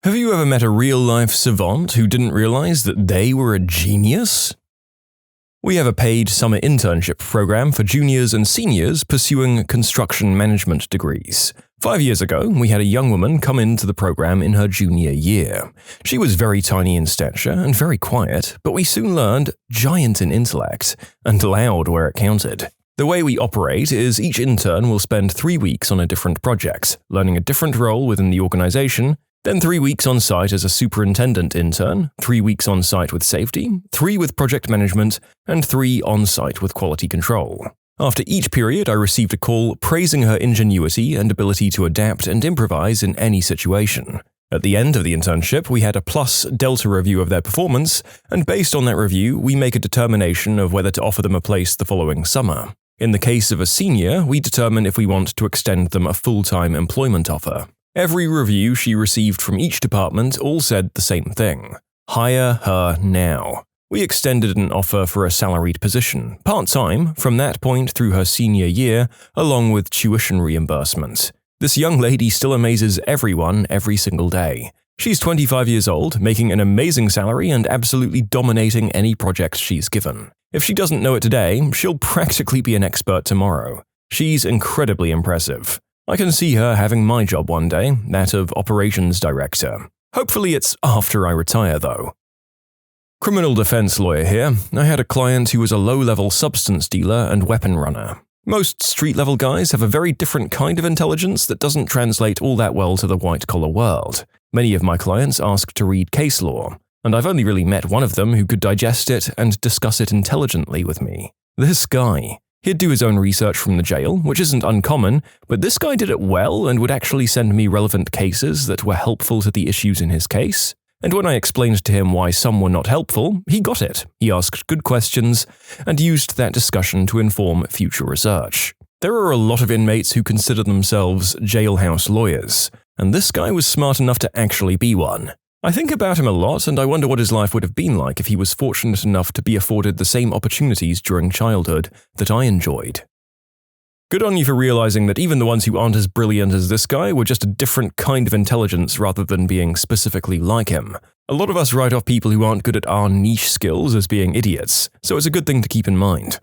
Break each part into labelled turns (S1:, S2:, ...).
S1: Have you ever met a real-life savant who didn't realize that they were a genius? We have a paid summer internship program for juniors and seniors pursuing construction management degrees. 5 years ago, we had a young woman come into the program in her junior year. She was very tiny in stature and very quiet, but we soon learned giant in intellect and loud where it counted. The way we operate is each intern will spend 3 weeks on a different project, learning a different role within the organization, then 3 weeks on site as a superintendent intern, 3 weeks on site with safety, 3 with project management, and 3 on site with quality control. After each period, I received a call praising her ingenuity and ability to adapt and improvise in any situation. At the end of the internship, we had a plus-delta review of their performance, and based on that review, we make a determination of whether to offer them a place the following summer. In the case of a senior, we determine if we want to extend them a full-time employment offer. Every review she received from each department all said the same thing: hire her now. We extended an offer for a salaried position, part-time, from that point through her senior year, along with tuition reimbursement. This young lady still amazes everyone every single day. She's 25 years old, making an amazing salary and absolutely dominating any project she's given. If she doesn't know it today, she'll practically be an expert tomorrow. She's incredibly impressive. I can see her having my job one day, that of operations director. Hopefully it's after I retire, though. Criminal defense lawyer here. I had a client who was a low-level substance dealer and weapon runner. Most street-level guys have a very different kind of intelligence that doesn't translate all that well to the white-collar world. Many of my clients ask to read case law, and I've only really met one of them who could digest it and discuss it intelligently with me. This guy. He'd do his own research from the jail, which isn't uncommon, but this guy did it well and would actually send me relevant cases that were helpful to the issues in his case. And when I explained to him why some were not helpful, he got it. He asked good questions and used that discussion to inform future research. There are a lot of inmates who consider themselves jailhouse lawyers, and this guy was smart enough to actually be one. I think about him a lot, and I wonder what his life would have been like if he was fortunate enough to be afforded the same opportunities during childhood that I enjoyed. Good on you for realizing that even the ones who aren't as brilliant as this guy were just a different kind of intelligence rather than being specifically like him. A lot of us write off people who aren't good at our niche skills as being idiots, so it's a good thing to keep in mind.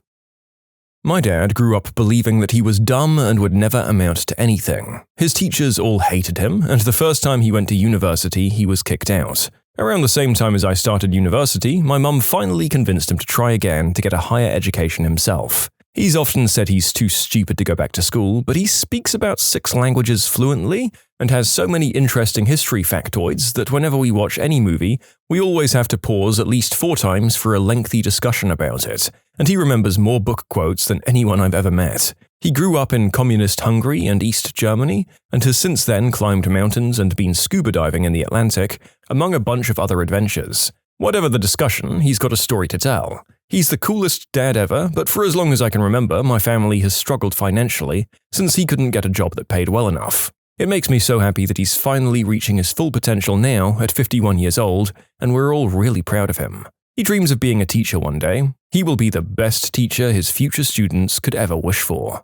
S1: My dad grew up believing that he was dumb and would never amount to anything. His teachers all hated him, and the first time he went to university, he was kicked out. Around the same time as I started university, my mum finally convinced him to try again to get a higher education himself. He's often said he's too stupid to go back to school, but he speaks about 6 languages fluently and has so many interesting history factoids that whenever we watch any movie, we always have to pause at least 4 times for a lengthy discussion about it, and he remembers more book quotes than anyone I've ever met. He grew up in communist Hungary and East Germany, and has since then climbed mountains and been scuba diving in the Atlantic, among a bunch of other adventures. Whatever the discussion, he's got a story to tell. He's the coolest dad ever, but for as long as I can remember, my family has struggled financially since he couldn't get a job that paid well enough. It makes me so happy that he's finally reaching his full potential now at 51 years old, and we're all really proud of him. He dreams of being a teacher one day. He will be the best teacher his future students could ever wish for.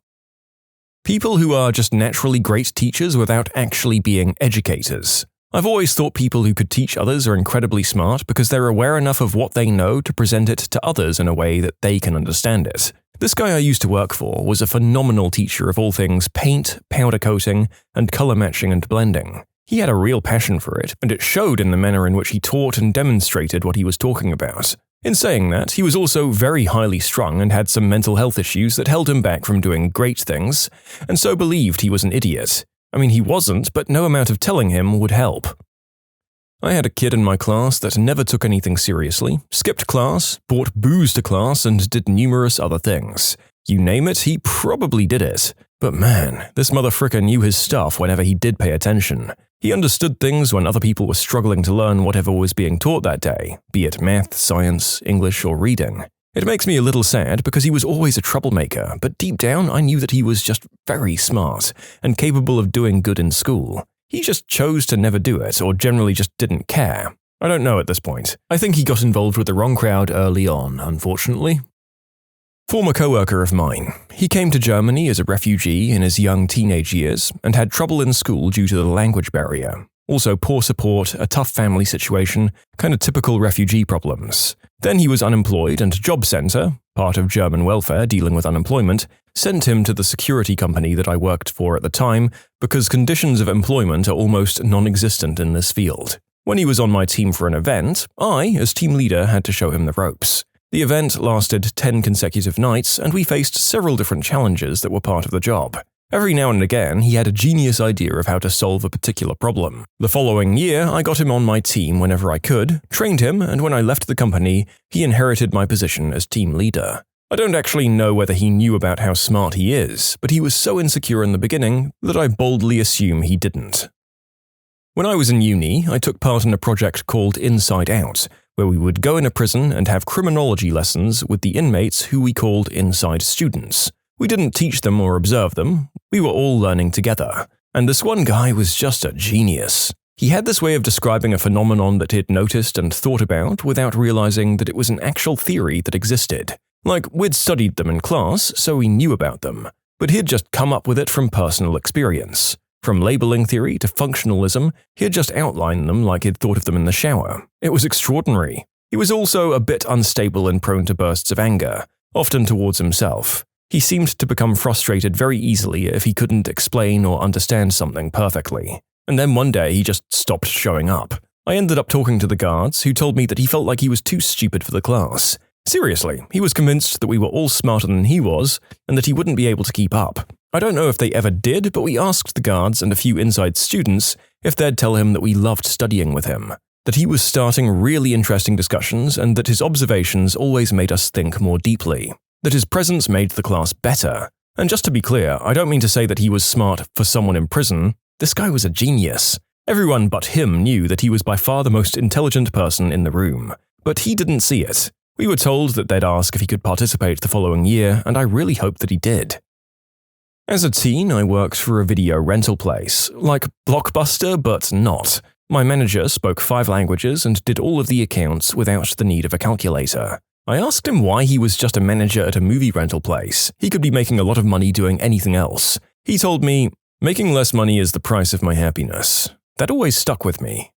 S1: People who are just naturally great teachers without actually being educators. I've always thought people who could teach others are incredibly smart because they're aware enough of what they know to present it to others in a way that they can understand it. This guy I used to work for was a phenomenal teacher of all things paint, powder coating, and color matching and blending. He had a real passion for it, and it showed in the manner in which he taught and demonstrated what he was talking about. In saying that, he was also very highly strung and had some mental health issues that held him back from doing great things, and so believed he was an idiot. I mean, he wasn't, but no amount of telling him would help. I had a kid in my class that never took anything seriously, skipped class, brought booze to class, and did numerous other things. You name it, he probably did it. But man, this motherfricker knew his stuff whenever he did pay attention. He understood things when other people were struggling to learn whatever was being taught that day, be it math, science, English, or reading. It makes me a little sad because he was always a troublemaker, but deep down I knew that he was just very smart and capable of doing good in school. He just chose to never do it, or generally just didn't care. I don't know at this point. I think he got involved with the wrong crowd early on, unfortunately. Former coworker of mine. He came to Germany as a refugee in his young teenage years and had trouble in school due to the language barrier. Also poor support, a tough family situation, kind of typical refugee problems. Then he was unemployed and Job Center, part of German welfare dealing with unemployment, sent him to the security company that I worked for at the time because conditions of employment are almost non-existent in this field. When he was on my team for an event, I, as team leader, had to show him the ropes. The event lasted 10 consecutive nights, and we faced several different challenges that were part of the job. Every now and again, he had a genius idea of how to solve a particular problem. The following year, I got him on my team whenever I could, trained him, and when I left the company, he inherited my position as team leader. I don't actually know whether he knew about how smart he is, but he was so insecure in the beginning that I boldly assume he didn't. When I was in uni, I took part in a project called Inside Out, where we would go in a prison and have criminology lessons with the inmates who we called inside students. We didn't teach them or observe them, we were all learning together. And this one guy was just a genius. He had this way of describing a phenomenon that he'd noticed and thought about without realizing that it was an actual theory that existed. Like, we'd studied them in class, so we knew about them. But he'd just come up with it from personal experience. From labeling theory to functionalism, he had just outlined them like he'd thought of them in the shower. It was extraordinary. He was also a bit unstable and prone to bursts of anger, often towards himself. He seemed to become frustrated very easily if he couldn't explain or understand something perfectly. And then one day he just stopped showing up. I ended up talking to the guards, who told me that he felt like he was too stupid for the class. Seriously, he was convinced that we were all smarter than he was, and that he wouldn't be able to keep up. I don't know if they ever did, but we asked the guards and a few inside students if they'd tell him that we loved studying with him, that he was starting really interesting discussions and that his observations always made us think more deeply, that his presence made the class better. And just to be clear, I don't mean to say that he was smart for someone in prison. This guy was a genius. Everyone but him knew that he was by far the most intelligent person in the room, but he didn't see it. We were told that they'd ask if he could participate the following year, and I really hoped that he did. As a teen, I worked for a video rental place, like Blockbuster, but not. My manager spoke 5 languages and did all of the accounts without the need of a calculator. I asked him why he was just a manager at a movie rental place. He could be making a lot of money doing anything else. He told me, "Making less money is the price of my happiness." That always stuck with me.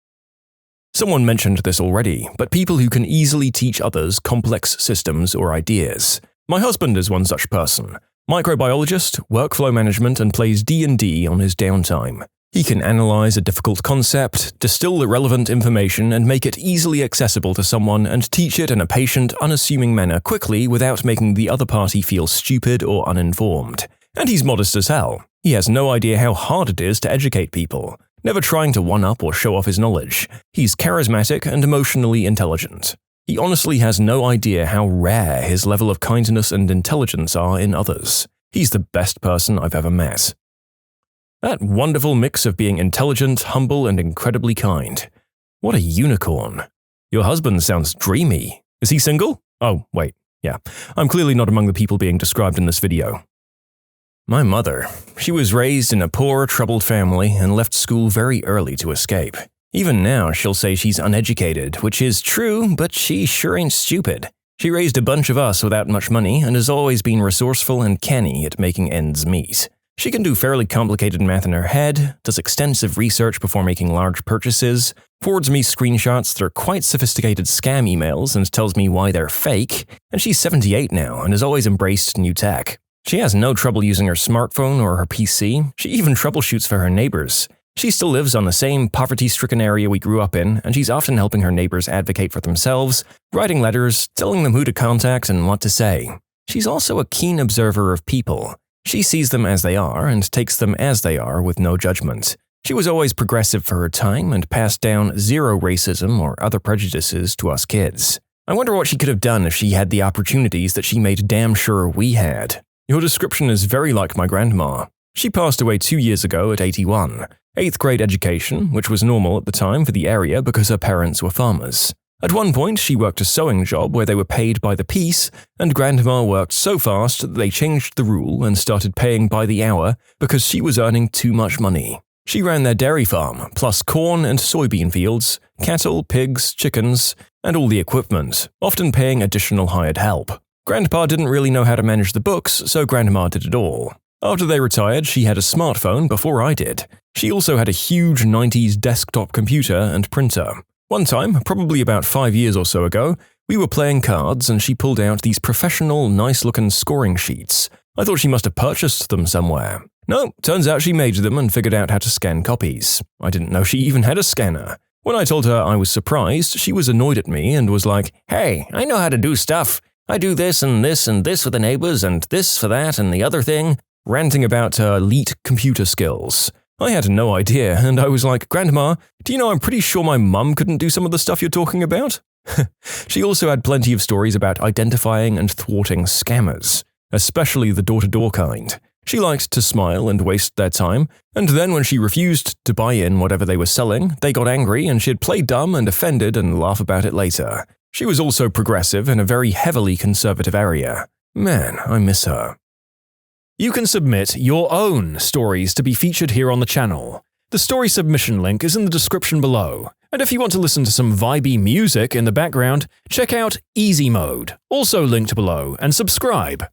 S1: Someone mentioned this already, but people who can easily teach others complex systems or ideas. My husband is one such person. Microbiologist, workflow management, and plays D&D on his downtime. He can analyze a difficult concept, distill the relevant information, and make it easily accessible to someone and teach it in a patient, unassuming manner quickly without making the other party feel stupid or uninformed. And he's modest as hell. He has no idea how hard it is to educate people, never trying to one-up or show off his knowledge. He's charismatic and emotionally intelligent. He honestly has no idea how rare his level of kindness and intelligence are in others. He's the best person I've ever met. That wonderful mix of being intelligent, humble, and incredibly kind. What a unicorn. Your husband sounds dreamy. Is he single? Oh, wait, yeah. I'm clearly not among the people being described in this video. My mother. She was raised in a poor, troubled family and left school very early to escape. Even now, she'll say she's uneducated, which is true, but she sure ain't stupid. She raised a bunch of us without much money and has always been resourceful and canny at making ends meet. She can do fairly complicated math in her head, does extensive research before making large purchases, forwards me screenshots that are quite sophisticated scam emails and tells me why they're fake, and she's 78 now and has always embraced new tech. She has no trouble using her smartphone or her PC. She even troubleshoots for her neighbors. She still lives on the same poverty-stricken area we grew up in, and she's often helping her neighbors advocate for themselves, writing letters, telling them who to contact and what to say. She's also a keen observer of people. She sees them as they are and takes them as they are with no judgment. She was always progressive for her time and passed down zero racism or other prejudices to us kids. I wonder what she could have done if she had the opportunities that she made damn sure we had. Your description is very like my grandma. She passed away 2 years ago at 81. 8th grade education, which was normal at the time for the area because her parents were farmers. At one point, she worked a sewing job where they were paid by the piece, and Grandma worked so fast that they changed the rule and started paying by the hour because she was earning too much money. She ran their dairy farm, plus corn and soybean fields, cattle, pigs, chickens, and all the equipment, often paying additional hired help. Grandpa didn't really know how to manage the books, so Grandma did it all. After they retired, she had a smartphone before I did. She also had a huge 90s desktop computer and printer. One time, probably about 5 years or so ago, we were playing cards and she pulled out these professional, nice-looking scoring sheets. I thought she must have purchased them somewhere. No, turns out she made them and figured out how to scan copies. I didn't know she even had a scanner. When I told her I was surprised, she was annoyed at me and was like, "Hey, I know how to do stuff. I do this and this and this for the neighbors and this for that and the other thing," ranting about her elite computer skills. I had no idea, and I was like, "Grandma, do you know I'm pretty sure my mum couldn't do some of the stuff you're talking about?" She also had plenty of stories about identifying and thwarting scammers, especially the door-to-door kind. She liked to smile and waste their time, and then when she refused to buy in whatever they were selling, they got angry and she'd play dumb and offended and laugh about it later. She was also progressive in a very heavily conservative area. Man, I miss her. You can submit your own stories to be featured here on the channel. The story submission link is in the description below. And if you want to listen to some vibey music in the background, check out easymode, also linked below, and subscribe.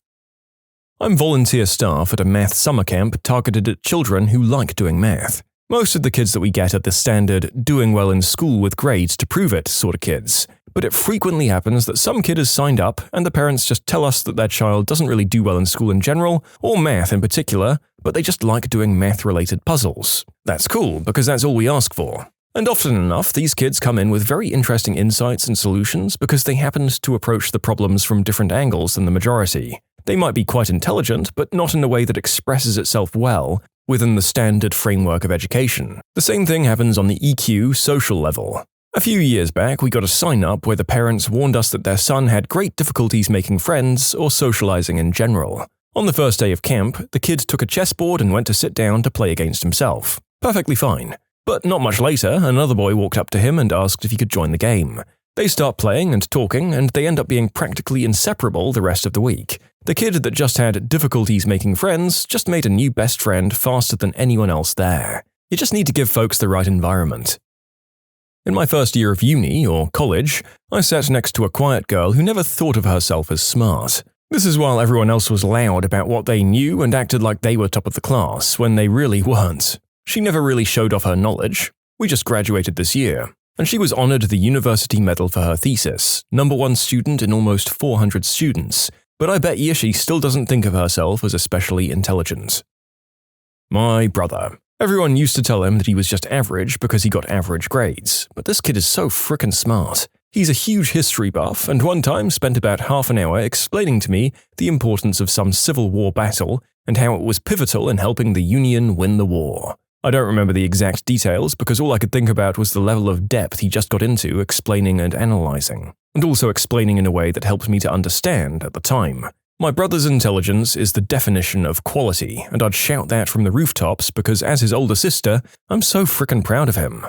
S1: I'm volunteer staff at a math summer camp targeted at children who like doing math. Most of the kids that we get are the standard doing well in school with grades to prove it sort of kids. But it frequently happens that some kid has signed up and the parents just tell us that their child doesn't really do well in school in general, or math in particular, but they just like doing math-related puzzles. That's cool, because that's all we ask for. And often enough, these kids come in with very interesting insights and solutions because they happened to approach the problems from different angles than the majority. They might be quite intelligent, but not in a way that expresses itself well within the standard framework of education. The same thing happens on the EQ social level. A few years back, we got a sign-up where the parents warned us that their son had great difficulties making friends or socializing in general. On the first day of camp, the kid took a chessboard and went to sit down to play against himself. Perfectly fine. But not much later, another boy walked up to him and asked if he could join the game. They start playing and talking, and they end up being practically inseparable the rest of the week. The kid that just had difficulties making friends just made a new best friend faster than anyone else there. You just need to give folks the right environment. In my first year of uni, or college, I sat next to a quiet girl who never thought of herself as smart. This is while everyone else was loud about what they knew and acted like they were top of the class, when they really weren't. She never really showed off her knowledge. We just graduated this year, and she was honored the university medal for her thesis, #1 student in almost 400 students, but I bet you she still doesn't think of herself as especially intelligent. My brother. Everyone used to tell him that he was just average because he got average grades, but this kid is so frickin' smart. He's a huge history buff, and one time spent about half an hour explaining to me the importance of some Civil War battle and how it was pivotal in helping the Union win the war. I don't remember the exact details because all I could think about was the level of depth he just got into explaining and analyzing, and also explaining in a way that helped me to understand at the time. My brother's intelligence is the definition of quality, and I'd shout that from the rooftops because as his older sister, I'm so frickin' proud of him.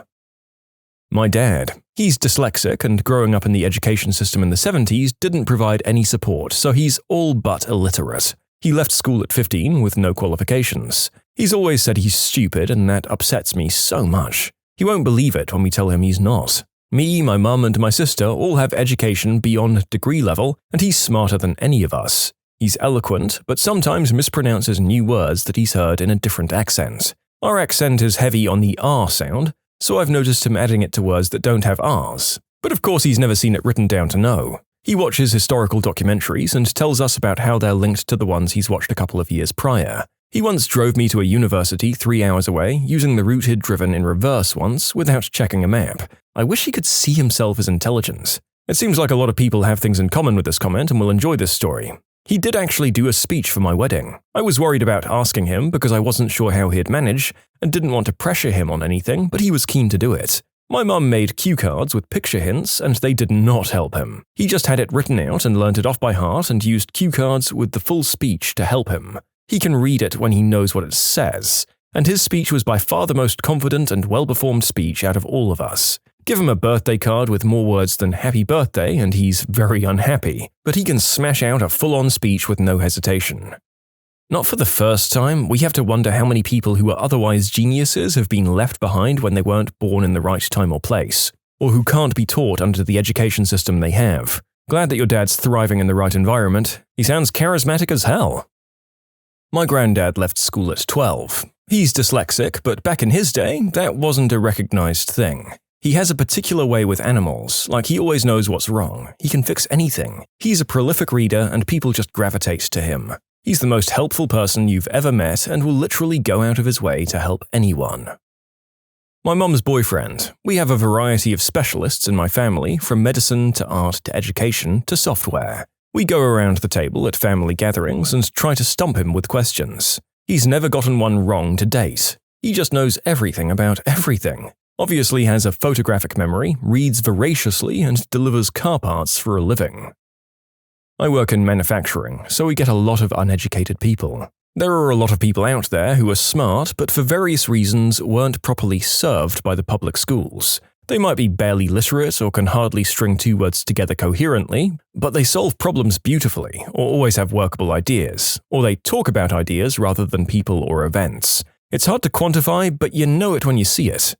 S1: My dad. He's dyslexic, and growing up in the education system in the 70s didn't provide any support, so he's all but illiterate. He left school at 15 with no qualifications. He's always said he's stupid, and that upsets me so much. He won't believe it when we tell him he's not. Me, my mum, and my sister all have education beyond degree level, and he's smarter than any of us. He's eloquent, but sometimes mispronounces new words that he's heard in a different accent. Our accent is heavy on the R sound, so I've noticed him adding it to words that don't have Rs. But of course he's never seen it written down to know. He watches historical documentaries and tells us about how they're linked to the ones he's watched a couple of years prior. He once drove me to a university 3 hours away, using the route he'd driven in reverse once without checking a map. I wish he could see himself as intelligent. It seems like a lot of people have things in common with this comment and will enjoy this story. He did actually do a speech for my wedding. I was worried about asking him because I wasn't sure how he'd manage and didn't want to pressure him on anything, but he was keen to do it. My mum made cue cards with picture hints and they did not help him. He just had it written out and learned it off by heart and used cue cards with the full speech to help him. He can read it when he knows what it says, and his speech was by far the most confident and well-performed speech out of all of us. Give him a birthday card with more words than happy birthday and he's very unhappy, but he can smash out a full-on speech with no hesitation. Not for the first time, we have to wonder how many people who are otherwise geniuses have been left behind when they weren't born in the right time or place, or who can't be taught under the education system they have. Glad that your dad's thriving in the right environment. He sounds charismatic as hell. My granddad left school at 12. He's dyslexic, but back in his day, that wasn't a recognized thing. He has a particular way with animals, like he always knows what's wrong. He can fix anything. He's a prolific reader and people just gravitate to him. He's the most helpful person you've ever met and will literally go out of his way to help anyone. My mum's boyfriend. We have a variety of specialists in my family, from medicine to art to education to software. We go around the table at family gatherings and try to stump him with questions. He's never gotten one wrong to date. He just knows everything about everything. Obviously has a photographic memory, reads voraciously, and delivers car parts for a living. I work in manufacturing, so we get a lot of uneducated people. There are a lot of people out there who are smart, but for various reasons weren't properly served by the public schools. They might be barely literate or can hardly string two words together coherently, but they solve problems beautifully, or always have workable ideas, or they talk about ideas rather than people or events. It's hard to quantify, but you know it when you see it.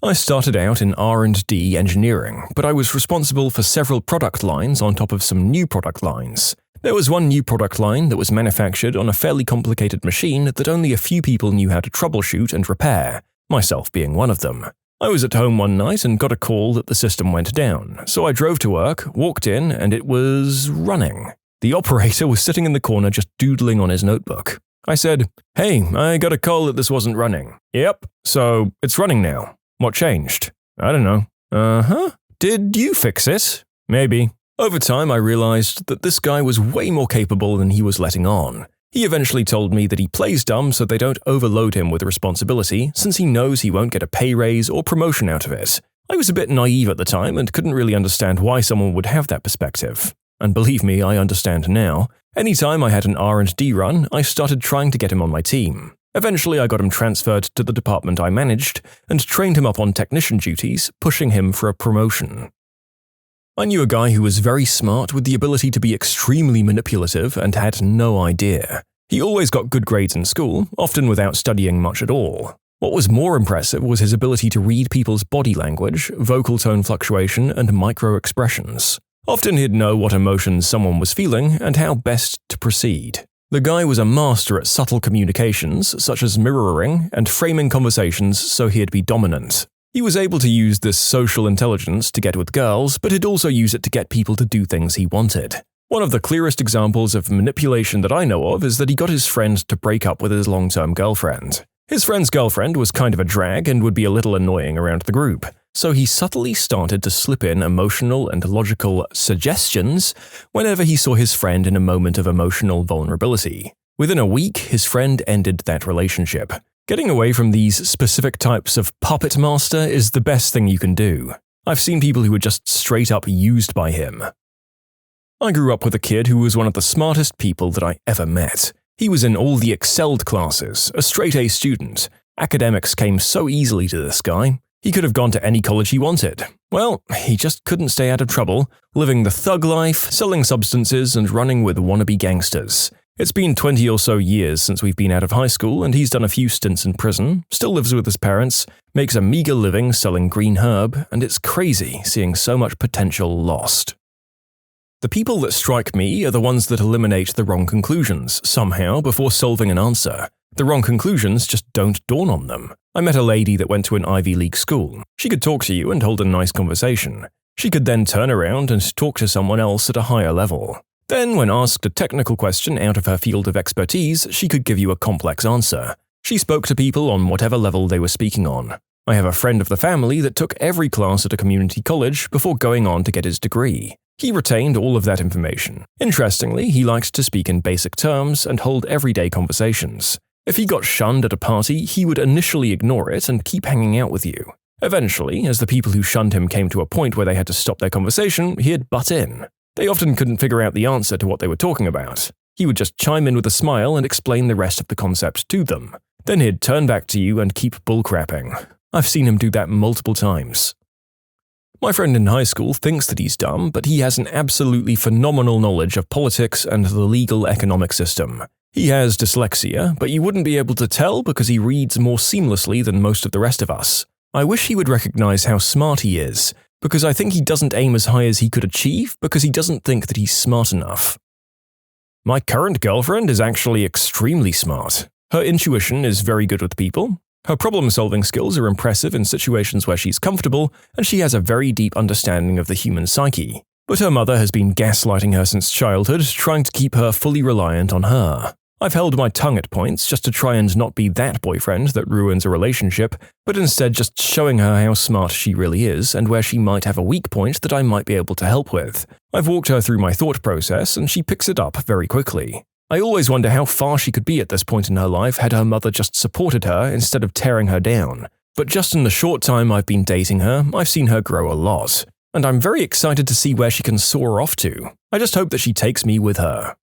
S1: I started out in R&D engineering, but I was responsible for several product lines on top of some new product lines. There was one new product line that was manufactured on a fairly complicated machine that only a few people knew how to troubleshoot and repair, myself being one of them. I was at home one night and got a call that the system went down, so I drove to work, walked in, and it was running. The operator was sitting in the corner just doodling on his notebook. I said, "Hey, I got a call that this wasn't running." "Yep, so it's running now. What changed?" "I don't know." "Uh-huh. Did you fix it?" "Maybe." Over time, I realized that this guy was way more capable than he was letting on. He eventually told me that he plays dumb so they don't overload him with responsibility, since he knows he won't get a pay raise or promotion out of it. I was a bit naive at the time and couldn't really understand why someone would have that perspective. And believe me, I understand now. Anytime I had an R&D run, I started trying to get him on my team. Eventually, I got him transferred to the department I managed and trained him up on technician duties, pushing him for a promotion. I knew a guy who was very smart with the ability to be extremely manipulative and had no idea. He always got good grades in school, often without studying much at all. What was more impressive was his ability to read people's body language, vocal tone fluctuation, and micro-expressions. Often he'd know what emotions someone was feeling and how best to proceed. The guy was a master at subtle communications, such as mirroring and framing conversations so he'd be dominant. He was able to use this social intelligence to get with girls, but he'd also use it to get people to do things he wanted. One of the clearest examples of manipulation that I know of is that he got his friend to break up with his long-term girlfriend. His friend's girlfriend was kind of a drag and would be a little annoying around the group, so he subtly started to slip in emotional and logical suggestions whenever he saw his friend in a moment of emotional vulnerability. Within a week, his friend ended that relationship. Getting away from these specific types of puppet master is the best thing you can do. I've seen people who were just straight up used by him. I grew up with a kid who was one of the smartest people that I ever met. He was in all the excelled classes, a straight-A student. Academics came so easily to this guy. He could have gone to any college he wanted. Well, he just couldn't stay out of trouble, living the thug life, selling substances, and running with wannabe gangsters. It's been 20 or so years since we've been out of high school, and he's done a few stints in prison, still lives with his parents, makes a meager living selling green herb, and it's crazy seeing so much potential lost. The people that strike me are the ones that eliminate the wrong conclusions, somehow, before solving an answer. The wrong conclusions just don't dawn on them. I met a lady that went to an Ivy League school. She could talk to you and hold a nice conversation. She could then turn around and talk to someone else at a higher level. Then, when asked a technical question out of her field of expertise, she could give you a complex answer. She spoke to people on whatever level they were speaking on. I have a friend of the family that took every class at a community college before going on to get his degree. He retained all of that information. Interestingly, he liked to speak in basic terms and hold everyday conversations. If he got shunned at a party, he would initially ignore it and keep hanging out with you. Eventually, as the people who shunned him came to a point where they had to stop their conversation, he'd butt in. They often couldn't figure out the answer to what they were talking about. He would just chime in with a smile and explain the rest of the concept to them. Then he'd turn back to you and keep bullcrapping. I've seen him do that multiple times. My friend in high school thinks that he's dumb, but he has an absolutely phenomenal knowledge of politics and the legal economic system. He has dyslexia, but you wouldn't be able to tell because he reads more seamlessly than most of the rest of us. I wish he would recognize how smart he is, because I think he doesn't aim as high as he could achieve because he doesn't think that he's smart enough. My current girlfriend is actually extremely smart. Her intuition is very good with people. Her problem-solving skills are impressive in situations where she's comfortable, and she has a very deep understanding of the human psyche. But her mother has been gaslighting her since childhood, trying to keep her fully reliant on her. I've held my tongue at points just to try and not be that boyfriend that ruins a relationship, but instead just showing her how smart she really is and where she might have a weak point that I might be able to help with. I've walked her through my thought process, and she picks it up very quickly. I always wonder how far she could be at this point in her life had her mother just supported her instead of tearing her down. But just in the short time I've been dating her, I've seen her grow a lot. And I'm very excited to see where she can soar off to. I just hope that she takes me with her.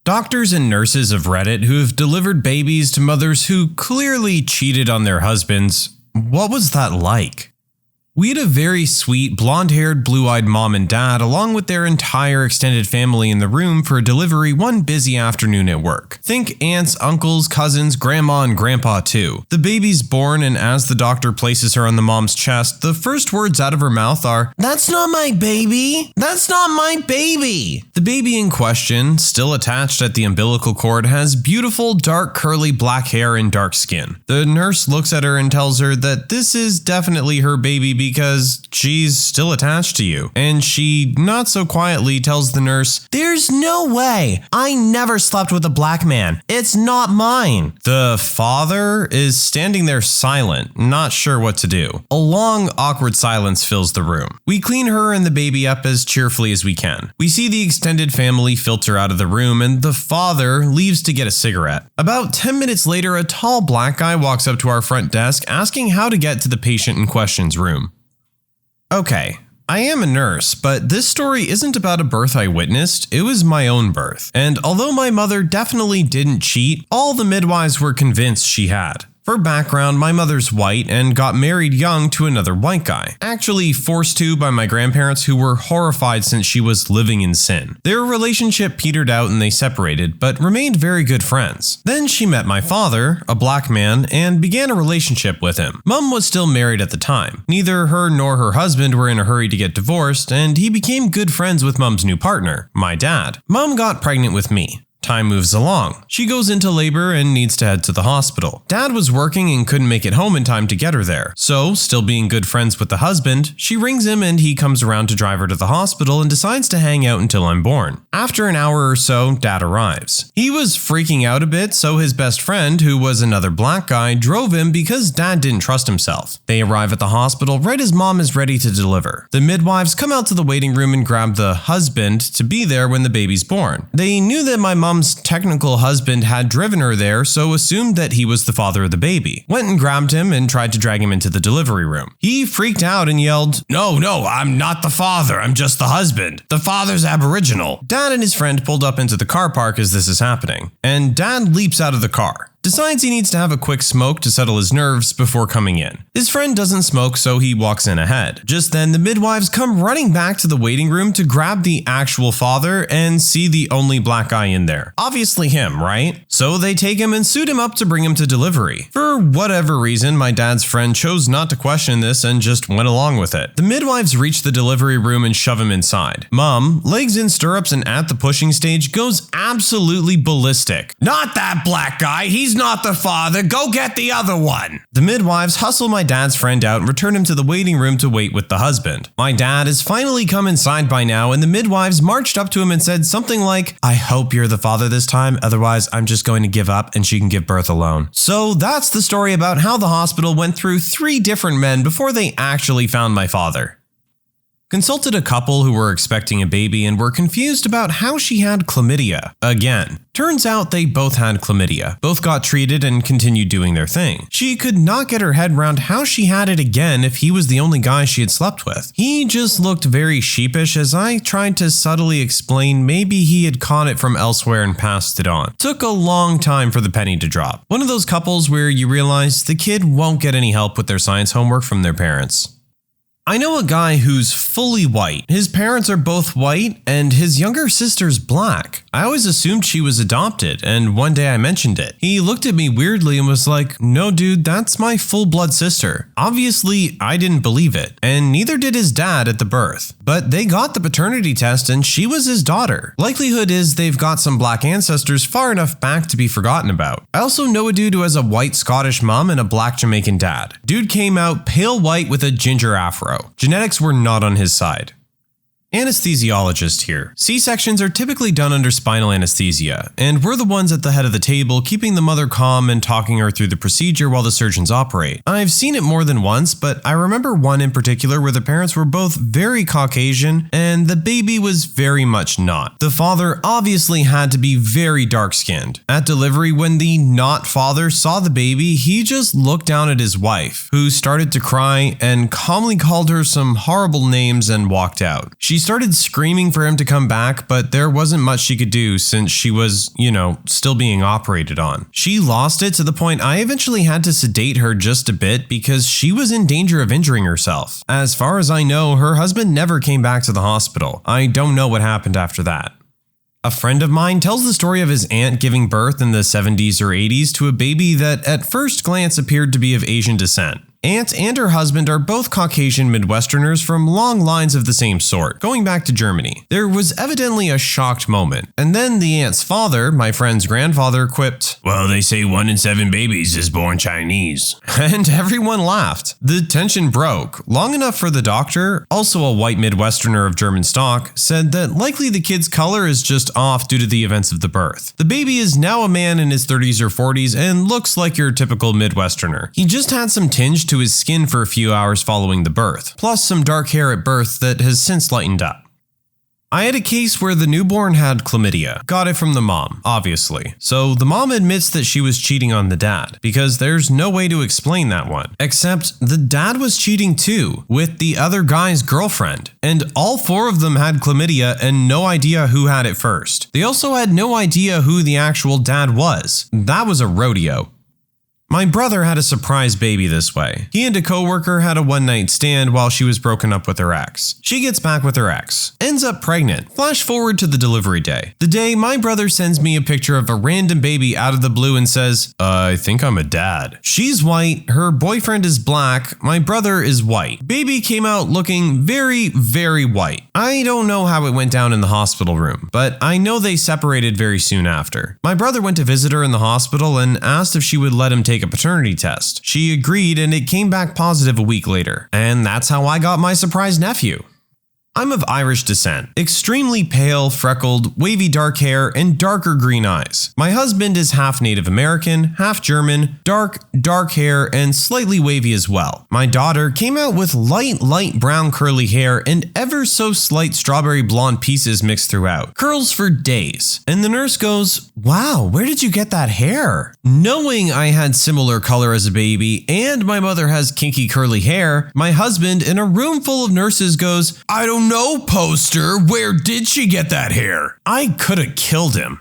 S2: Doctors and nurses of Reddit who have delivered babies to mothers who clearly cheated on their husbands. What was that like? We had a very sweet, blonde-haired, blue-eyed mom and dad along with their entire extended family in the room for a delivery one busy afternoon at work. Think aunts, uncles, cousins, grandma, and grandpa too. The baby's born, and as the doctor places her on the mom's chest, the first words out of her mouth are, "That's not my baby! That's not my baby!" The baby in question, still attached at the umbilical cord, has beautiful, dark, curly black hair and dark skin. The nurse looks at her and tells her that this is definitely her baby because she's still attached to you. And she, not so quietly, tells the nurse, "There's no way! I never slept with a black man. It's not mine." The father is standing there silent, not sure what to do. A long, awkward silence fills the room. We clean her and the baby up as cheerfully as we can. We see the extended family filter out of the room, and the father leaves to get a cigarette. About 10 minutes later, a tall black guy walks up to our front desk asking how to get to the patient in question's room. Okay, I am a nurse, but this story isn't about a birth I witnessed, it was my own birth. And although my mother definitely didn't cheat, all the midwives were convinced she had. For background, my mother's white and got married young to another white guy. Actually forced to by my grandparents who were horrified since she was living in sin. Their relationship petered out and they separated, but remained very good friends. Then she met my father, a black man, and began a relationship with him. Mum was still married at the time. Neither her nor her husband were in a hurry to get divorced, and he became good friends with Mum's new partner, my dad. Mum got pregnant with me. Time moves along. She goes into labor and needs to head to the hospital. Dad was working and couldn't make it home in time to get her there. So, still being good friends with the husband, she rings him and he comes around to drive her to the hospital and decides to hang out until I'm born. After an hour or so, Dad arrives. He was freaking out a bit, so his best friend, who was another black guy, drove him because Dad didn't trust himself. They arrive at the hospital right as Mom is ready to deliver. The midwives come out to the waiting room and grab the husband to be there when the baby's born. They knew that my mom's technical husband had driven her there, so assumed that he was the father of the baby. Went and grabbed him and tried to drag him into the delivery room. He freaked out and yelled, No, I'm not the father, I'm just the husband. The father's Aboriginal." Dad and his friend pulled up into the car park as this is happening, and Dad leaps out of the car. Decides he needs to have a quick smoke to settle his nerves before coming in. His friend doesn't smoke, so he walks in ahead. Just then, the midwives come running back to the waiting room to grab the actual father and see the only black guy in there. Obviously him, right? So they take him and suit him up to bring him to delivery. For whatever reason, my dad's friend chose not to question this and just went along with it. The midwives reach the delivery room and shove him inside. Mom, legs in stirrups and at the pushing stage, goes absolutely ballistic. "Not that black guy, he's not the father, go get the other one." The midwives hustle my dad's friend out and return him to the waiting room to wait with the husband. My dad has finally come inside by now, and the midwives marched up to him and said something like, "I hope you're the father this time, otherwise I'm just going to give up and she can give birth alone." So that's the story about how the hospital went through 3 different men before they actually found my father. Consulted a couple who were expecting a baby and were confused about how she had chlamydia. Again, turns out they both had chlamydia. Both got treated and continued doing their thing. She could not get her head around how she had it again if he was the only guy she had slept with. He just looked very sheepish as I tried to subtly explain maybe he had caught it from elsewhere and passed it on. Took a long time for the penny to drop. One of those couples where you realize the kid won't get any help with their science homework from their parents. I know a guy who's fully white. His parents are both white and his younger sister's black. I always assumed she was adopted, and one day I mentioned it. He looked at me weirdly and was like, "No dude, that's my full-blood sister." Obviously, I didn't believe it, and neither did his dad at the birth. But they got the paternity test and she was his daughter. Likelihood is they've got some black ancestors far enough back to be forgotten about. I also know a dude who has a white Scottish mom and a black Jamaican dad. Dude came out pale white with a ginger afro. Genetics were not on his side. Anesthesiologist here. C-sections are typically done under spinal anesthesia, and we're the ones at the head of the table keeping the mother calm and talking her through the procedure while the surgeons operate. I've seen it more than once, but I remember one in particular where the parents were both very Caucasian and the baby was very much not. The father obviously had to be very dark-skinned. At delivery, when the not father saw the baby, he just looked down at his wife, who started to cry and calmly called her some horrible names and walked out. She started screaming for him to come back, but there wasn't much she could do since she was, still being operated on. She lost it to the point I eventually had to sedate her just a bit because she was in danger of injuring herself. As far as I know, her husband never came back to the hospital. I don't know what happened after that. A friend of mine tells the story of his aunt giving birth in the 70s or 80s to a baby that at first glance appeared to be of Asian descent. Aunt and her husband are both Caucasian Midwesterners from long lines of the same sort, going back to Germany. There was evidently a shocked moment, and then the aunt's father, my friend's grandfather, quipped, "Well, they say 1 in 7 babies is born Chinese." And everyone laughed. The tension broke, long enough for the doctor, also a white Midwesterner of German stock, said that likely the kid's color is just off due to the events of the birth. The baby is now a man in his 30s or 40s and looks like your typical Midwesterner. He just had some tinge to his skin for a few hours following the birth, plus some dark hair at birth that has since lightened up. I had a case where the newborn had chlamydia. Got it from the mom, obviously. So the mom admits that she was cheating on the dad, because there's no way to explain that one. Except the dad was cheating too, with the other guy's girlfriend. And all 4 of them had chlamydia and no idea who had it first. They also had no idea who the actual dad was. That was a rodeo. My brother had a surprise baby this way. He and a coworker had a one-night stand while she was broken up with her ex. She gets back with her ex, ends up pregnant. Flash forward to the delivery day. The day my brother sends me a picture of a random baby out of the blue and says, "I think I'm a dad." She's white, her boyfriend is black, my brother is white. Baby came out looking very, very white. I don't know how it went down in the hospital room, but I know they separated very soon after. My brother went to visit her in the hospital and asked if she would let him take a paternity test. She agreed and it came back positive a week later. And that's how I got my surprise nephew. I'm of Irish descent, extremely pale, freckled, wavy dark hair, and darker green eyes. My husband is half Native American, half German, dark hair, and slightly wavy as well. My daughter came out with light brown curly hair and ever so slight strawberry blonde pieces mixed throughout. Curls for days. And the nurse goes, "Wow, where did you get that hair?" Knowing I had similar color as a baby and my mother has kinky curly hair, my husband in a room full of nurses goes, "I don't know, poster, where did she get that hair?" I could have killed him.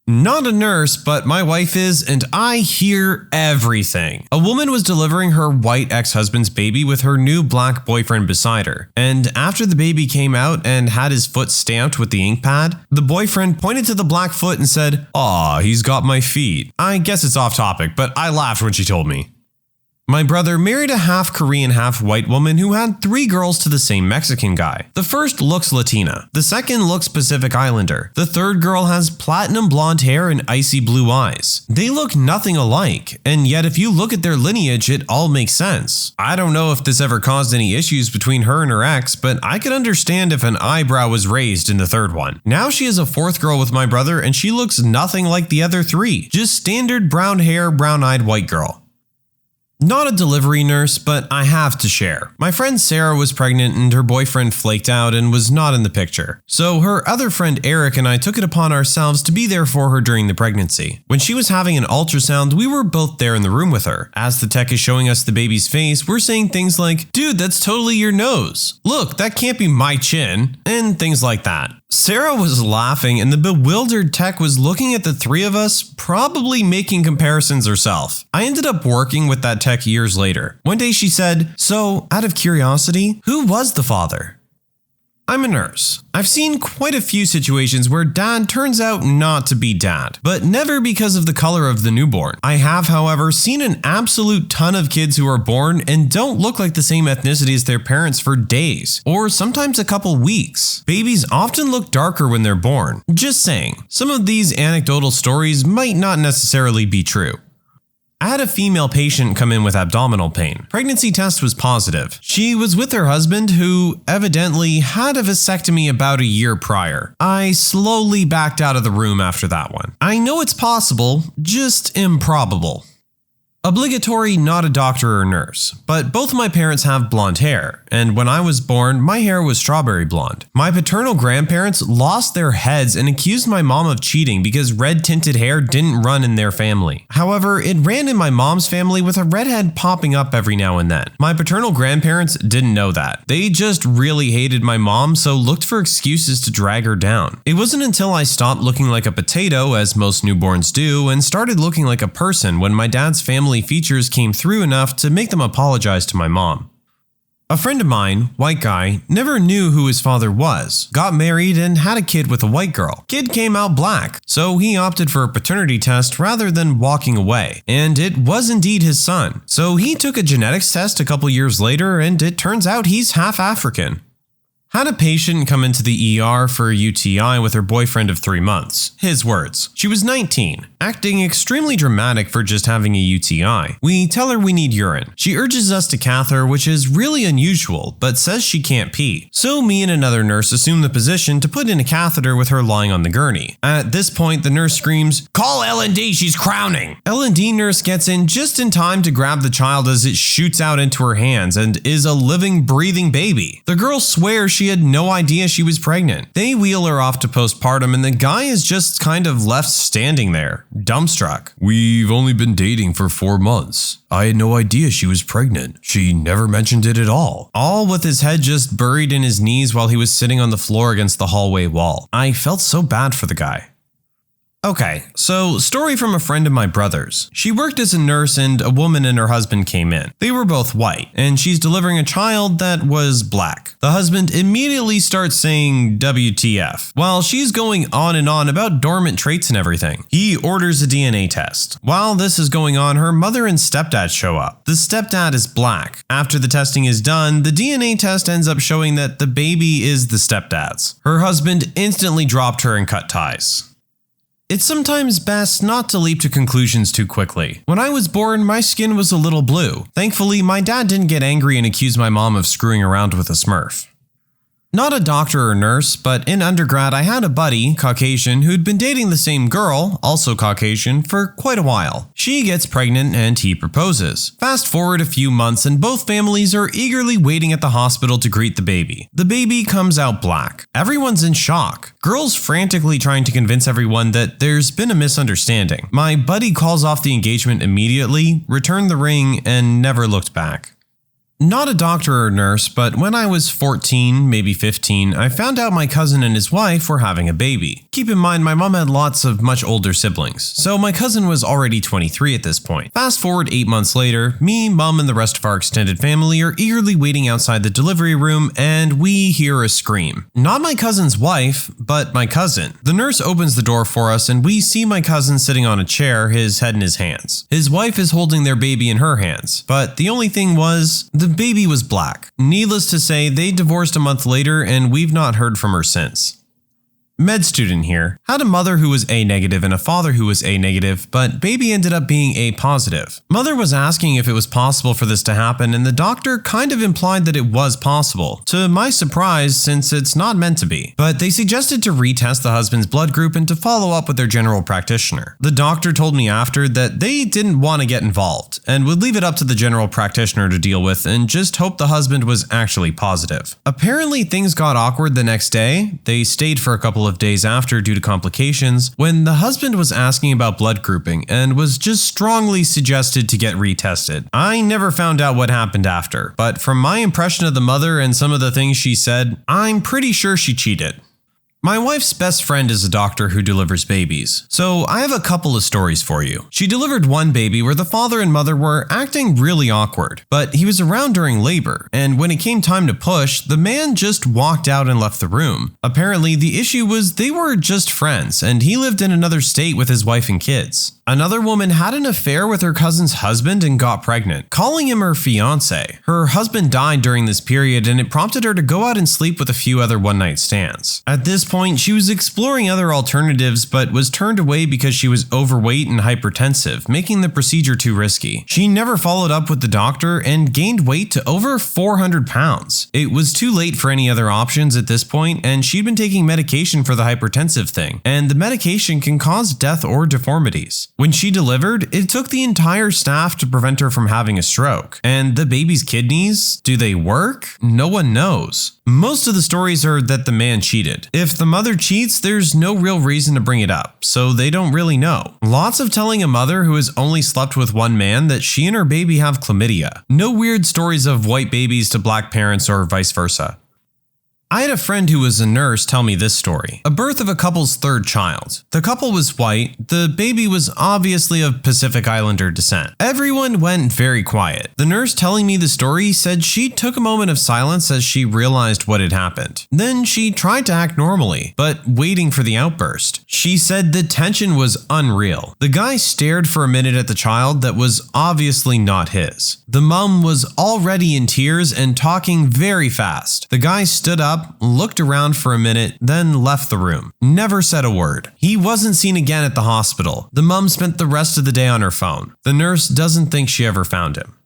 S2: Not a nurse, but my wife is, and I hear everything. A woman was delivering her white ex-husband's baby with her new black boyfriend beside her. And after the baby came out and had his foot stamped with the ink pad, the boyfriend pointed to the black foot and said, "Aw, he's got my feet." I guess it's off topic, but I laughed when she told me. My brother married a half Korean, half white woman who had 3 girls to the same Mexican guy. The first looks Latina. The second looks Pacific Islander. The third girl has platinum blonde hair and icy blue eyes. They look nothing alike, and yet if you look at their lineage, it all makes sense. I don't know if this ever caused any issues between her and her ex, but I could understand if an eyebrow was raised in the third one. Now she is a 4th girl with my brother, and she looks nothing like the other 3. Just standard brown hair, brown-eyed white girl. Not a delivery nurse, but I have to share. My friend Sarah was pregnant and her boyfriend flaked out and was not in the picture. So her other friend Eric and I took it upon ourselves to be there for her during the pregnancy. When she was having an ultrasound, we were both there in the room with her. As the tech is showing us the baby's face, we're saying things like, "Dude, that's totally your nose. Look, that can't be my chin," and things like that. Sarah was laughing and the bewildered tech was looking at the three of us, probably making comparisons herself. I ended up working with that tech years later. One day she said, "So, out of curiosity, who was the father?" I'm a nurse. I've seen quite a few situations where dad turns out not to be dad, but never because of the color of the newborn. I have, however, seen an absolute ton of kids who are born and don't look like the same ethnicity as their parents for days, or sometimes a couple weeks. Babies often look darker when they're born. Just saying, some of these anecdotal stories might not necessarily be true. I had a female patient come in with abdominal pain. Pregnancy test was positive. She was with her husband, who evidently had a vasectomy about a year prior. I slowly backed out of the room after that one. I know it's possible, just improbable. Obligatory, not a doctor or nurse, but both my parents have blonde hair, and when I was born, my hair was strawberry blonde. My paternal grandparents lost their heads and accused my mom of cheating because red-tinted hair didn't run in their family. However, it ran in my mom's family with a redhead popping up every now and then. My paternal grandparents didn't know that. They just really hated my mom, so looked for excuses to drag her down. It wasn't until I stopped looking like a potato, as most newborns do, and started looking like a person when my dad's family features came through enough to make them apologize to my mom. A friend of mine, white guy, never knew who his father was, got married and had a kid with a white girl. Kid came out black, so he opted for a paternity test rather than walking away, and it was indeed his son. So he took a genetics test a couple years later and it turns out he's half African. Had a patient come into the ER for a UTI with her boyfriend of 3 months. His words. She was 19, acting extremely dramatic for just having a UTI. We tell her we need urine. She urges us to cath her, which is really unusual, but says she can't pee. So me and another nurse assume the position to put in a catheter with her lying on the gurney. At this point, the nurse screams, "Call L&D, she's crowning!" L&D nurse gets in just in time to grab the child as it shoots out into her hands and is a living, breathing baby. The girl swears she had no idea she was pregnant. They wheel her off to postpartum and the guy is just kind of left standing there, dumbstruck. "We've only been dating for 4 months. I had no idea she was pregnant. She never mentioned it at all." All with his head just buried in his knees while he was sitting on the floor against the hallway wall. I felt so bad for the guy. Okay, so story from a friend of my brother's. She worked as a nurse and a woman and her husband came in. They were both white, and she's delivering a child that was black. The husband immediately starts saying WTF, while she's going on and on about dormant traits and everything. He orders a DNA test. While this is going on, her mother and stepdad show up. The stepdad is black. After the testing is done, the DNA test ends up showing that the baby is the stepdad's. Her husband instantly dropped her and cut ties. It's sometimes best not to leap to conclusions too quickly. When I was born, my skin was a little blue. Thankfully, my dad didn't get angry and accuse my mom of screwing around with a Smurf. Not a doctor or nurse, but in undergrad I had a buddy, Caucasian, who'd been dating the same girl, also Caucasian, for quite a while. She gets pregnant and he proposes. Fast forward a few months and both families are eagerly waiting at the hospital to greet the baby. The baby comes out black. Everyone's in shock. Girls frantically trying to convince everyone that there's been a misunderstanding. My buddy calls off the engagement immediately, returned the ring, and never looked back. Not a doctor or nurse, but when I was 14, maybe 15, I found out my cousin and his wife were having a baby. Keep in mind, my mom had lots of much older siblings, so my cousin was already 23 at this point. Fast forward 8 months later, me, mom, and the rest of our extended family are eagerly waiting outside the delivery room, and we hear a scream. Not my cousin's wife, but my cousin. The nurse opens the door for us, and we see my cousin sitting on a chair, his head in his hands. His wife is holding their baby in her hands, but the only thing was, the baby was black. Needless to say, they divorced a month later and we've not heard from her since. Med student here. Had a mother who was A negative and a father who was A negative, but baby ended up being A positive. Mother was asking if it was possible for this to happen and the doctor kind of implied that it was possible, to my surprise since it's not meant to be. But they suggested to retest the husband's blood group and to follow up with their general practitioner. The doctor told me after that they didn't want to get involved and would leave it up to the general practitioner to deal with and just hope the husband was actually positive. Apparently things got awkward the next day. They stayed for a couple of days after due to complications when the husband was asking about blood grouping and was just strongly suggested to get retested. I never found out what happened after, but from my impression of the mother and some of the things she said, I'm pretty sure she cheated. My wife's best friend is a doctor who delivers babies, so I have a couple of stories for you. She delivered one baby where the father and mother were acting really awkward, but he was around during labor, and when it came time to push, the man just walked out and left the room. Apparently, the issue was they were just friends, and he lived in another state with his wife and kids. Another woman had an affair with her cousin's husband and got pregnant, calling him her fiancé. Her husband died during this period, and it prompted her to go out and sleep with a few other one-night stands. At this point, she was exploring other alternatives, but was turned away because she was overweight and hypertensive, making the procedure too risky. She never followed up with the doctor and gained weight to over 400 pounds. It was too late for any other options at this point, and she'd been taking medication for the hypertensive thing, and the medication can cause death or deformities. When she delivered, it took the entire staff to prevent her from having a stroke. And the baby's kidneys, do they work? No one knows. Most of the stories are that the man cheated. If the mother cheats, there's no real reason to bring it up, so they don't really know. Lots of telling a mother who has only slept with one man that she and her baby have chlamydia. No weird stories of white babies to black parents or vice versa. I had a friend who was a nurse tell me this story. A birth of a couple's third child. The couple was white. The baby was obviously of Pacific Islander descent. Everyone went very quiet. The nurse telling me the story said she took a moment of silence as she realized what had happened. Then she tried to act normally, but waiting for the outburst. She said the tension was unreal. The guy stared for a minute at the child that was obviously not his. The mom was already in tears and talking very fast. The guy stood up, looked around for a minute, then left the room. Never said a word. He wasn't seen again at the hospital. The mom spent the rest of the day on her phone. The nurse doesn't think she ever found him.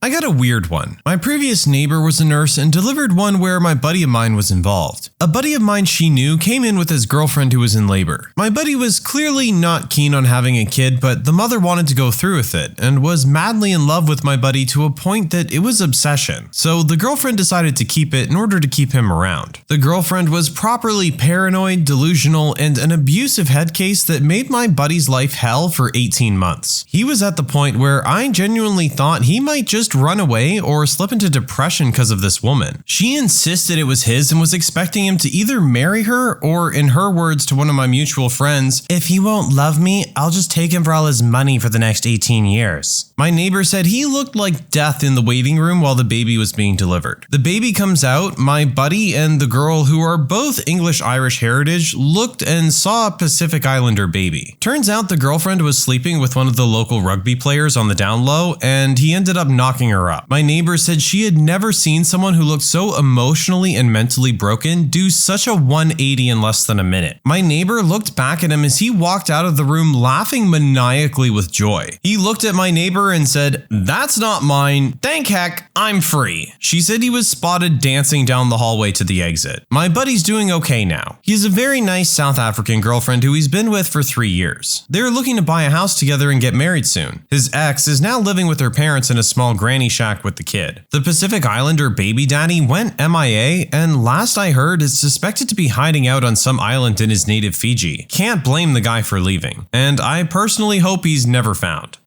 S2: I got a weird one. My previous neighbor was a nurse and delivered one where my buddy of mine was involved. A buddy of mine she knew came in with his girlfriend who was in labor. My buddy was clearly not keen on having a kid, but the mother wanted to go through with it and was madly in love with my buddy to a point that it was obsession. So the girlfriend decided to keep it in order to keep him around. The girlfriend was properly paranoid, delusional, and an abusive head case that made my buddy's life hell for 18 months. He was at the point where I genuinely thought he might just run away or slip into depression because of this woman. She insisted it was his and was expecting him to either marry her or, in her words to one of my mutual friends, "If he won't love me, I'll just take him for all his money for the next 18 years. My neighbor said he looked like death in the waiting room while the baby was being delivered. The baby comes out, my buddy and the girl, who are both English-Irish heritage, looked and saw a Pacific Islander baby. Turns out the girlfriend was sleeping with one of the local rugby players on the down low, and he ended up knocking her up. My neighbor said she had never seen someone who looked so emotionally and mentally broken do such a 180 in less than a minute. My neighbor looked back at him as he walked out of the room laughing maniacally with joy. He looked at my neighbor and said, "That's not mine. Thank heck, I'm free." She said he was spotted dancing down the hallway to the exit. My buddy's doing okay now. He has a very nice South African girlfriend who he's been with for 3 years. They're looking to buy a house together and get married soon. His ex is now living with her parents in a small granny shack with the kid. The Pacific Islander baby daddy went MIA, and last I heard is suspected to be hiding out on some island in his native Fiji. Can't blame the guy for leaving, and I personally hope he's never found.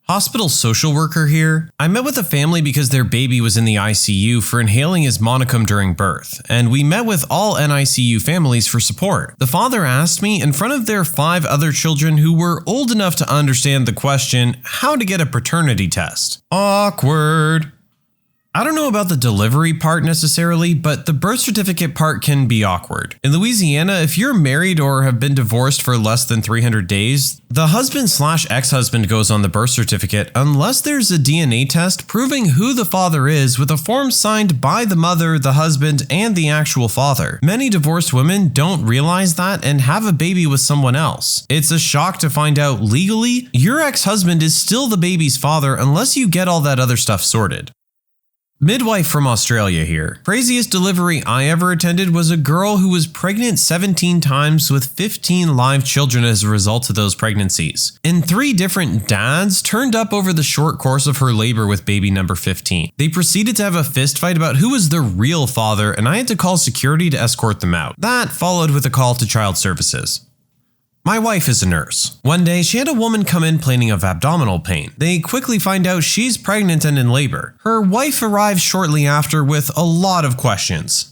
S2: Hospital social worker here. I met with a family because their baby was in the ICU for inhaling his monicum during birth, and we met with all NICU families for support. The father asked me in front of their 5 other children who were old enough to understand the question how to get a paternity test. Awkward. I don't know about the delivery part necessarily, but the birth certificate part can be awkward. In Louisiana, if you're married or have been divorced for less than 300 days, the husband/ex-husband goes on the birth certificate unless there's a DNA test proving who the father is with a form signed by the mother, the husband, and the actual father. Many divorced women don't realize that and have a baby with someone else. It's a shock to find out legally, your ex-husband is still the baby's father unless you get all that other stuff sorted. Midwife from Australia here. Craziest delivery I ever attended was a girl who was pregnant 17 times with 15 live children as a result of those pregnancies. And 3 different dads turned up over the short course of her labor with baby number 15. They proceeded to have a fist fight about who was the real father, and I had to call security to escort them out. That followed with a call to child services. My wife is a nurse. One day, she had a woman come in complaining of abdominal pain. They quickly find out she's pregnant and in labor. Her wife arrives shortly after with a lot of questions.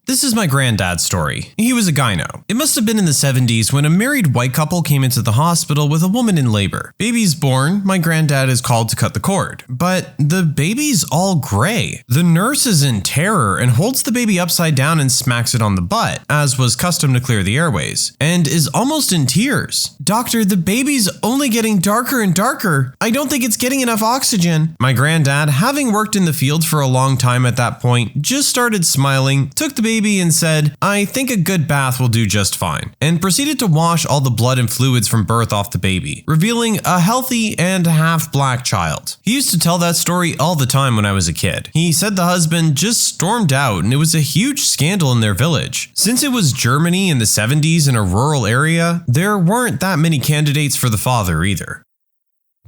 S2: This is my granddad's story. He was a gyno. It must have been in the 70s when a married white couple came into the hospital with a woman in labor. Baby's born, my granddad is called to cut the cord. But the baby's all gray. The nurse is in terror and holds the baby upside down and smacks it on the butt, as was custom to clear the airways, and is almost in tears. "Doctor, the baby's only getting darker and darker. I don't think it's getting enough oxygen." My granddad, having worked in the field for a long time at that point, just started smiling, took the baby and said, "I think a good bath will do just fine," and proceeded to wash all the blood and fluids from birth off the baby, revealing a healthy and half-black child. He used to tell that story all the time when I was a kid. He said the husband just stormed out and it was a huge scandal in their village. Since it was Germany in the 70s in a rural area, there weren't that many candidates for the father either.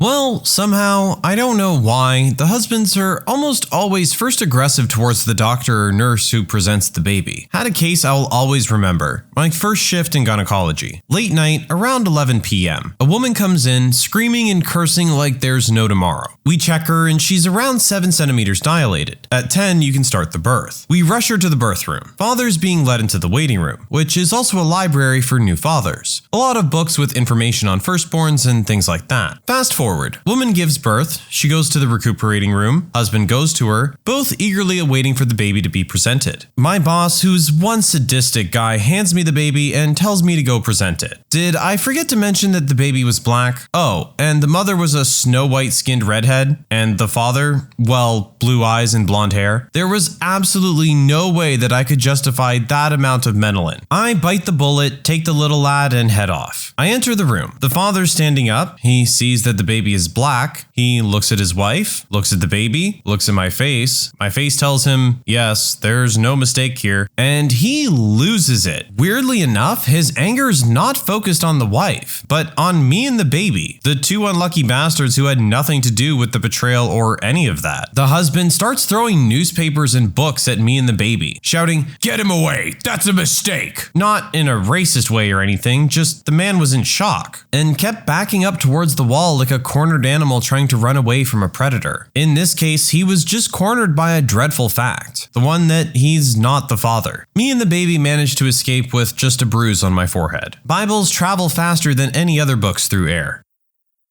S2: Well, somehow, I don't know why, the husbands are almost always first aggressive towards the doctor or nurse who presents the baby. Had a case I'll always remember. My first shift in gynecology. Late night, around 11 p.m. A woman comes in, screaming and cursing like there's no tomorrow. We check her and she's around 7 centimeters dilated. At 10, you can start the birth. We rush her to the birth room. Father's being led into the waiting room, which is also a library for new fathers. A lot of books with information on firstborns and things like that. Fast forward. Woman gives birth, she goes to the recuperating room, husband goes to her, both eagerly awaiting for the baby to be presented. My boss, who's one sadistic guy, hands me the baby and tells me to go present it. Did I forget to mention that the baby was black? Oh, and the mother was a snow white skinned redhead, and the father, well, blue eyes and blonde hair. There was absolutely no way that I could justify that amount of meddling. I bite the bullet, take the little lad, and head off. I enter the room. The father's standing up, he sees that the baby is black. He looks at his wife, looks at the baby, looks at my face. My face tells him, yes, there's no mistake here, and he loses it. Weirdly enough, his anger is not focused on the wife, but on me and the baby, the two unlucky bastards who had nothing to do with the betrayal or any of that. The husband starts throwing newspapers and books at me and the baby, shouting, "Get him away, that's a mistake." Not in a racist way or anything, just the man was in shock, and kept backing up towards the wall like a cornered animal trying to run away from a predator. In this case, he was just cornered by a dreadful fact, the one that he's not the father. Me and the baby managed to escape with just a bruise on my forehead. Bibles travel faster than any other books through air.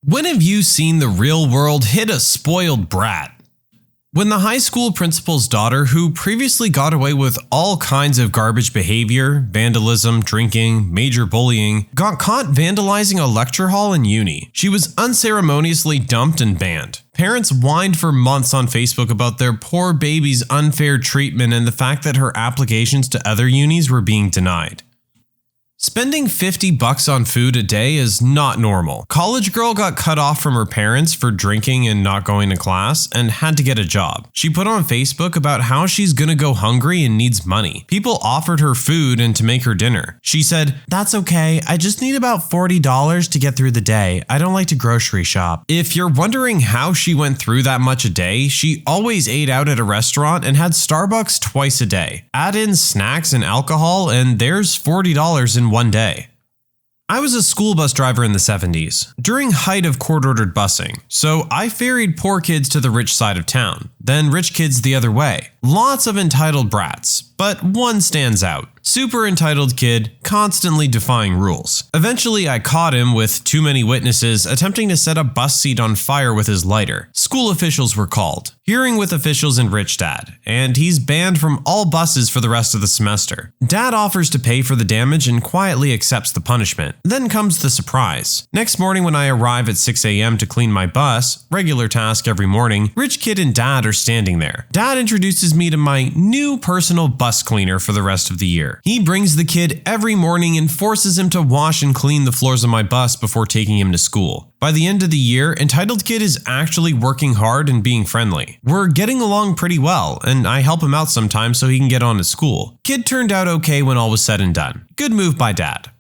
S2: When have you seen the real world hit a spoiled brat? When the high school principal's daughter, who previously got away with all kinds of garbage behavior, vandalism, drinking, major bullying, got caught vandalizing a lecture hall in uni, she was unceremoniously dumped and banned. Parents whined for months on Facebook about their poor baby's unfair treatment and the fact that her applications to other unis were being denied. Spending $50 on food a day is not normal. College girl got cut off from her parents for drinking and not going to class and had to get a job. She put on Facebook about how she's gonna go hungry and needs money. People offered her food and to make her dinner. She said, "That's okay, I just need about $40 to get through the day. I don't like to grocery shop." If you're wondering how she went through that much a day, she always ate out at a restaurant and had Starbucks twice a day. Add in snacks and alcohol and there's $40 in one day. I was a school bus driver in the 70s, during height of court-ordered busing, so I ferried poor kids to the rich side of town, then rich kids the other way. Lots of entitled brats, but one stands out. Super entitled kid, constantly defying rules. Eventually I caught him with too many witnesses attempting to set a bus seat on fire with his lighter. School officials were called. Hearing with officials and rich dad, and he's banned from all buses for the rest of the semester. Dad offers to pay for the damage and quietly accepts the punishment. Then comes the surprise. Next morning when I arrive at 6 a.m. to clean my bus, regular task every morning, rich kid and dad are standing there. Dad introduces me to my new personal bus cleaner for the rest of the year. He brings the kid every morning and forces him to wash and clean the floors of my bus before taking him to school. By the end of the year, entitled kid is actually working hard and being friendly. We're getting along pretty well, and I help him out sometimes so he can get on to school. Kid turned out okay when all was said and done. Good move by dad.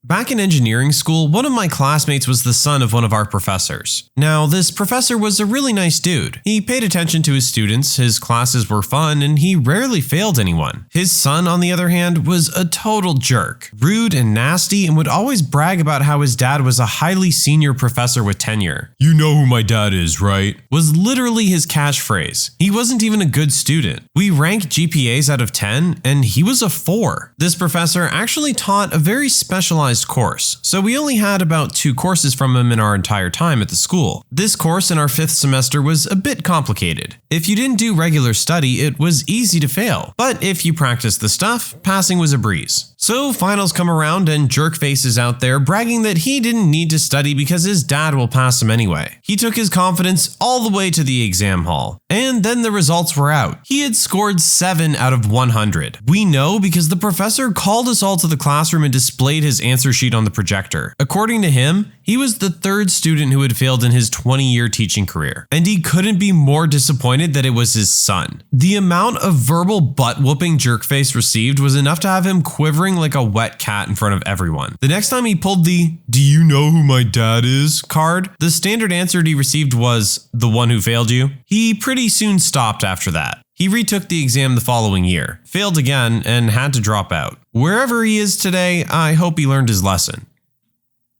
S2: Back in engineering school, one of my classmates was the son of one of our professors. Now, this professor was a really nice dude. He paid attention to his students, his classes were fun, and he rarely failed anyone. His son, on the other hand, was a total jerk, rude and nasty, and would always brag about how his dad was a highly senior professor with tenure. "You know who my dad is, right?" was literally his catchphrase. He wasn't even a good student. We ranked GPAs out of 10, and he was a 4. This professor actually taught a very specialized course, so we only had about 2 courses from him in our entire time at the school. This course in our 5th semester was a bit complicated. If you didn't do regular study, it was easy to fail, but if you practiced the stuff, passing was a breeze. So finals come around and Jerkface is out there bragging that he didn't need to study because his dad will pass him anyway. He took his confidence all the way to the exam hall, and then the results were out. He had scored 7 out of 100. We know because the professor called us all to the classroom and displayed his answer sheet on the projector. According to him, he was the 3rd student who had failed in his 20-year teaching career, and he couldn't be more disappointed that it was his son. The amount of verbal butt-whooping Jerkface received was enough to have him quivering like a wet cat in front of everyone. The next time he pulled the "Do you know who my dad is?" card, the standard answer he received was, "The one who failed you." He pretty soon stopped after that. He retook the exam the following year, failed again, and had to drop out. Wherever he is today, I hope he learned his lesson.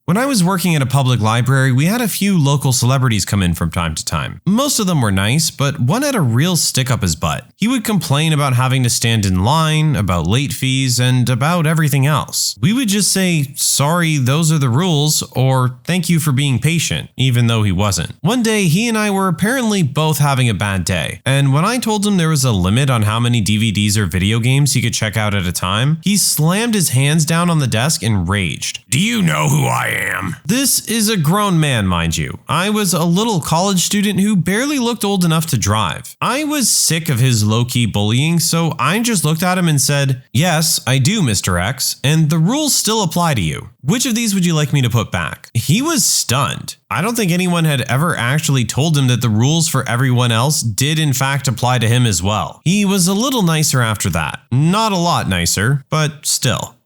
S2: When I was working at a public library, we had a few local celebrities come in from time to time. Most of them were nice, but one had a real stick up his butt. He would complain about having to stand in line, about late fees, and about everything else. We would just say, "Sorry, those are the rules," or "Thank you for being patient," even though he wasn't. One day, he and I were apparently both having a bad day, and when I told him there was a limit on how many DVDs or video games he could check out at a time, he slammed his hands down on the desk and raged. "Do you know who I am?" This is a grown man, mind you. I was a little college student who barely looked old enough to drive. I was sick of his low-key bullying, so I just looked at him and said, "Yes, I do, Mr. X, and the rules still apply to you. Which of these would you like me to put back?" He was stunned. I don't think anyone had ever actually told him that the rules for everyone else did in fact apply to him as well. He was a little nicer after that. Not a lot nicer, but still.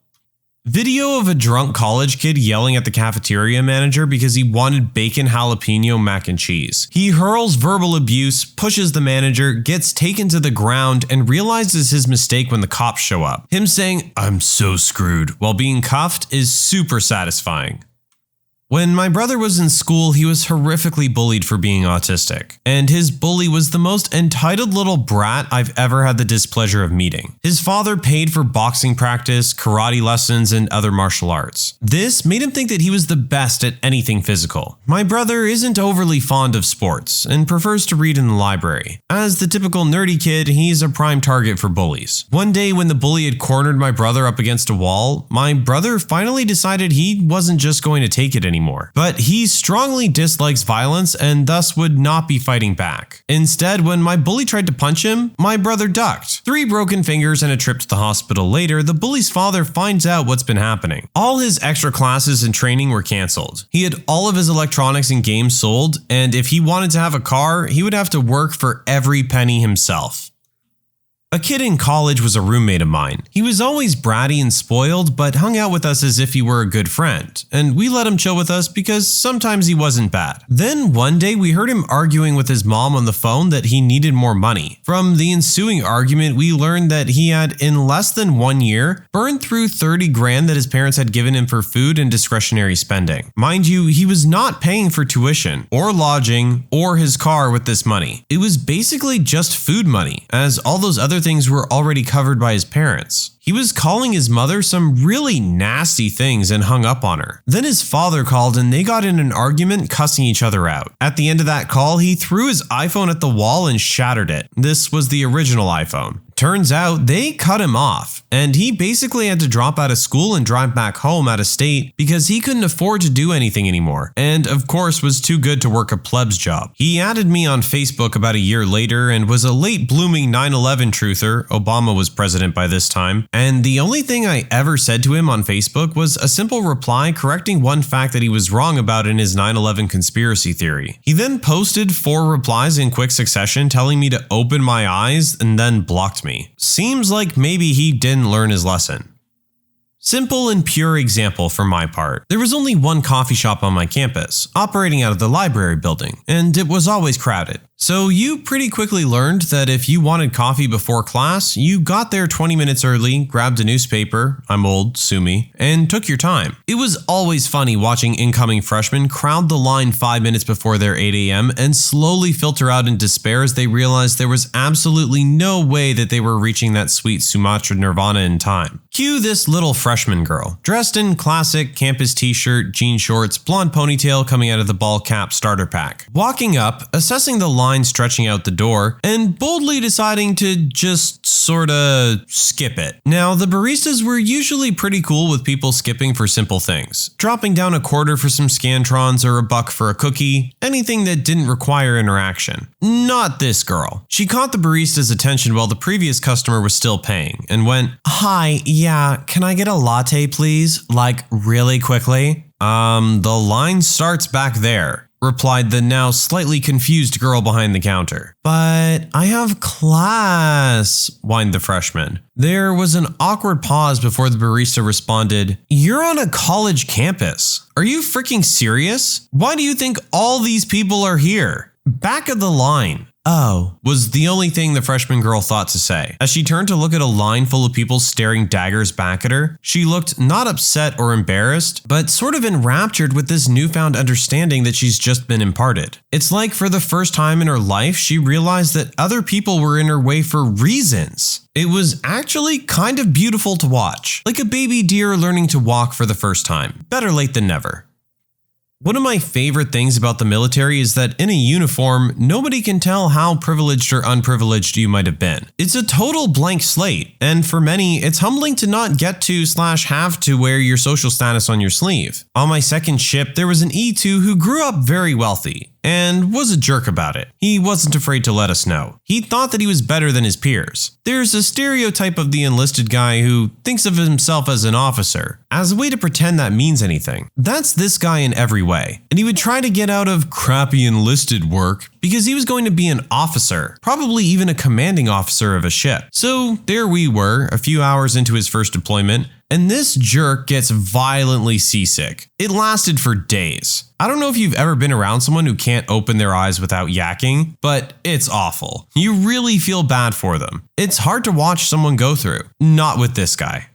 S2: Video of a drunk college kid yelling at the cafeteria manager because he wanted bacon jalapeno mac and cheese. He hurls verbal abuse, pushes the manager, gets taken to the ground, and realizes his mistake when the cops show up. Him saying, "I'm so screwed," while being cuffed is super satisfying. When my brother was in school, he was horrifically bullied for being autistic, and his bully was the most entitled little brat I've ever had the displeasure of meeting. His father paid for boxing practice, karate lessons, and other martial arts. This made him think that he was the best at anything physical. My brother isn't overly fond of sports and prefers to read in the library. As the typical nerdy kid, he's a prime target for bullies. One day when the bully had cornered my brother up against a wall, my brother finally decided he wasn't just going to take it anymore. But he strongly dislikes violence and thus would not be fighting back. Instead, when my bully tried to punch him, my brother ducked. 3 broken fingers and a trip to the hospital later, the bully's father finds out what's been happening. All his extra classes and training were cancelled. He had all of his electronics and games sold, and if he wanted to have a car, he would have to work for every penny himself. A kid in college was a roommate of mine. He was always bratty and spoiled, but hung out with us as if he were a good friend, and we let him chill with us because sometimes he wasn't bad. Then one day we heard him arguing with his mom on the phone that he needed more money. From the ensuing argument, we learned that he had, in less than 1 year, burned through 30 grand that his parents had given him for food and discretionary spending. Mind you, he was not paying for tuition, or lodging, or his car with this money. It was basically just food money, as all those other things were already covered by his parents. He was calling his mother some really nasty things and hung up on her. Then his father called and they got in an argument, cussing each other out. At the end of that call, he threw his iPhone at the wall and shattered it. This was the original iPhone. Turns out they cut him off, and he basically had to drop out of school and drive back home out of state because he couldn't afford to do anything anymore, and of course was too good to work a plebs job. He added me on Facebook about a year later and was a late blooming 9/11 truther. Obama was president by this time, and the only thing I ever said to him on Facebook was a simple reply correcting one fact that he was wrong about in his 9/11 conspiracy theory. He then posted 4 replies in quick succession telling me to open my eyes and then blocked me. Seems like maybe he didn't learn his lesson. Simple and pure example for my part. There was only one coffee shop on my campus, operating out of the library building, and it was always crowded. So you pretty quickly learned that if you wanted coffee before class, you got there 20 minutes early, grabbed a newspaper, I'm old, sue me, and took your time. It was always funny watching incoming freshmen crowd the line 5 minutes before their 8 a.m. and slowly filter out in despair as they realized there was absolutely no way that they were reaching that sweet Sumatra nirvana in time. Cue this little freshman girl, dressed in classic campus t-shirt, jean shorts, blonde ponytail coming out of the ball cap starter pack, walking up, assessing the line stretching out the door, and boldly deciding to just sorta skip it. Now, the baristas were usually pretty cool with people skipping for simple things, dropping down a quarter for some Scantrons or a buck for a cookie, anything that didn't require interaction. Not this girl. She caught the barista's attention while the previous customer was still paying, and went, "Hi, yeah, can I get a latte please? Like, really quickly?" The line starts back there," replied the now slightly confused girl behind the counter. "But I have class," whined the freshman. There was an awkward pause before the barista responded, "You're on a college campus. Are you freaking serious? Why do you think all these people are here? Back of the line." "Oh," was the only thing the freshman girl thought to say. As she turned to look at a line full of people staring daggers back at her, she looked not upset or embarrassed, but sort of enraptured with this newfound understanding that she's just been imparted. It's like for the first time in her life, she realized that other people were in her way for reasons. It was actually kind of beautiful to watch, like a baby deer learning to walk for the first time. Better late than never. One of my favorite things about the military is that in a uniform, nobody can tell how privileged or unprivileged you might have been. It's a total blank slate, and for many, it's humbling to not get to/have to wear your social status on your sleeve. On my second ship, there was an E2 who grew up very wealthy and was a jerk about it. He wasn't afraid to let us know. He thought that he was better than his peers. There's a stereotype of the enlisted guy who thinks of himself as an officer, as a way to pretend that means anything. That's this guy in every way. And he would try to get out of crappy enlisted work because he was going to be an officer, probably even a commanding officer of a ship. So there we were, a few hours into his first deployment, and this jerk gets violently seasick. It lasted for days. I don't know if you've ever been around someone who can't open their eyes without yakking, but it's awful. You really feel bad for them. It's hard to watch someone go through. Not with this guy.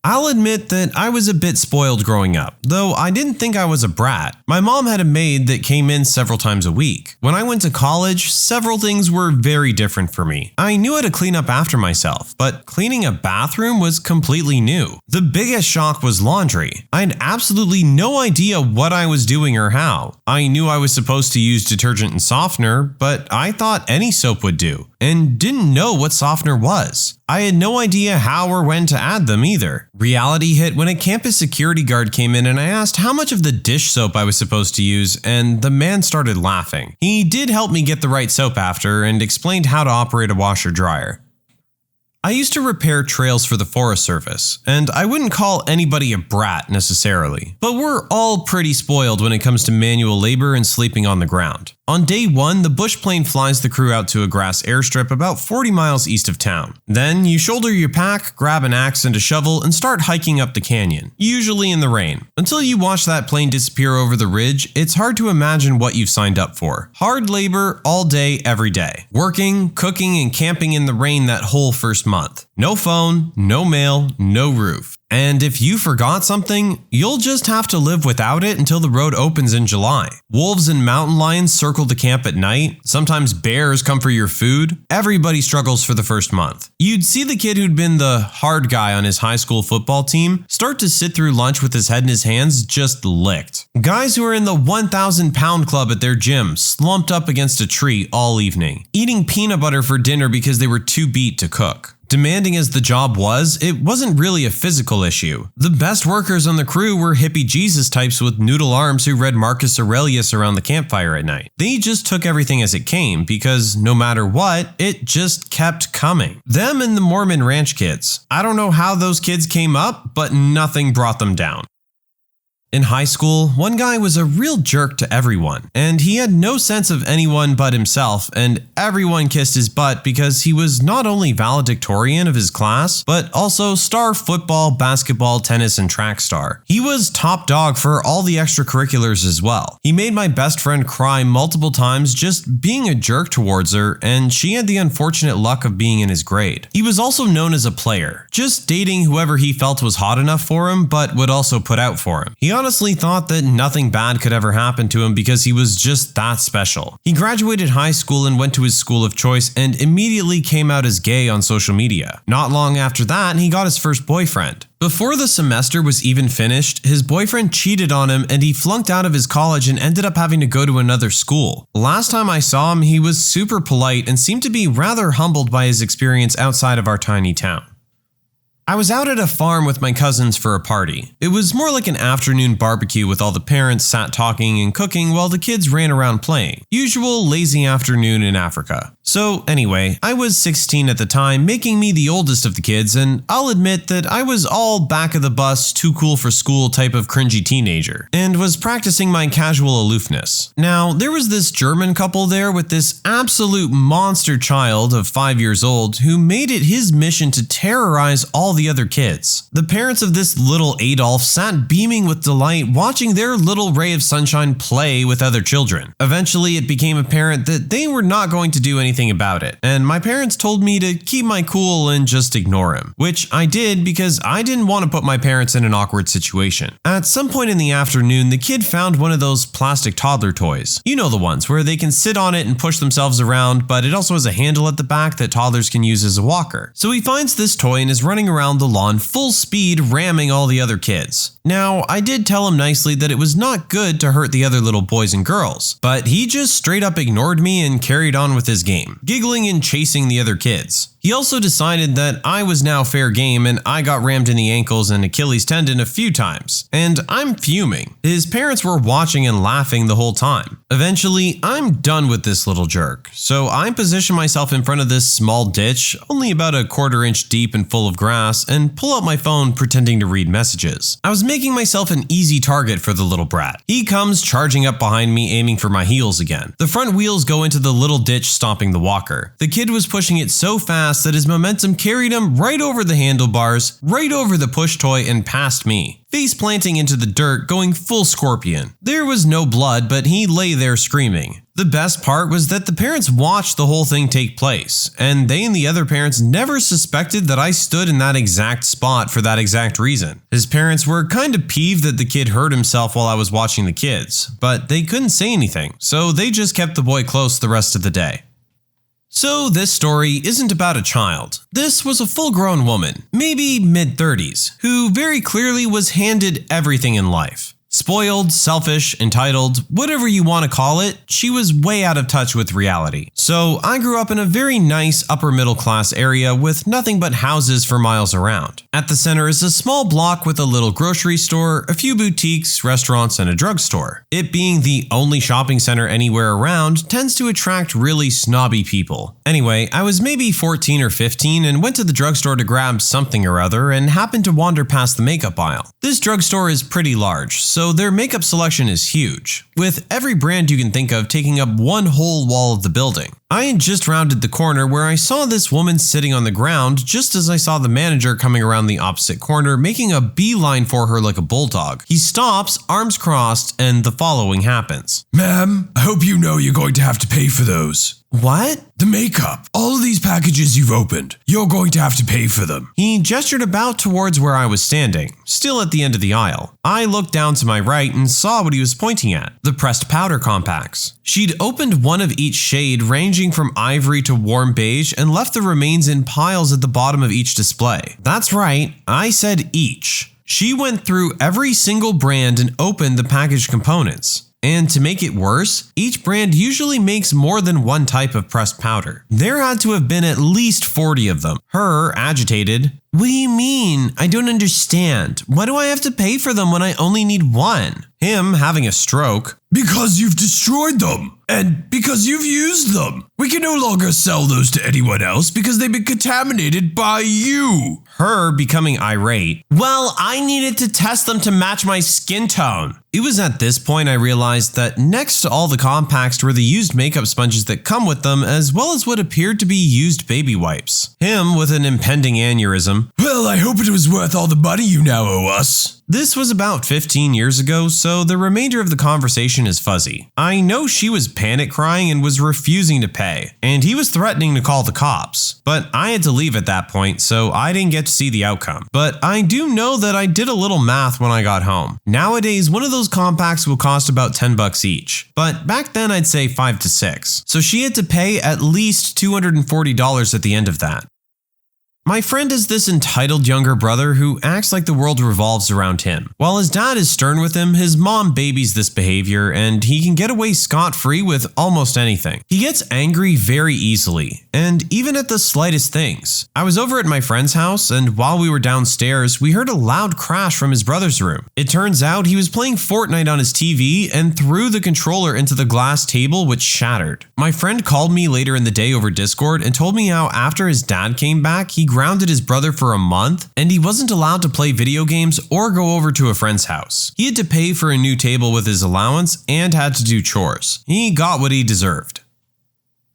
S2: I'll admit that I was a bit spoiled growing up, though I didn't think I was a brat. My mom had a maid that came in several times a week. When I went to college, several things were very different for me. I knew how to clean up after myself, but cleaning a bathroom was completely new. The biggest shock was laundry. I had absolutely no idea what I was doing or how. I knew I was supposed to use detergent and softener, but I thought any soap would do, and didn't know what softener was. I had no idea how or when to add them either. Reality hit when a campus security guard came in and I asked how much of the dish soap I was supposed to use, and the man started laughing. He did help me get the right soap after and explained how to operate a washer dryer. I used to repair trails for the Forest Service, and I wouldn't call anybody a brat necessarily, but we're all pretty spoiled when it comes to manual labor and sleeping on the ground. On day one, the bush plane flies the crew out to a grass airstrip about 40 miles east of town. Then you shoulder your pack, grab an axe and a shovel, and start hiking up the canyon, usually in the rain. Until you watch that plane disappear over the ridge, it's hard to imagine what you've signed up for. Hard labor all day, every day. Working, cooking, and camping in the rain that whole first month. No phone, no mail, no roof. And if you forgot something, you'll just have to live without it until the road opens in July. Wolves and mountain lions circle the camp at night. Sometimes bears come for your food. Everybody struggles for the first month. You'd see the kid who'd been the hard guy on his high school football team start to sit through lunch with his head in his hands just licked. Guys who are in the 1,000-pound club at their gym slumped up against a tree all evening, eating peanut butter for dinner because they were too beat to cook. Demanding as the job was, it wasn't really a physical issue. The best workers on the crew were hippie Jesus types with noodle arms who read Marcus Aurelius around the campfire at night. They just took everything as it came because no matter what, it just kept coming. Them and the Mormon ranch kids. I don't know how those kids came up, but nothing brought them down. In high school, one guy was a real jerk to everyone, and he had no sense of anyone but himself, and everyone kissed his butt because he was not only valedictorian of his class, but also star football, basketball, tennis, and track star. He was top dog for all the extracurriculars as well. He made my best friend cry multiple times just being a jerk towards her, and she had the unfortunate luck of being in his grade. He was also known as a player, just dating whoever he felt was hot enough for him, but would also put out for him. He honestly thought that nothing bad could ever happen to him because he was just that special. He graduated high school and went to his school of choice and immediately came out as gay on social media. Not long after that, he got his first boyfriend. Before the semester was even finished, his boyfriend cheated on him and he flunked out of his college and ended up having to go to another school. Last time I saw him, he was super polite and seemed to be rather humbled by his experience outside of our tiny town. I was out at a farm with my cousins for a party. It was more like an afternoon barbecue with all the parents sat talking and cooking while the kids ran around playing. Usual lazy afternoon in Africa. So anyway, I was 16 at the time, making me the oldest of the kids, and I'll admit that I was all back of the bus, too cool for school type of cringy teenager, and was practicing my casual aloofness. Now, there was this German couple there with this absolute monster child of 5 years old who made it his mission to terrorize all the other kids. The parents of this little Adolf sat beaming with delight watching their little ray of sunshine play with other children. Eventually, it became apparent that they were not going to do anything about it, and my parents told me to keep my cool and just ignore him, which I did because I didn't want to put my parents in an awkward situation. At some point in the afternoon, the kid found one of those plastic toddler toys. You know the ones where they can sit on it and push themselves around, but it also has a handle at the back that toddlers can use as a walker. So he finds this toy and is running around the lawn full speed, ramming all the other kids. Now, I did tell him nicely that it was not good to hurt the other little boys and girls, but he just straight up ignored me and carried on with his game, giggling and chasing the other kids. He also decided that I was now fair game and I got rammed in the ankles and Achilles tendon a few times, and I'm fuming. His parents were watching and laughing the whole time. Eventually, I'm done with this little jerk, so I position myself in front of this small ditch, only about a quarter-inch deep and full of grass, and pull out my phone pretending to read messages. I was making myself an easy target for the little brat. He comes charging up behind me, aiming for my heels again. The front wheels go into the little ditch, stopping the walker. The kid was pushing it so fast that his momentum carried him right over the handlebars, right over the push toy, and past me, face planting into the dirt, going full scorpion. There was no blood, but he lay there screaming. The best part was that the parents watched the whole thing take place, and they and the other parents never suspected that I stood in that exact spot for that exact reason. His parents were kind of peeved that the kid hurt himself while I was watching the kids, but they couldn't say anything, so they just kept the boy close the rest of the day. So this story isn't about a child. This was a full-grown woman, maybe mid-30s, who very clearly was handed everything in life. Spoiled, selfish, entitled, whatever you want to call it, she was way out of touch with reality. So I grew up in a very nice upper middle class area with nothing but houses for miles around. At the center is a small block with a little grocery store, a few boutiques, restaurants, and a drugstore. It being the only shopping center anywhere around tends to attract really snobby people. Anyway, I was maybe 14 or 15 and went to the drugstore to grab something or other and happened to wander past the makeup aisle. This drugstore is pretty large, so their makeup selection is huge, with every brand you can think of taking up one whole wall of the building. I had just rounded the corner where I saw this woman sitting on the ground just as I saw the manager coming around the opposite corner making a beeline for her like a bulldog. He stops, arms crossed, and the following happens.
S3: Ma'am, I hope you know you're going to have to pay for those.
S2: What?
S3: The makeup. All of these packages you've opened, you're going to have to pay for them.
S2: He gestured about towards where I was standing, still at the end of the aisle. I looked down to my right and saw what he was pointing at, the pressed powder compacts. She'd opened one of each shade ranging from ivory to warm beige and left the remains in piles at the bottom of each display. That's right, I said each. She went through every single brand and opened the packaged components. And to make it worse, each brand usually makes more than one type of pressed powder. There had to have been at least 40 of them. Her, agitated, What do you mean? I don't understand. Why do I have to pay for them when I only need one? Him having a stroke.
S3: Because you've destroyed them. And because you've used them. We can no longer sell those to anyone else because they've been contaminated by you.
S2: Her becoming irate. Well, I needed to test them to match my skin tone. It was at this point I realized that next to all the compacts were the used makeup sponges that come with them, as well as what appeared to be used baby wipes. Him with an impending aneurysm.
S3: Well, I hope it was worth all the money you now owe us.
S2: This was about 15 years ago, so the remainder of the conversation is fuzzy. I know she was panic crying and was refusing to pay, and he was threatening to call the cops. But I had to leave at that point, so I didn't get to see the outcome. But I do know that I did a little math when I got home. Nowadays, one of those compacts will cost about $10 each, but back then I'd say $5 to $6. So she had to pay at least $240 at the end of that. My friend is this entitled younger brother who acts like the world revolves around him. While his dad is stern with him, his mom babies this behavior and he can get away scot-free with almost anything. He gets angry very easily, and even at the slightest things. I was over at my friend's house, and while we were downstairs, we heard a loud crash from his brother's room. It turns out he was playing Fortnite on his TV and threw the controller into the glass table, which shattered. My friend called me later in the day over Discord and told me how after his dad came back, he grounded his brother for a month, and he wasn't allowed to play video games or go over to a friend's house. He had to pay for a new table with his allowance and had to do chores. He got what he deserved.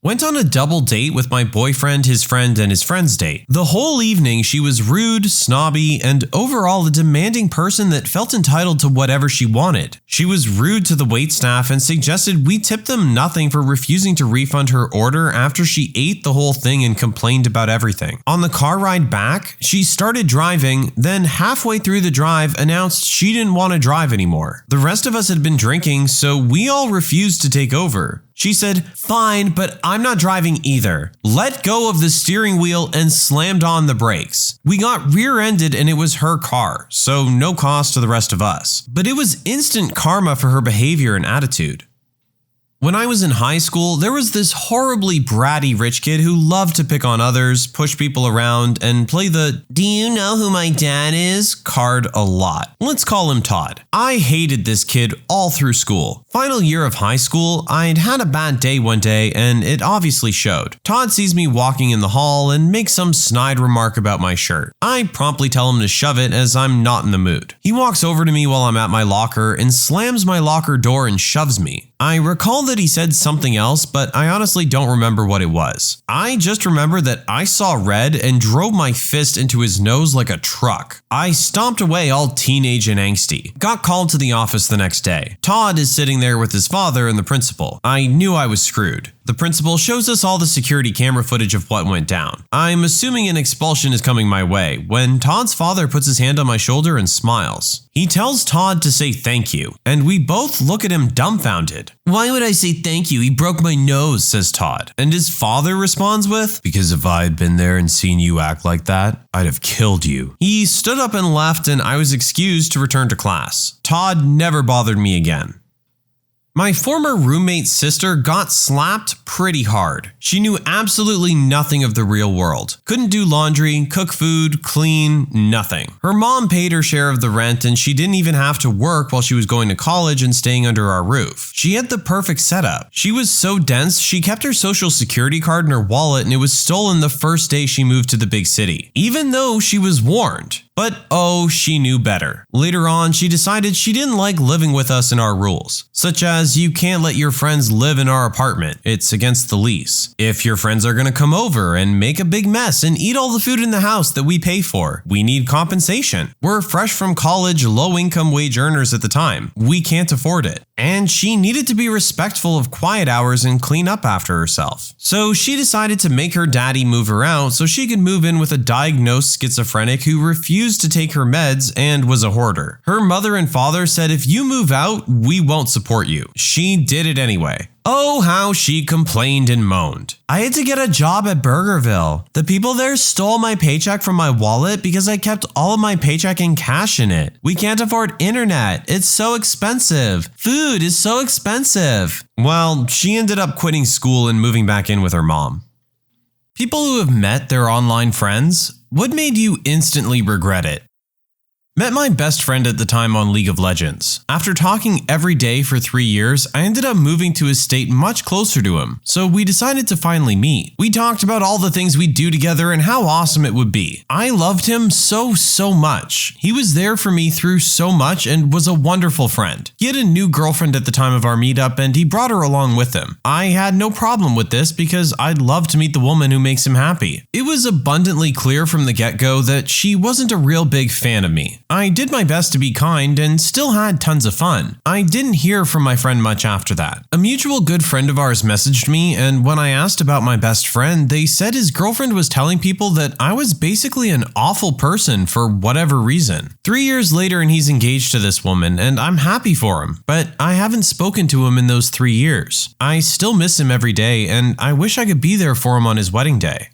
S2: Went on a double date with my boyfriend, his friend, and his friend's date. The whole evening she was rude, snobby, and overall a demanding person that felt entitled to whatever she wanted. She was rude to the waitstaff and suggested we tip them nothing for refusing to refund her order after she ate the whole thing and complained about everything. On the car ride back, she started driving, then halfway through the drive announced she didn't want to drive anymore. The rest of us had been drinking, so we all refused to take over. She said, "Fine, but I'm not driving either." Let go of the steering wheel and slammed on the brakes. We got rear-ended and it was her car, so no cost to the rest of us. But it was instant karma for her behavior and attitude. When I was in high school, there was this horribly bratty rich kid who loved to pick on others, push people around, and play the "do you know who my dad is" card a lot. Let's call him Todd. I hated this kid all through school. Final year of high school, I'd had a bad day one day and it obviously showed. Todd sees me walking in the hall and makes some snide remark about my shirt. I promptly tell him to shove it as I'm not in the mood. He walks over to me while I'm at my locker and slams my locker door and shoves me. I recall that he said something else, but I honestly don't remember what it was. I just remember that I saw red and drove my fist into his nose like a truck. I stomped away all teenage and angsty. Got called to the office the next day. Todd is sitting there with his father and the principal. I knew I was screwed. The principal shows us all the security camera footage of what went down. I'm assuming an expulsion is coming my way when Todd's father puts his hand on my shoulder and smiles. He tells Todd to say thank you, and we both look at him dumbfounded. "Why would I say thank you? He broke my nose," says Todd. And his father responds with, "Because if I had been there and seen you act like that, I'd have killed you." He stood up and left, and I was excused to return to class. Todd never bothered me again. My former roommate's sister got slapped pretty hard. She knew absolutely nothing of the real world. Couldn't do laundry, cook food, clean, nothing. Her mom paid her share of the rent and she didn't even have to work while she was going to college and staying under our roof. She had the perfect setup. She was so dense, she kept her social security card in her wallet and it was stolen the first day she moved to the big city. Even though she was warned. But oh, she knew better. Later on, she decided she didn't like living with us and our rules, such as you can't let your friends live in our apartment. It's against the lease. If your friends are gonna come over and make a big mess and eat all the food in the house that we pay for, we need compensation. We're fresh from college, low-income wage earners at the time. We can't afford it. And she needed to be respectful of quiet hours and clean up after herself. So she decided to make her daddy move her out so she could move in with a diagnosed schizophrenic who refused to take her meds and was a hoarder. Her mother and father said, "If you move out, we won't support you." She did it anyway. Oh, how she complained and moaned. "I had to get a job at Burgerville. The people there stole my paycheck from my wallet because I kept all of my paycheck in cash in it. We can't afford internet. It's so expensive. Food is so expensive." Well, she ended up quitting school and moving back in with her mom. People who have met their online friends What made you instantly regret it? Met my best friend at the time on League of Legends. After talking every day for 3 years, I ended up moving to a state much closer to him, so we decided to finally meet. We talked about all the things we'd do together and how awesome it would be. I loved him so much. He was there for me through so much and was a wonderful friend. He had a new girlfriend at the time of our meetup and he brought her along with him. I had no problem with this because I'd love to meet the woman who makes him happy. It was abundantly clear from the get-go that she wasn't a real big fan of me. I did my best to be kind and still had tons of fun. I didn't hear from my friend much after that. A mutual good friend of ours messaged me, and when I asked about my best friend, they said his girlfriend was telling people that I was basically an awful person for whatever reason. 3 years later and he's engaged to this woman, and I'm happy for him, but I haven't spoken to him in those 3 years. I still miss him every day, and I wish I could be there for him on his wedding day.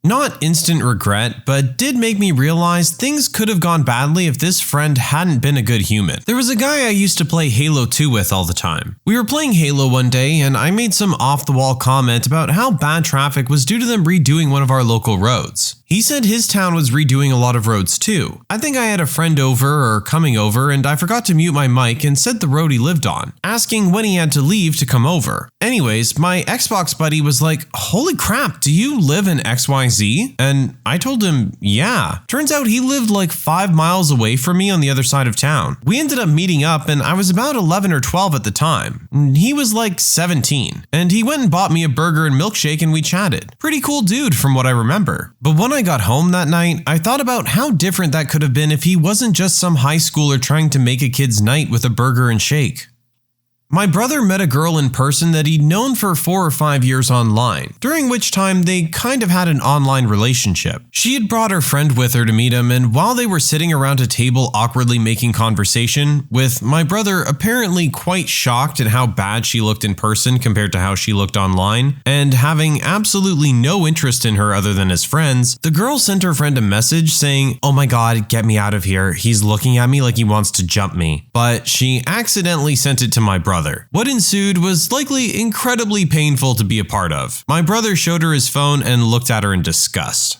S2: Not instant regret, but did make me realize things could have gone badly if this friend hadn't been a good human. There was a guy I used to play Halo 2 with all the time. We were playing Halo one day and I made some off-the-wall comment about how bad traffic was due to them redoing one of our local roads. He said his town was redoing a lot of roads too. I think I had a friend over or coming over and I forgot to mute my mic and said the road he lived on, asking when he had to leave to come over. Anyways, my Xbox buddy was like, "Holy crap, do you live in XYZ?" And I told him, yeah. Turns out he lived like 5 miles away from me on the other side of town. We ended up meeting up and I was about 11 or 12 at the time. He was like 17. And he went and bought me a burger and milkshake and we chatted. Pretty cool dude from what I remember. But when I got home that night, I thought about how different that could have been if he wasn't just some high schooler trying to make a kid's night with a burger and shake. My brother met a girl in person that he'd known for 4 or 5 years online, during which time they kind of had an online relationship. She had brought her friend with her to meet him, and while they were sitting around a table awkwardly making conversation, with my brother apparently quite shocked at how bad she looked in person compared to how she looked online, and having absolutely no interest in her other than as friends, the girl sent her friend a message saying, "Oh my god, get me out of here, he's looking at me like he wants to jump me." But she accidentally sent it to my brother. What ensued was likely incredibly painful to be a part of. My brother showed her his phone and looked at her in disgust.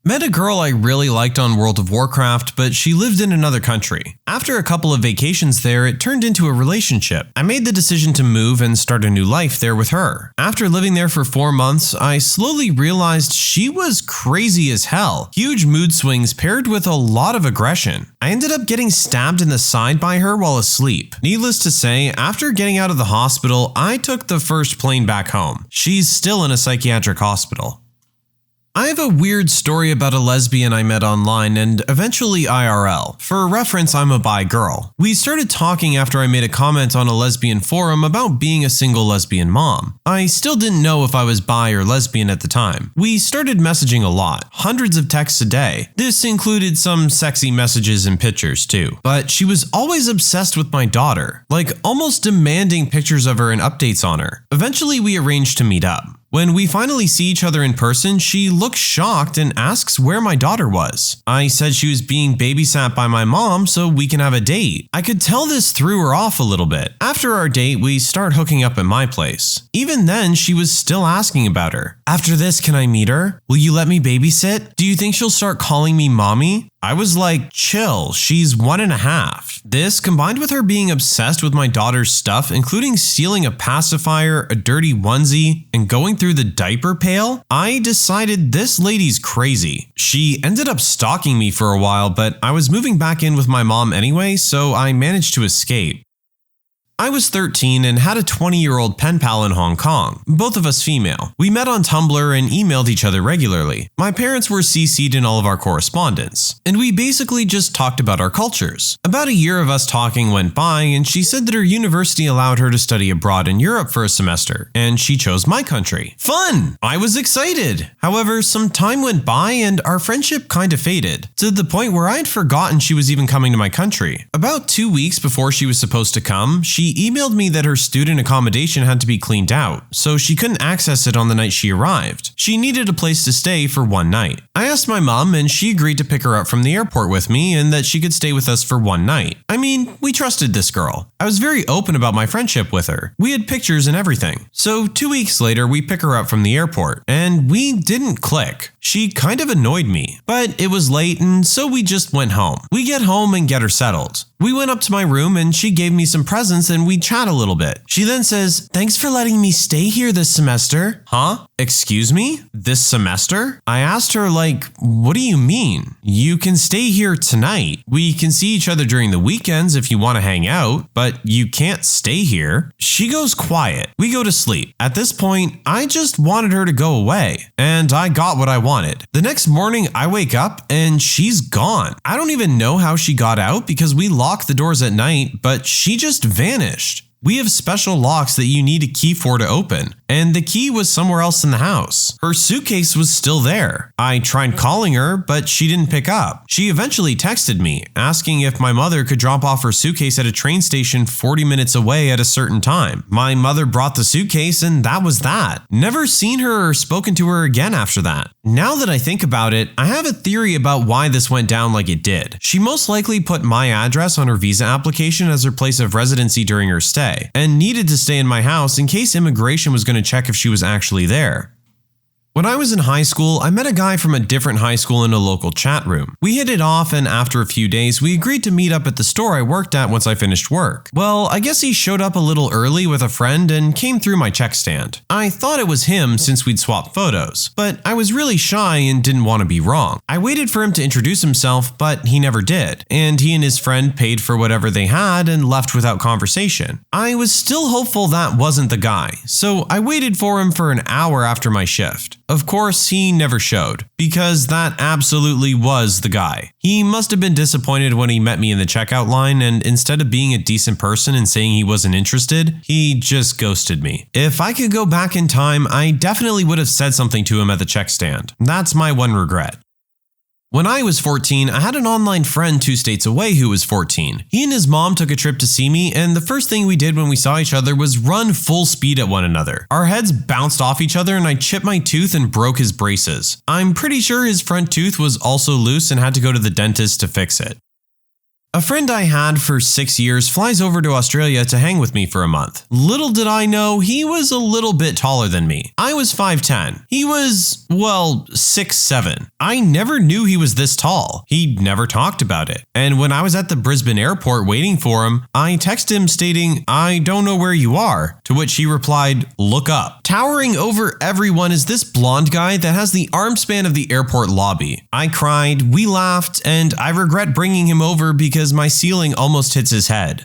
S2: Met a girl I really liked on World of Warcraft, but she lived in another country. After a couple of vacations there, it turned into a relationship. I made the decision to move and start a new life there with her. After living there for 4 months, I slowly realized she was crazy as hell. Huge mood swings paired with a lot of aggression. I ended up getting stabbed in the side by her while asleep. Needless to say, after getting out of the hospital, I took the first plane back home. She's still in a psychiatric hospital. I have a weird story about a lesbian I met online and eventually IRL. For reference, I'm a bi girl. We started talking after I made a comment on a lesbian forum about being a single lesbian mom. I still didn't know if I was bi or lesbian at the time. We started messaging a lot, hundreds of texts a day. This included some sexy messages and pictures too. But she was always obsessed with my daughter, like almost demanding pictures of her and updates on her. Eventually, we arranged to meet up. When we finally see each other in person, she looks shocked and asks where my daughter was. I said she was being babysat by my mom so we can have a date. I could tell this threw her off a little bit. After our date, we start hooking up at my place. Even then, she was still asking about her. "After this, can I meet her? Will you let me babysit? Do you think she'll start calling me mommy?" I was like, chill, she's 1.5. This, combined with her being obsessed with my daughter's stuff, including stealing a pacifier, a dirty onesie, and going through the diaper pail, I decided this lady's crazy. She ended up stalking me for a while, but I was moving back in with my mom anyway, so I managed to escape. I was 13 and had a 20-year-old pen pal in Hong Kong, both of us female. We met on Tumblr and emailed each other regularly. My parents were CC'd in all of our correspondence, and we basically just talked about our cultures. About a year of us talking went by, and she said that her university allowed her to study abroad in Europe for a semester, and she chose my country. Fun! I was excited! However, some time went by and our friendship kind of faded, to the point where I had forgotten she was even coming to my country. About 2 weeks before she was supposed to come, she emailed me that her student accommodation had to be cleaned out, so she couldn't access it on the night she arrived. She needed a place to stay for 1 night. I asked my mom and she agreed to pick her up from the airport with me and that she could stay with us for 1 night. I mean, we trusted this girl. I was very open about my friendship with her. We had pictures and everything. So 2 weeks later, we pick her up from the airport, and we didn't click. She kind of annoyed me, but it was late and so we just went home. We get home and get her settled. We went up to my room and she gave me some presents and we chat a little bit. She then says, "Thanks for letting me stay here this semester." Huh? Excuse me? This semester? I asked her like, what do you mean? You can stay here tonight. We can see each other during the weekends if you want to hang out, but you can't stay here. She goes quiet. We go to sleep. At this point, I just wanted her to go away, and I got what I wanted. The next morning, I wake up and she's gone. I don't even know how she got out because we locked the doors at night, but she just vanished. We have special locks that you need a key for to open, and the key was somewhere else in the house. Her suitcase was still there. I tried calling her, but she didn't pick up. She eventually texted me, asking if my mother could drop off her suitcase at a train station 40 minutes away at a certain time. My mother brought the suitcase, and that was that. Never seen her or spoken to her again after that. Now that I think about it, I have a theory about why this went down like it did. She most likely put my address on her visa application as her place of residency during her stay, and needed to stay in my house in case immigration was going to check if she was actually there. When I was in high school, I met a guy from a different high school in a local chat room. We hit it off, and after a few days, we agreed to meet up at the store I worked at once I finished work. Well, I guess he showed up a little early with a friend and came through my check stand. I thought it was him since we'd swapped photos, but I was really shy and didn't want to be wrong. I waited for him to introduce himself, but he never did, and he and his friend paid for whatever they had and left without conversation. I was still hopeful that wasn't the guy, so I waited for him for an hour after my shift. Of course, he never showed, because that absolutely was the guy. He must have been disappointed when he met me in the checkout line, and instead of being a decent person and saying he wasn't interested, he just ghosted me. If I could go back in time, I definitely would have said something to him at the check stand. That's my one regret. When I was 14, I had an online friend 2 states away who was 14. He and his mom took a trip to see me, and the first thing we did when we saw each other was run full speed at one another. Our heads bounced off each other and I chipped my tooth and broke his braces. I'm pretty sure his front tooth was also loose and had to go to the dentist to fix it. A friend I had for 6 years flies over to Australia to hang with me for a month. Little did I know, he was a little bit taller than me. I was 5'10". He was, well, 6'7". I never knew he was this tall. He never talked about it. And when I was at the Brisbane airport waiting for him, I texted him stating, "I don't know where you are," to which he replied, "Look up." Towering over everyone is this blonde guy that has the arm span of the airport lobby. I cried, we laughed, and I regret bringing him over because my ceiling almost hits his head.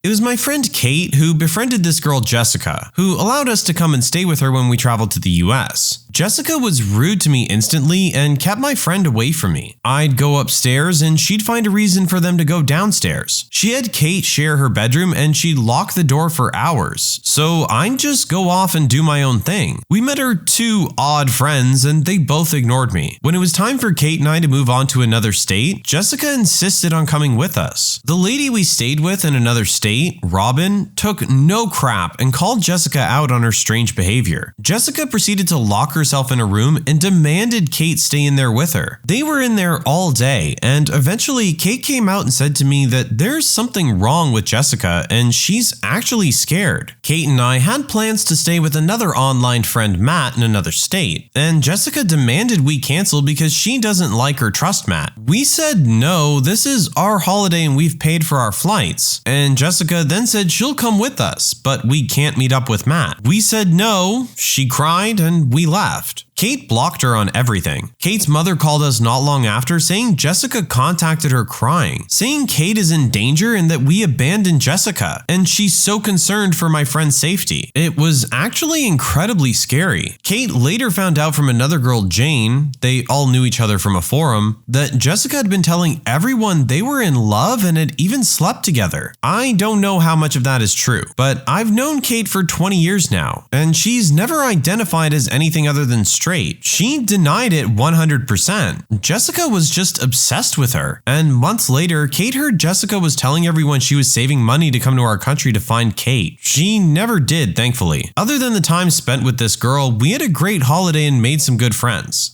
S2: It was my friend Kate who befriended this girl Jessica, who allowed us to come and stay with her when we traveled to the US. Jessica was rude to me instantly and kept my friend away from me. I'd go upstairs and she'd find a reason for them to go downstairs. She had Kate share her bedroom and she'd lock the door for hours, so I'd just go off and do my own thing. We met her 2 odd friends and they both ignored me. When it was time for Kate and I to move on to another state, Jessica insisted on coming with us. The lady we stayed with in another state, Robin, took no crap and called Jessica out on her strange behavior. Jessica proceeded to lock herself in a room and demanded Kate stay in there with her. They were in there all day, and eventually Kate came out and said to me that there's something wrong with Jessica and she's actually scared. Kate and I had plans to stay with another online friend, Matt, in another state, and Jessica demanded we cancel because she doesn't like or trust Matt. We said no, this is our holiday and we've paid for our flights, and Jessica then said she'll come with us, but we can't meet up with Matt. We said no, she cried, and we left. Kate blocked her on everything. Kate's mother called us not long after saying Jessica contacted her crying, saying Kate is in danger and that we abandoned Jessica, and she's so concerned for my friend's safety. It was actually incredibly scary. Kate later found out from another girl, Jane, they all knew each other from a forum, that Jessica had been telling everyone they were in love and had even slept together. I don't know how much of that is true, but I've known Kate for 20 years now, and she's never identified as anything other than straight. She denied it 100%. Jessica was just obsessed with her. And months later, Kate heard Jessica was telling everyone she was saving money to come to our country to find Kate. She never did, thankfully. Other than the time spent with this girl, we had a great holiday and made some good friends.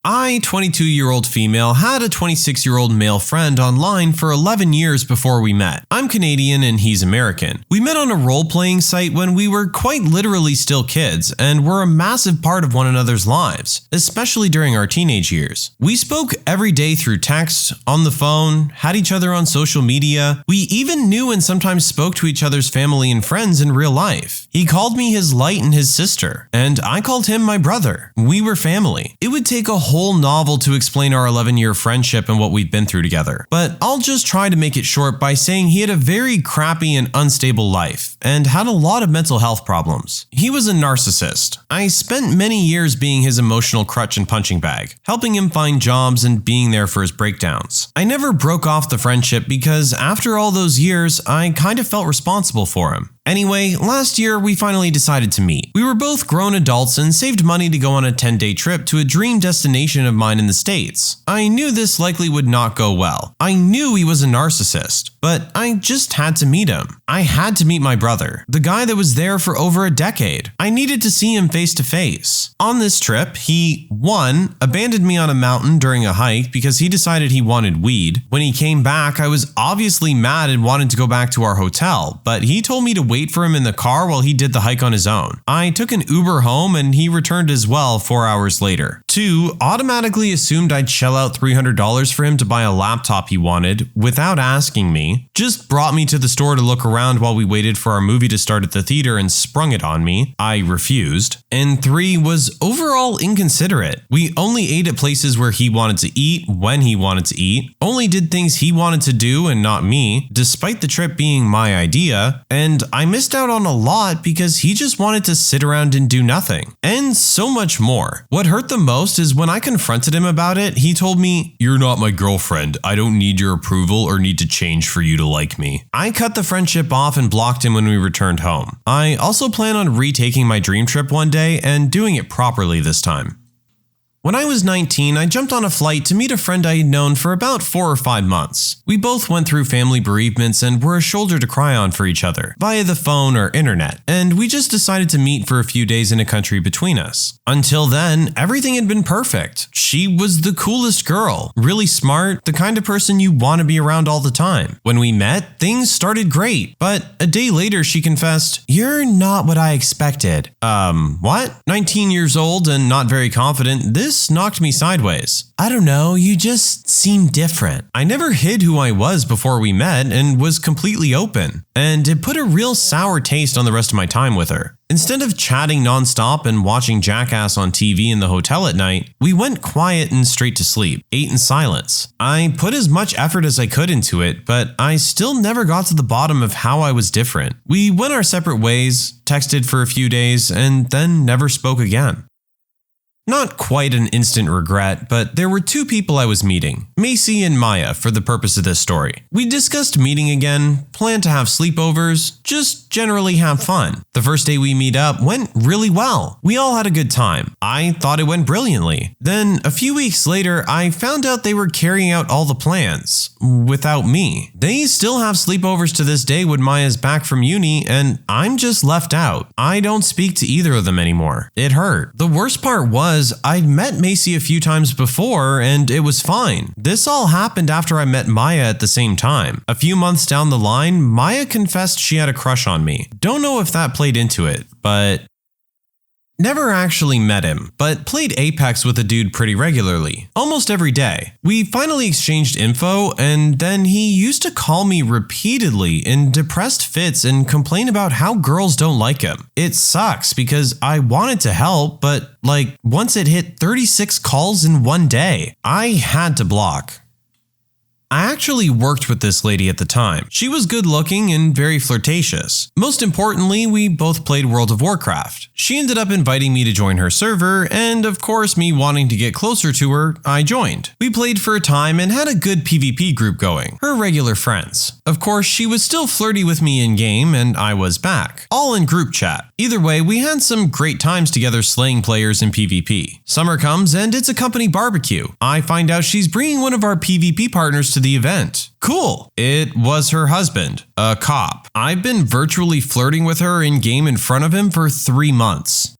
S2: I, 22-year-old female, had a 26-year-old male friend online for 11 years before we met. I'm Canadian and he's American. We met on a role-playing site when we were quite literally still kids and were a massive part of one another's lives, especially during our teenage years. We spoke every day through text, on the phone, had each other on social media. We even knew and sometimes spoke to each other's family and friends in real life. He called me his light and his sister, and I called him my brother. We were family. It would take a whole novel to explain our 11-year friendship and what we've been through together, but I'll just try to make it short by saying he had a very crappy and unstable life, and had a lot of mental health problems. He was a narcissist. I spent many years being his emotional crutch and punching bag, helping him find jobs and being there for his breakdowns. I never broke off the friendship because after all those years, I kind of felt responsible for him. Anyway, last year we finally decided to meet. We were both grown adults and saved money to go on a 10-day trip to a dream destination of mine in the States. I knew this likely would not go well. I knew he was a narcissist, but I just had to meet him. I had to meet my brother, the guy that was there for over a decade. I needed to see him face to face. On this trip, he, 1, abandoned me on a mountain during a hike because he decided he wanted weed. When he came back, I was obviously mad and wanted to go back to our hotel, but he told me to wait for him in the car while he did the hike on his own. I took an Uber home and he returned as well 4 hours later. 2, automatically assumed I'd shell out $300 for him to buy a laptop he wanted without asking me. Just brought me to the store to look around while we waited for our movie to start at the theater and sprung it on me. I refused. And 3, was overall inconsiderate. We only ate at places where he wanted to eat, when he wanted to eat, only did things he wanted to do and not me, despite the trip being my idea, and I missed out on a lot because he just wanted to sit around and do nothing. And so much more. What hurt the most is when I confronted him about it, he told me, "You're not my girlfriend. I don't need your approval or need to change for you to like me." I cut the friendship off and blocked him when we returned home. I also plan on retaking my dream trip one day and doing it properly this time. When I was 19, I jumped on a flight to meet a friend I had known for about 4 or 5 months. We both went through family bereavements and were a shoulder to cry on for each other, via the phone or internet, and we just decided to meet for a few days in a country between us. Until then, everything had been perfect. She was the coolest girl, really smart, the kind of person you want to be around all the time. When we met, things started great, but a day later she confessed, "You're not what I expected." What? 19 years old and not very confident, this knocked me sideways. "I don't know, you just seem different." I never hid who I was before we met and was completely open, and it put a real sour taste on the rest of my time with her. Instead of chatting nonstop and watching Jackass on TV in the hotel at night, we went quiet and straight to sleep, ate in silence. I put as much effort as I could into it, but I still never got to the bottom of how I was different. We went our separate ways, texted for a few days, and then never spoke again. Not quite an instant regret, but there were 2 people I was meeting, Macy and Maya, for the purpose of this story. We discussed meeting again, planned to have sleepovers, just generally have fun. The first day we meet up went really well. We all had a good time. I thought it went brilliantly. Then, a few weeks later, I found out they were carrying out all the plans, without me. They still have sleepovers to this day when Maya's back from uni, and I'm just left out. I don't speak to either of them anymore. It hurt. The worst part was, I'd met Macy a few times before and it was fine. This all happened after I met Maya at the same time. A few months down the line, Maya confessed she had a crush on me. Don't know if that played into it, but never actually met him, but played Apex with a dude pretty regularly, almost every day. We finally exchanged info, and then he used to call me repeatedly in depressed fits and complain about how girls don't like him. It sucks because I wanted to help, but once it hit 36 calls in one day, I had to block. I actually worked with this lady at the time. She was good looking and very flirtatious. Most importantly, we both played World of Warcraft. She ended up inviting me to join her server, and of course me wanting to get closer to her, I joined. We played for a time and had a good PvP group going, her regular friends. Of course, she was still flirty with me in-game and I was back, all in group chat. Either way, we had some great times together slaying players in PvP. Summer comes and it's a company barbecue. I find out she's bringing one of our PvP partners to the event. Cool. It was her husband, a cop. I've been virtually flirting with her in-game in front of him for 3 months.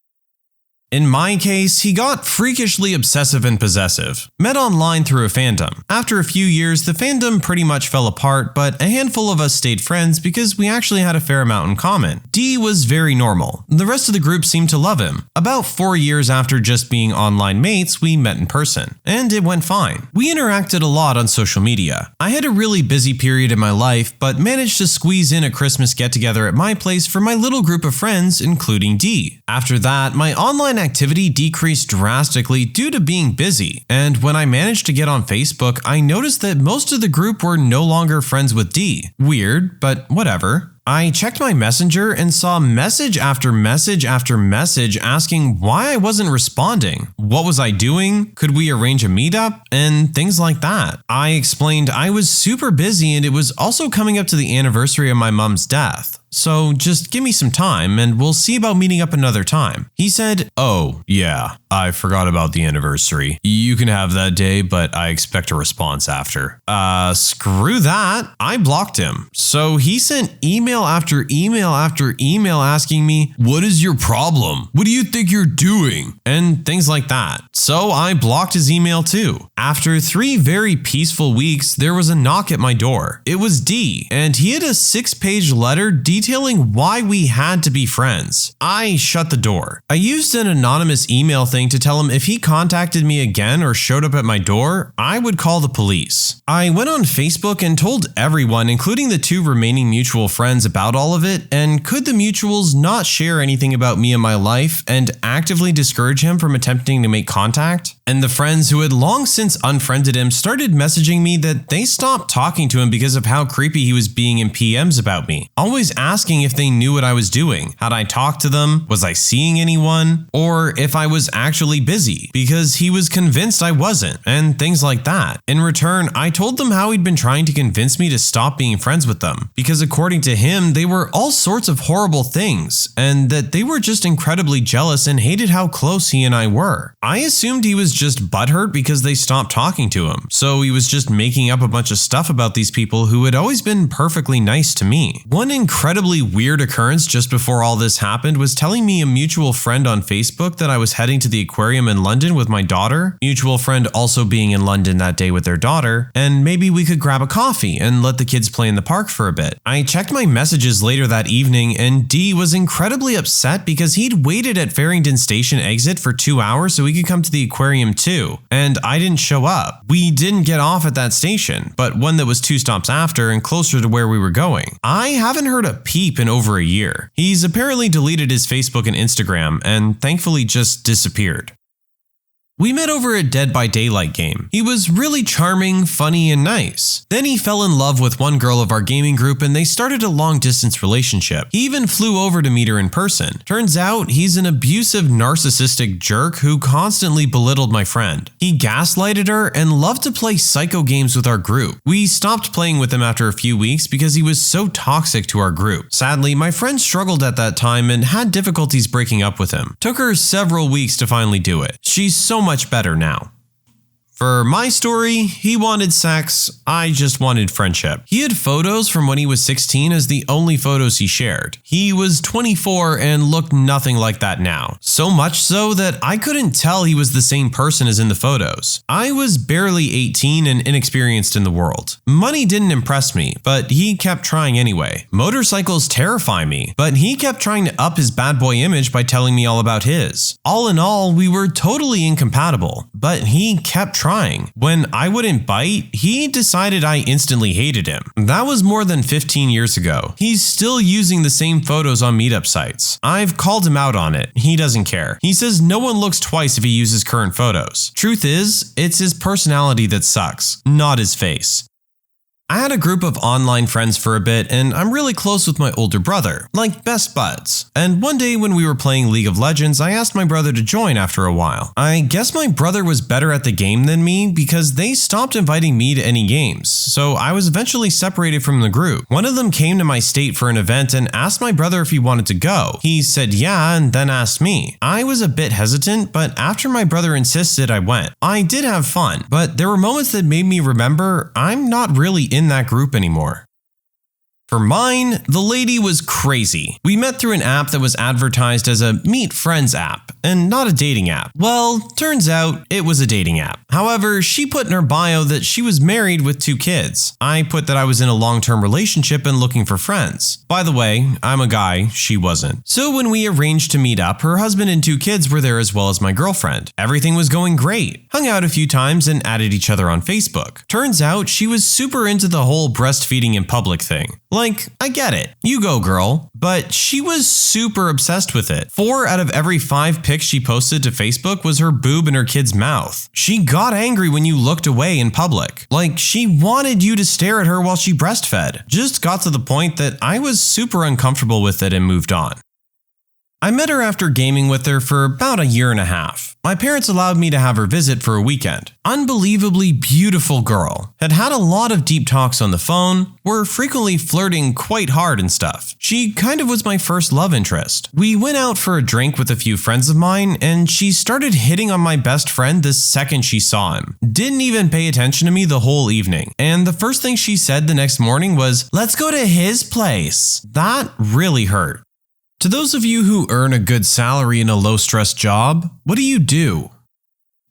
S2: In my case, he got freakishly obsessive and possessive. Met online through a fandom. After a few years, the fandom pretty much fell apart, but a handful of us stayed friends because we actually had a fair amount in common. D was very normal. The rest of the group seemed to love him. About 4 years after just being online mates, we met in person, and it went fine. We interacted a lot on social media. I had a really busy period in my life, but managed to squeeze in a Christmas get-together at my place for my little group of friends, including D. After that, my online activity decreased drastically due to being busy, and when I managed to get on Facebook, I noticed that most of the group were no longer friends with D. Weird, but whatever. I checked my messenger and saw message after message after message asking why I wasn't responding. What was I doing? Could we arrange a meetup? And things like that. I explained I was super busy and it was also coming up to the anniversary of my mom's death. So just give me some time and we'll see about meeting up another time. He said, "Oh, yeah, I forgot about the anniversary. You can have that day, but I expect a response after." Screw that. I blocked him. So he sent email after email after email asking me,
S3: "What is your problem? What do you think you're doing?"
S2: and things like that. So I blocked his email too. After 3 very peaceful weeks, there was a knock at my door. It was D, and he had a 6-page letter detailing why we had to be friends. I shut the door. I used an anonymous email thing to tell him if he contacted me again or showed up at my door, I would call the police. I went on Facebook and told everyone, including the 2 remaining mutual friends, about all of it, and could the mutuals not share anything about me and my life and actively discourage him from attempting to make contact? And the friends who had long since unfriended him started messaging me that they stopped talking to him because of how creepy he was being in PMs about me, always asking if they knew what I was doing. Had I talked to them? Was I seeing anyone? Or if I was actually busy, because he was convinced I wasn't, and things like that. In return, I told them how he'd been trying to convince me to stop being friends with them, because according to him, they were all sorts of horrible things, and that they were just incredibly jealous and hated how close he and I were. I assumed he was just butthurt because they stopped talking to him, so he was just making up a bunch of stuff about these people who had always been perfectly nice to me. One incredibly weird occurrence just before all this happened was telling me a mutual friend on Facebook that I was heading to the aquarium in London with my daughter, mutual friend also being in London that day with their daughter, and maybe we could grab a coffee and let the kids play in the park for a bit. I checked my messages later that evening and D was incredibly upset because he'd waited at Farringdon Station exit for 2 hours so he could come to the aquarium too, and I didn't show up. We didn't get off at that station, but one that was 2 stops after and closer to where we were going. I haven't heard a peep in over a year. He's apparently deleted his Facebook and Instagram and thankfully just disappeared. We met over a Dead by Daylight game. He was really charming, funny, and nice. Then he fell in love with one girl of our gaming group and they started a long-distance relationship. He even flew over to meet her in person. Turns out he's an abusive, narcissistic jerk who constantly belittled my friend. He gaslighted her and loved to play psycho games with our group. We stopped playing with him after a few weeks because he was so toxic to our group. Sadly, my friend struggled at that time and had difficulties breaking up with him. Took her several weeks to finally do it. She's so much better now. For my story, he wanted sex, I just wanted friendship. He had photos from when he was 16 as the only photos he shared. He was 24 and looked nothing like that now. So much so that I couldn't tell he was the same person as in the photos. I was barely 18 and inexperienced in the world. Money didn't impress me, but he kept trying anyway. Motorcycles terrify me, but he kept trying to up his bad boy image by telling me all about his. All in all, we were totally incompatible, but he kept trying. When I wouldn't bite, he decided I instantly hated him. That was more than 15 years ago. He's still using the same photos on meetup sites. I've called him out on it. He doesn't care. He says no one looks twice if he uses current photos. Truth is, it's his personality that sucks, not his face. I had a group of online friends for a bit, and I'm really close with my older brother, like best buds. And one day when we were playing League of Legends, I asked my brother to join after a while. I guess my brother was better at the game than me because they stopped inviting me to any games, so I was eventually separated from the group. One of them came to my state for an event and asked my brother if he wanted to go. He said yeah, and then asked me. I was a bit hesitant, but after my brother insisted, I went. I did have fun, but there were moments that made me remember I'm not really in that group anymore. For mine, the lady was crazy. We met through an app that was advertised as a meet friends app, and not a dating app. Well, turns out it was a dating app. However, she put in her bio that she was married with 2 kids. I put that I was in a long-term relationship and looking for friends. By the way, I'm a guy, she wasn't. So when we arranged to meet up, her husband and 2 kids were there as well as my girlfriend. Everything was going great. Hung out a few times and added each other on Facebook. Turns out she was super into the whole breastfeeding in public thing. Like, I get it. You go, girl. But she was super obsessed with it. 4 out of every 5 pics she posted to Facebook was her boob in her kid's mouth. She got angry when you looked away in public. Like, she wanted you to stare at her while she breastfed. Just got to the point that I was super uncomfortable with it and moved on. I met her after gaming with her for about a year and a half. My parents allowed me to have her visit for a weekend. Unbelievably beautiful girl. Had a lot of deep talks on the phone, were frequently flirting quite hard and stuff. She kind of was my first love interest. We went out for a drink with a few friends of mine, and she started hitting on my best friend the second she saw him. Didn't even pay attention to me the whole evening. And the first thing she said the next morning was, "Let's go to his place." That really hurt. To those of you who earn a good salary in a low-stress job, what do you do?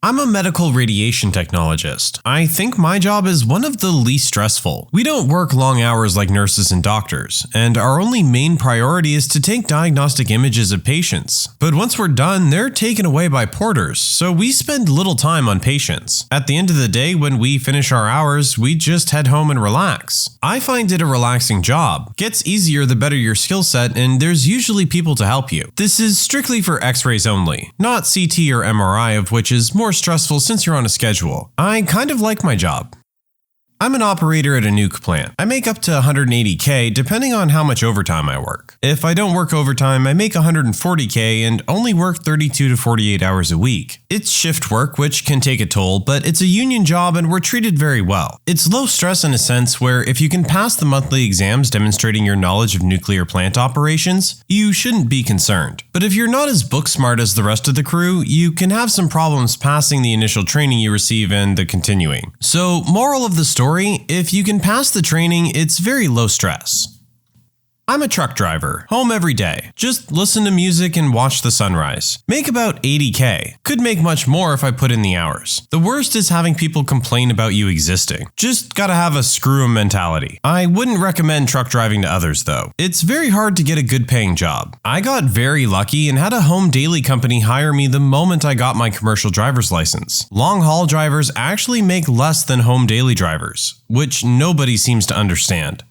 S2: I'm a medical radiation technologist. I think my job is one of the least stressful. We don't work long hours like nurses and doctors, and our only main priority is to take diagnostic images of patients. But once we're done, they're taken away by porters, so we spend little time on patients. At the end of the day, when we finish our hours, we just head home and relax. I find it a relaxing job. Gets easier the better your skill set, and there's usually people to help you. This is strictly for x-rays only, not CT or MRI, of which is more stressful since you're on a schedule. I kind of like my job. I'm an operator at a nuke plant. I make up to $180K depending on how much overtime I work. If I don't work overtime, I make $140K and only work 32 to 48 hours a week. It's shift work, which can take a toll, but it's a union job and we're treated very well. It's low stress in a sense where if you can pass the monthly exams demonstrating your knowledge of nuclear plant operations, you shouldn't be concerned. But if you're not as book smart as the rest of the crew, you can have some problems passing the initial training you receive and the continuing. So, moral of the story, if you can pass the training, it's very low stress. I'm a truck driver, home every day. Just listen to music and watch the sunrise. Make about $80K. Could make much more if I put in the hours. The worst is having people complain about you existing. Just gotta have a screw 'em mentality. I wouldn't recommend truck driving to others though. It's very hard to get a good paying job. I got very lucky and had a home daily company hire me the moment I got my commercial driver's license. Long haul drivers actually make less than home daily drivers, which nobody seems to understand.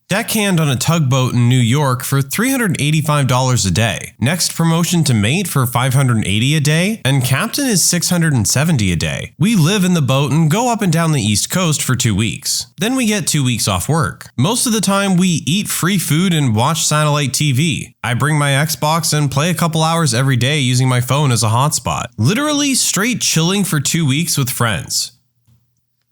S2: Deckhand on a tugboat in New York for $385 a day. Next promotion to mate for $580 a day, and captain is $670 a day. We live in the boat and go up and down the East Coast for 2 weeks. Then we get 2 weeks off work. Most of the time we eat free food and watch satellite TV. I bring my Xbox and play a couple hours every day using my phone as a hotspot. Literally straight chilling for 2 weeks with friends.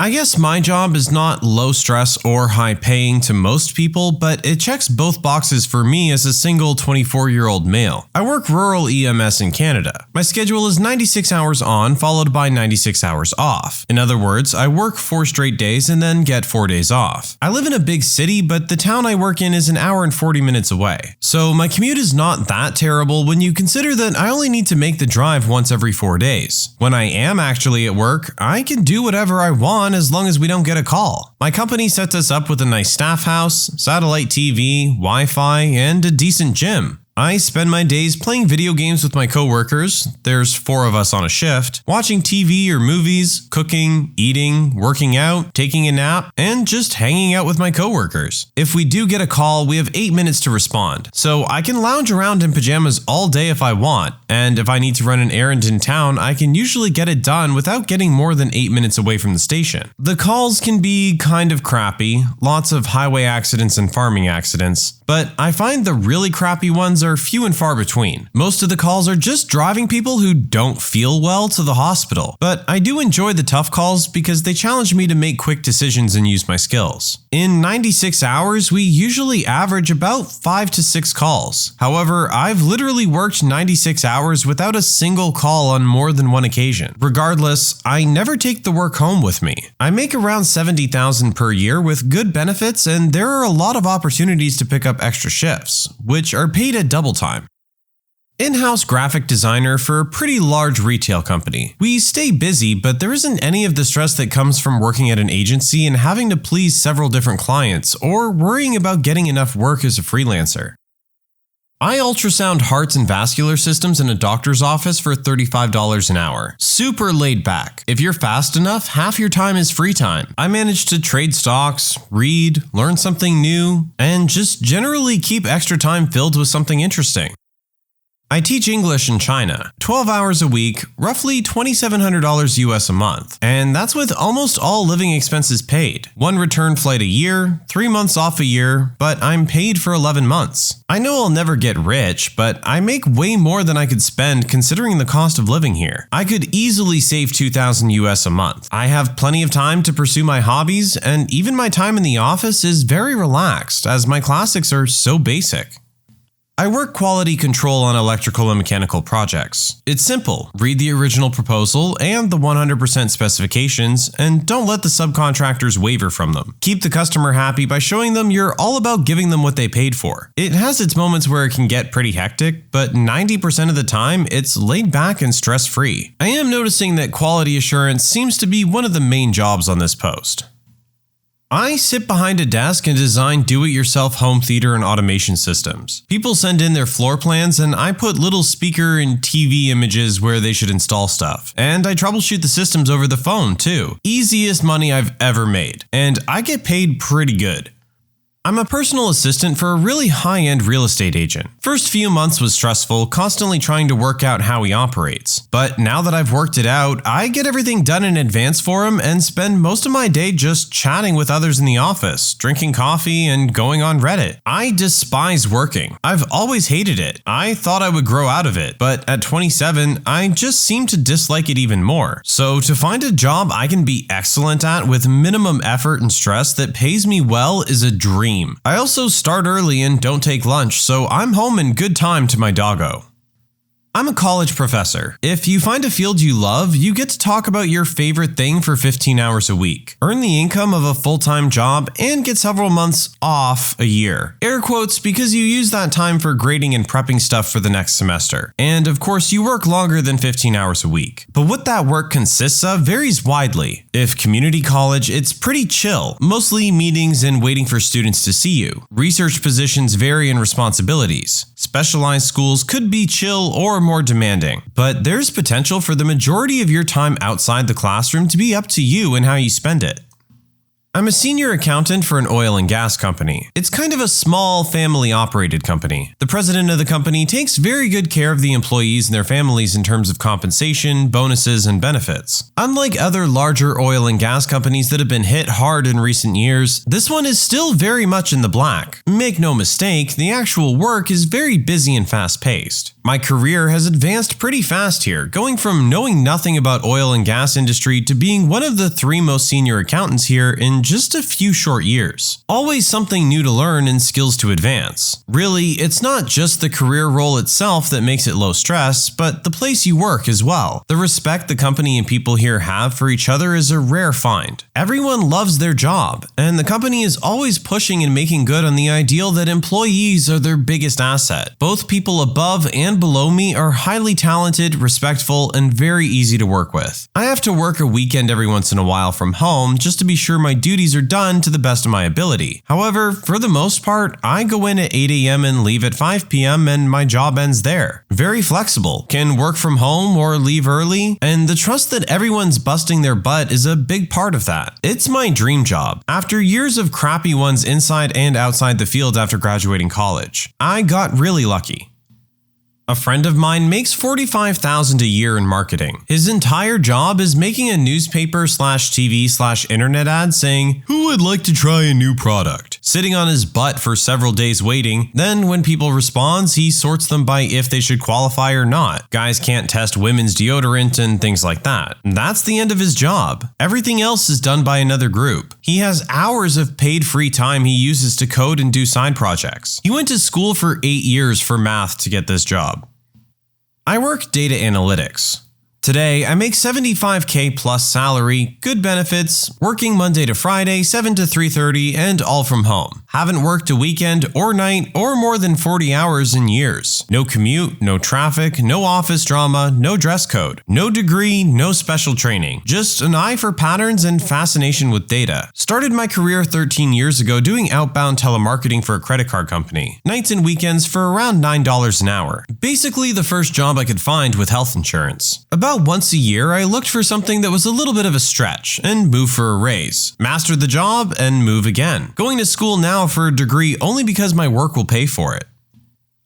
S2: I guess my job is not low stress or high paying to most people, but it checks both boxes for me as a single 24-year-old male. I work rural EMS in Canada. My schedule is 96 hours on, followed by 96 hours off. In other words, I work 4 straight days and then get 4 days off. I live in a big city, but the town I work in is an hour and 40 minutes away. So my commute is not that terrible when you consider that I only need to make the drive once every 4 days. When I am actually at work, I can do whatever I want as long as we don't get a call. My company sets us up with a nice staff house, satellite TV, Wi-Fi, and a decent gym. I spend my days playing video games with my coworkers, there's 4 of us on a shift, watching TV or movies, cooking, eating, working out, taking a nap, and just hanging out with my coworkers. If we do get a call, we have 8 minutes to respond, so I can lounge around in pajamas all day if I want, and if I need to run an errand in town, I can usually get it done without getting more than 8 minutes away from the station. The calls can be kind of crappy, lots of highway accidents and farming accidents, but I find the really crappy ones are few and far between. Most of the calls are just driving people who don't feel well to the hospital, but I do enjoy the tough calls because they challenge me to make quick decisions and use my skills. In 96 hours, we usually average about 5 to 6 calls. However, I've literally worked 96 hours without a single call on more than one occasion. Regardless, I never take the work home with me. I make around $70,000 per year with good benefits, and there are a lot of opportunities to pick up extra shifts, which are paid at double time. In-house graphic designer for a pretty large retail company. We stay busy, but there isn't any of the stress that comes from working at an agency and having to please several different clients, or worrying about getting enough work as a freelancer. I ultrasound hearts and vascular systems in a doctor's office for $35 an hour. Super laid back. If you're fast enough, half your time is free time. I manage to trade stocks, read, learn something new, and just generally keep extra time filled with something interesting. I teach English in China, 12 hours a week, roughly $2,700 US a month, and that's with almost all living expenses paid. 1 return flight a year, 3 months off a year, but I'm paid for 11 months. I know I'll never get rich, but I make way more than I could spend considering the cost of living here. I could easily save $2,000 US a month. I have plenty of time to pursue my hobbies, and even my time in the office is very relaxed as my classics are so basic. I work quality control on electrical and mechanical projects. It's simple. Read the original proposal and the 100% specifications, and don't let the subcontractors waver from them. Keep the customer happy by showing them you're all about giving them what they paid for. It has its moments where it can get pretty hectic, but 90% of the time, it's laid back and stress-free. I am noticing that quality assurance seems to be one of the main jobs on this post. I sit behind a desk and design do-it-yourself home theater and automation systems. People send in their floor plans and I put little speaker and TV images where they should install stuff. And I troubleshoot the systems over the phone too. Easiest money I've ever made. And I get paid pretty good. I'm a personal assistant for a really high-end real estate agent. First few months was stressful, constantly trying to work out how he operates. But now that I've worked it out, I get everything done in advance for him and spend most of my day just chatting with others in the office, drinking coffee, and going on Reddit. I despise working. I've always hated it. I thought I would grow out of it, but at 27, I just seem to dislike it even more. So to find a job I can be excellent at with minimum effort and stress that pays me well is a dream. I also start early and don't take lunch, so I'm home in good time to my doggo. I'm a college professor. If you find a field you love, you get to talk about your favorite thing for 15 hours a week, earn the income of a full-time job, and get several months off a year. Air quotes because you use that time for grading and prepping stuff for the next semester. And of course, you work longer than 15 hours a week. But what that work consists of varies widely. If community college, it's pretty chill, mostly meetings and waiting for students to see you. Research positions vary in responsibilities. Specialized schools could be chill or more demanding, but there's potential for the majority of your time outside the classroom to be up to you and how you spend it. I'm a senior accountant for an oil and gas company. It's kind of a small family-operated company. The president of the company takes very good care of the employees and their families in terms of compensation, bonuses, and benefits. Unlike other larger oil and gas companies that have been hit hard in recent years, this one is still very much in the black. Make no mistake, the actual work is very busy and fast-paced. My career has advanced pretty fast here, going from knowing nothing about oil and gas industry to being one of the 3 most senior accountants here in just a few short years. Always something new to learn and skills to advance. Really, it's not just the career role itself that makes it low stress, but the place you work as well. The respect the company and people here have for each other is a rare find. Everyone loves their job, and the company is always pushing and making good on the ideal that employees are their biggest asset. Both people above and below me are highly talented, respectful, and very easy to work with. I have to work a weekend every once in a while from home just to be sure my duties are done to the best of my ability. However, for the most part, I go in at 8 a.m. and leave at 5 p.m. and my job ends there. Very flexible, can work from home or leave early, and the trust that everyone's busting their butt is a big part of that. It's my dream job. After years of crappy ones inside and outside the field after graduating college, I got really lucky. A friend of mine makes $45,000 a year in marketing. His entire job is making a newspaper/TV/internet ad saying, "Who would like to try a new product?" sitting on his butt for several days waiting. Then when people respond, he sorts them by if they should qualify or not. Guys can't test women's deodorant and things like that. That's the end of his job. Everything else is done by another group. He has hours of paid free time he uses to code and do side projects. He went to school for 8 years for math to get this job. I work data analytics. Today, I make $75K plus salary, good benefits, working Monday to Friday, 7 to 3:30, and all from home. Haven't worked a weekend or night or more than 40 hours in years. No commute, no traffic, no office drama, no dress code, no degree, no special training. Just an eye for patterns and fascination with data. Started my career 13 years ago doing outbound telemarketing for a credit card company. Nights and weekends for around $9 an hour. Basically the first job I could find with health insurance. About once a year, I looked for something that was a little bit of a stretch and move for a raise. Master the job and move again. Going to school now for a degree only because my work will pay for it.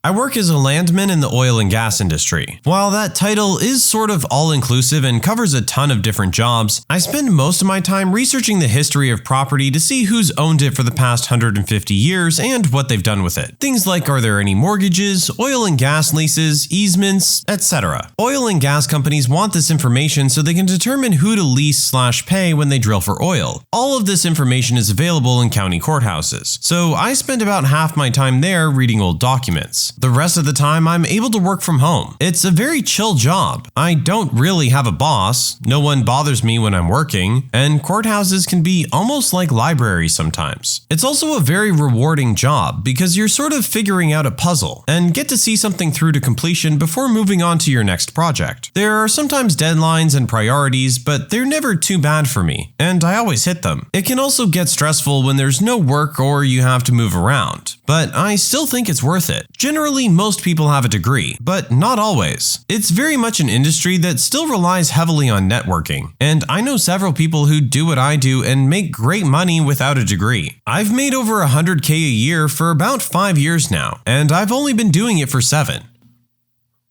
S2: I work as a landman in the oil and gas industry. While that title is sort of all-inclusive and covers a ton of different jobs, I spend most of my time researching the history of property to see who's owned it for the past 150 years and what they've done with it. Things like are there any mortgages, oil and gas leases, easements, etc. Oil and gas companies want this information so they can determine who to lease/pay when they drill for oil. All of this information is available in county courthouses, so I spend about half my time there reading old documents. The rest of the time, I'm able to work from home. It's a very chill job. I don't really have a boss, no one bothers me when I'm working, and courthouses can be almost like libraries sometimes. It's also a very rewarding job because you're sort of figuring out a puzzle and get to see something through to completion before moving on to your next project. There are sometimes deadlines and priorities, but they're never too bad for me, and I always hit them. It can also get stressful when there's no work or you have to move around, but I still think it's worth it. Generally, most people have a degree, but not always. It's very much an industry that still relies heavily on networking, and I know several people who do what I do and make great money without a degree. I've made over $100K a year for about 5 years now, and I've only been doing it for 7.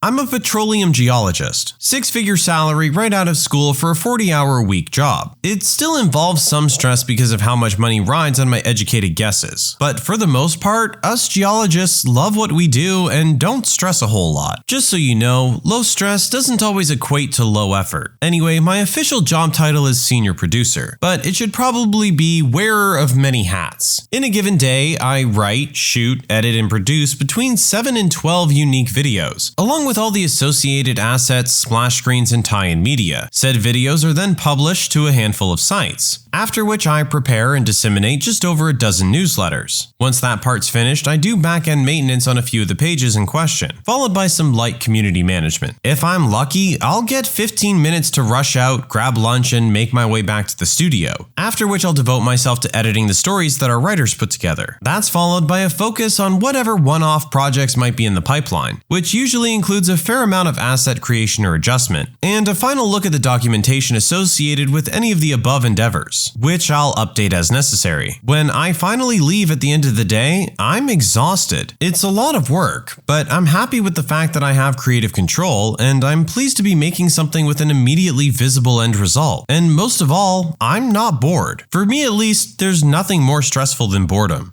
S2: I'm a petroleum geologist, 6-figure salary right out of school for a 40-hour-a-week job. It still involves some stress because of how much money rides on my educated guesses, but for the most part, us geologists love what we do and don't stress a whole lot. Just so you know, low stress doesn't always equate to low effort. Anyway, my official job title is senior producer, but it should probably be wearer of many hats. In a given day, I write, shoot, edit, and produce between 7 and 12 unique videos, along with all the associated assets, splash screens, and tie-in media. Said videos are then published to a handful of sites, after which I prepare and disseminate just over a dozen newsletters. Once that part's finished, I do back-end maintenance on a few of the pages in question, followed by some light community management. If I'm lucky, I'll get 15 minutes to rush out, grab lunch, and make my way back to the studio, after which I'll devote myself to editing the stories that our writers put together. That's followed by a focus on whatever one-off projects might be in the pipeline, which usually includes a fair amount of asset creation or adjustment, and a final look at the documentation associated with any of the above endeavors, which I'll update as necessary. When I finally leave at the end of the day, I'm exhausted. It's a lot of work, but I'm happy with the fact that I have creative control, and I'm pleased to be making something with an immediately visible end result. And most of all, I'm not bored. For me at least, there's nothing more stressful than boredom.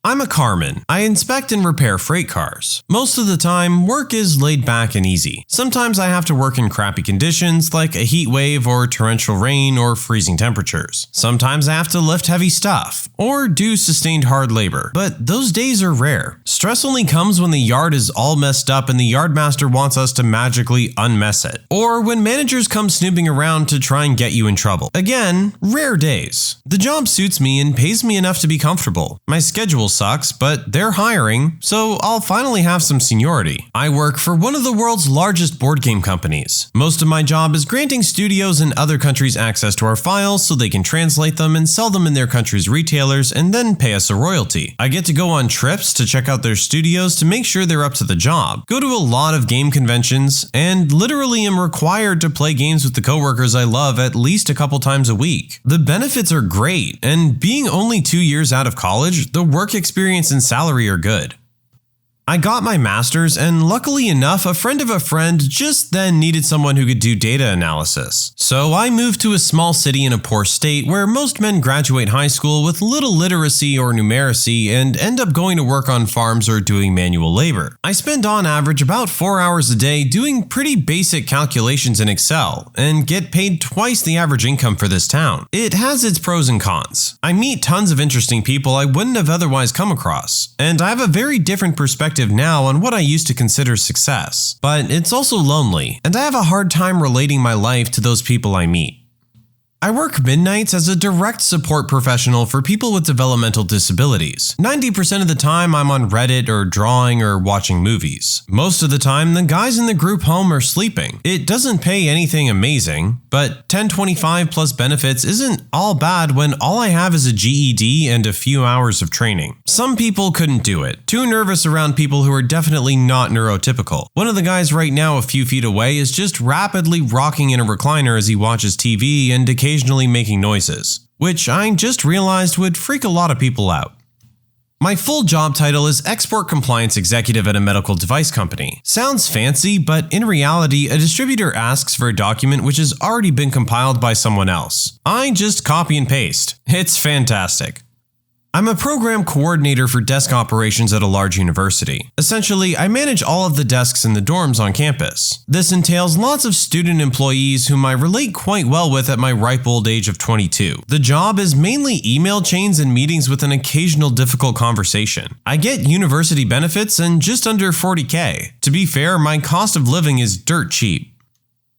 S2: I'm a carman. I inspect and repair freight cars. Most of the time, work is laid back and easy. Sometimes I have to work in crappy conditions like a heat wave or torrential rain or freezing temperatures. Sometimes I have to lift heavy stuff or do sustained hard labor, but those days are rare. Stress only comes when the yard is all messed up and the yardmaster wants us to magically unmess it, or when managers come snooping around to try and get you in trouble. Again, rare days. The job suits me and pays me enough to be comfortable. My schedule sucks, but they're hiring, so I'll finally have some seniority. I work for one of the world's largest board game companies. Most of my job is granting studios in other countries access to our files so they can translate them and sell them in their country's retailers and then pay us a royalty. I get to go on trips to check out their studios to make sure they're up to the job, go to a lot of game conventions, and literally am required to play games with the coworkers I love at least a couple times a week. The benefits are great, and being only 2 years out of college, the work experience and salary are good. I got my master's, and luckily enough, a friend of a friend just then needed someone who could do data analysis. So I moved to a small city in a poor state where most men graduate high school with little literacy or numeracy and end up going to work on farms or doing manual labor. I spend on average about 4 hours a day doing pretty basic calculations in Excel and get paid twice the average income for this town. It has its pros and cons. I meet tons of interesting people I wouldn't have otherwise come across, and I have a very different perspective now on what I used to consider success. But it's also lonely, and I have a hard time relating my life to those people I meet. I work midnights as a direct support professional for people with developmental disabilities. 90% of the time I'm on Reddit or drawing or watching movies. Most of the time the guys in the group home are sleeping. It doesn't pay anything amazing, but $10.25 plus benefits isn't all bad when all I have is a GED and a few hours of training. Some people couldn't do it. Too nervous around people who are definitely not neurotypical. One of the guys right now a few feet away is just rapidly rocking in a recliner as he watches TV and occasionally making noises, which I just realized would freak a lot of people out. My full job title is Export Compliance Executive at a medical device company. Sounds fancy, but in reality, a distributor asks for a document which has already been compiled by someone else. I just copy and paste. It's fantastic. I'm a program coordinator for desk operations at a large university. Essentially, I manage all of the desks in the dorms on campus. This entails lots of student employees whom I relate quite well with at my ripe old age of 22. The job is mainly email chains and meetings with an occasional difficult conversation. I get university benefits and just under $40K. To be fair, my cost of living is dirt cheap.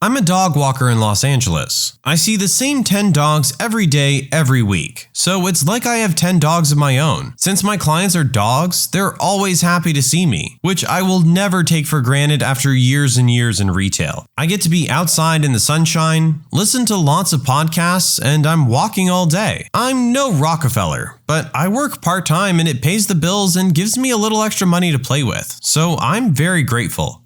S2: I'm a dog walker in Los Angeles. I see the same 10 dogs every day, every week. So it's like I have 10 dogs of my own. Since my clients are dogs, they're always happy to see me, which I will never take for granted after years and years in retail. I get to be outside in the sunshine, listen to lots of podcasts, and I'm walking all day. I'm no Rockefeller, but I work part-time and it pays the bills and gives me a little extra money to play with. So I'm very grateful.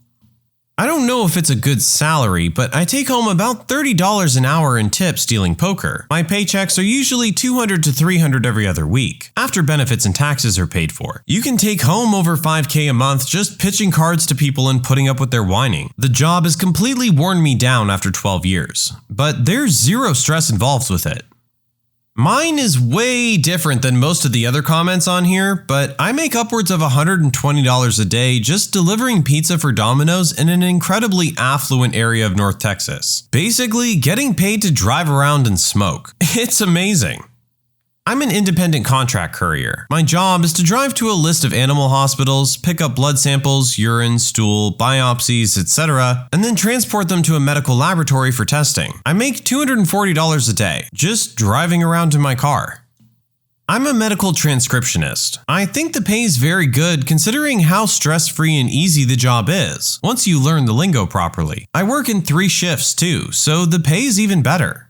S2: I don't know if it's a good salary, but I take home about $30 an hour in tips dealing poker. My paychecks are usually $200 to $300 every other week, after benefits and taxes are paid for. You can take home over $5K a month just pitching cards to people and putting up with their whining. The job has completely worn me down after 12 years, but there's zero stress involved with it. Mine is way different than most of the other comments on here, but I make upwards of $120 a day just delivering pizza for Domino's in an incredibly affluent area of North Texas. Basically, getting paid to drive around and smoke. It's amazing. I'm an independent contract courier. My job is to drive to a list of animal hospitals, pick up blood samples, urine, stool, biopsies, etc., and then transport them to a medical laboratory for testing. I make $240 a day, just driving around in my car. I'm a medical transcriptionist. I think the pay is very good considering how stress-free and easy the job is, once you learn the lingo properly. I work in 3 shifts too, so the pay is even better.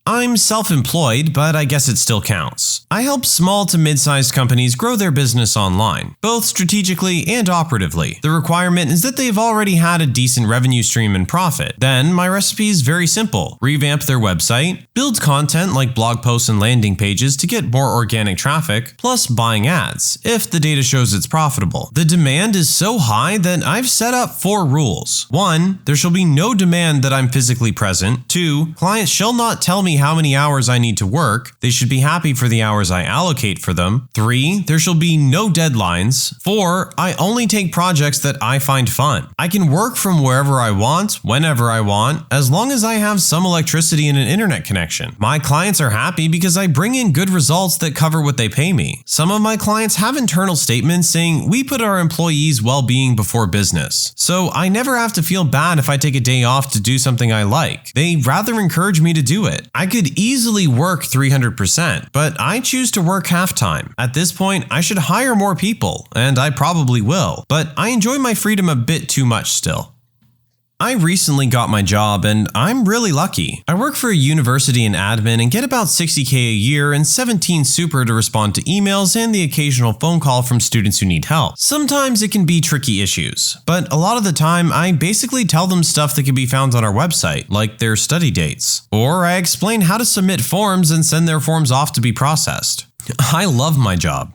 S2: I'm self-employed, but I guess it still counts. I help small to mid-sized companies grow their business online, both strategically and operatively. The requirement is that they've already had a decent revenue stream and profit. Then, my recipe is very simple. Revamp their website, build content like blog posts and landing pages to get more organic traffic, plus buying ads, if the data shows it's profitable. The demand is so high that I've set up 4 rules. 1, there shall be no demand that I'm physically present. 2, clients shall not tell me how many hours I need to work. They should be happy for the hours I allocate for them. 3, there shall be no deadlines. 4, I only take projects that I find fun. I can work from wherever I want, whenever I want, as long as I have some electricity and an internet connection. My clients are happy because I bring in good results that cover what they pay me. Some of my clients have internal statements saying we put our employees' well-being before business. So I never have to feel bad if I take a day off to do something I like. They rather encourage me to do it. I could easily work 300%, but I choose to work half-time. At this point, I should hire more people, and I probably will, but I enjoy my freedom a bit too much still. I recently got my job and I'm really lucky. I work for a university in admin and get about $60K a year and 17 super to respond to emails and the occasional phone call from students who need help. Sometimes it can be tricky issues, but a lot of the time I basically tell them stuff that can be found on our website, like their study dates. Or I explain how to submit forms and send their forms off to be processed. I love my job.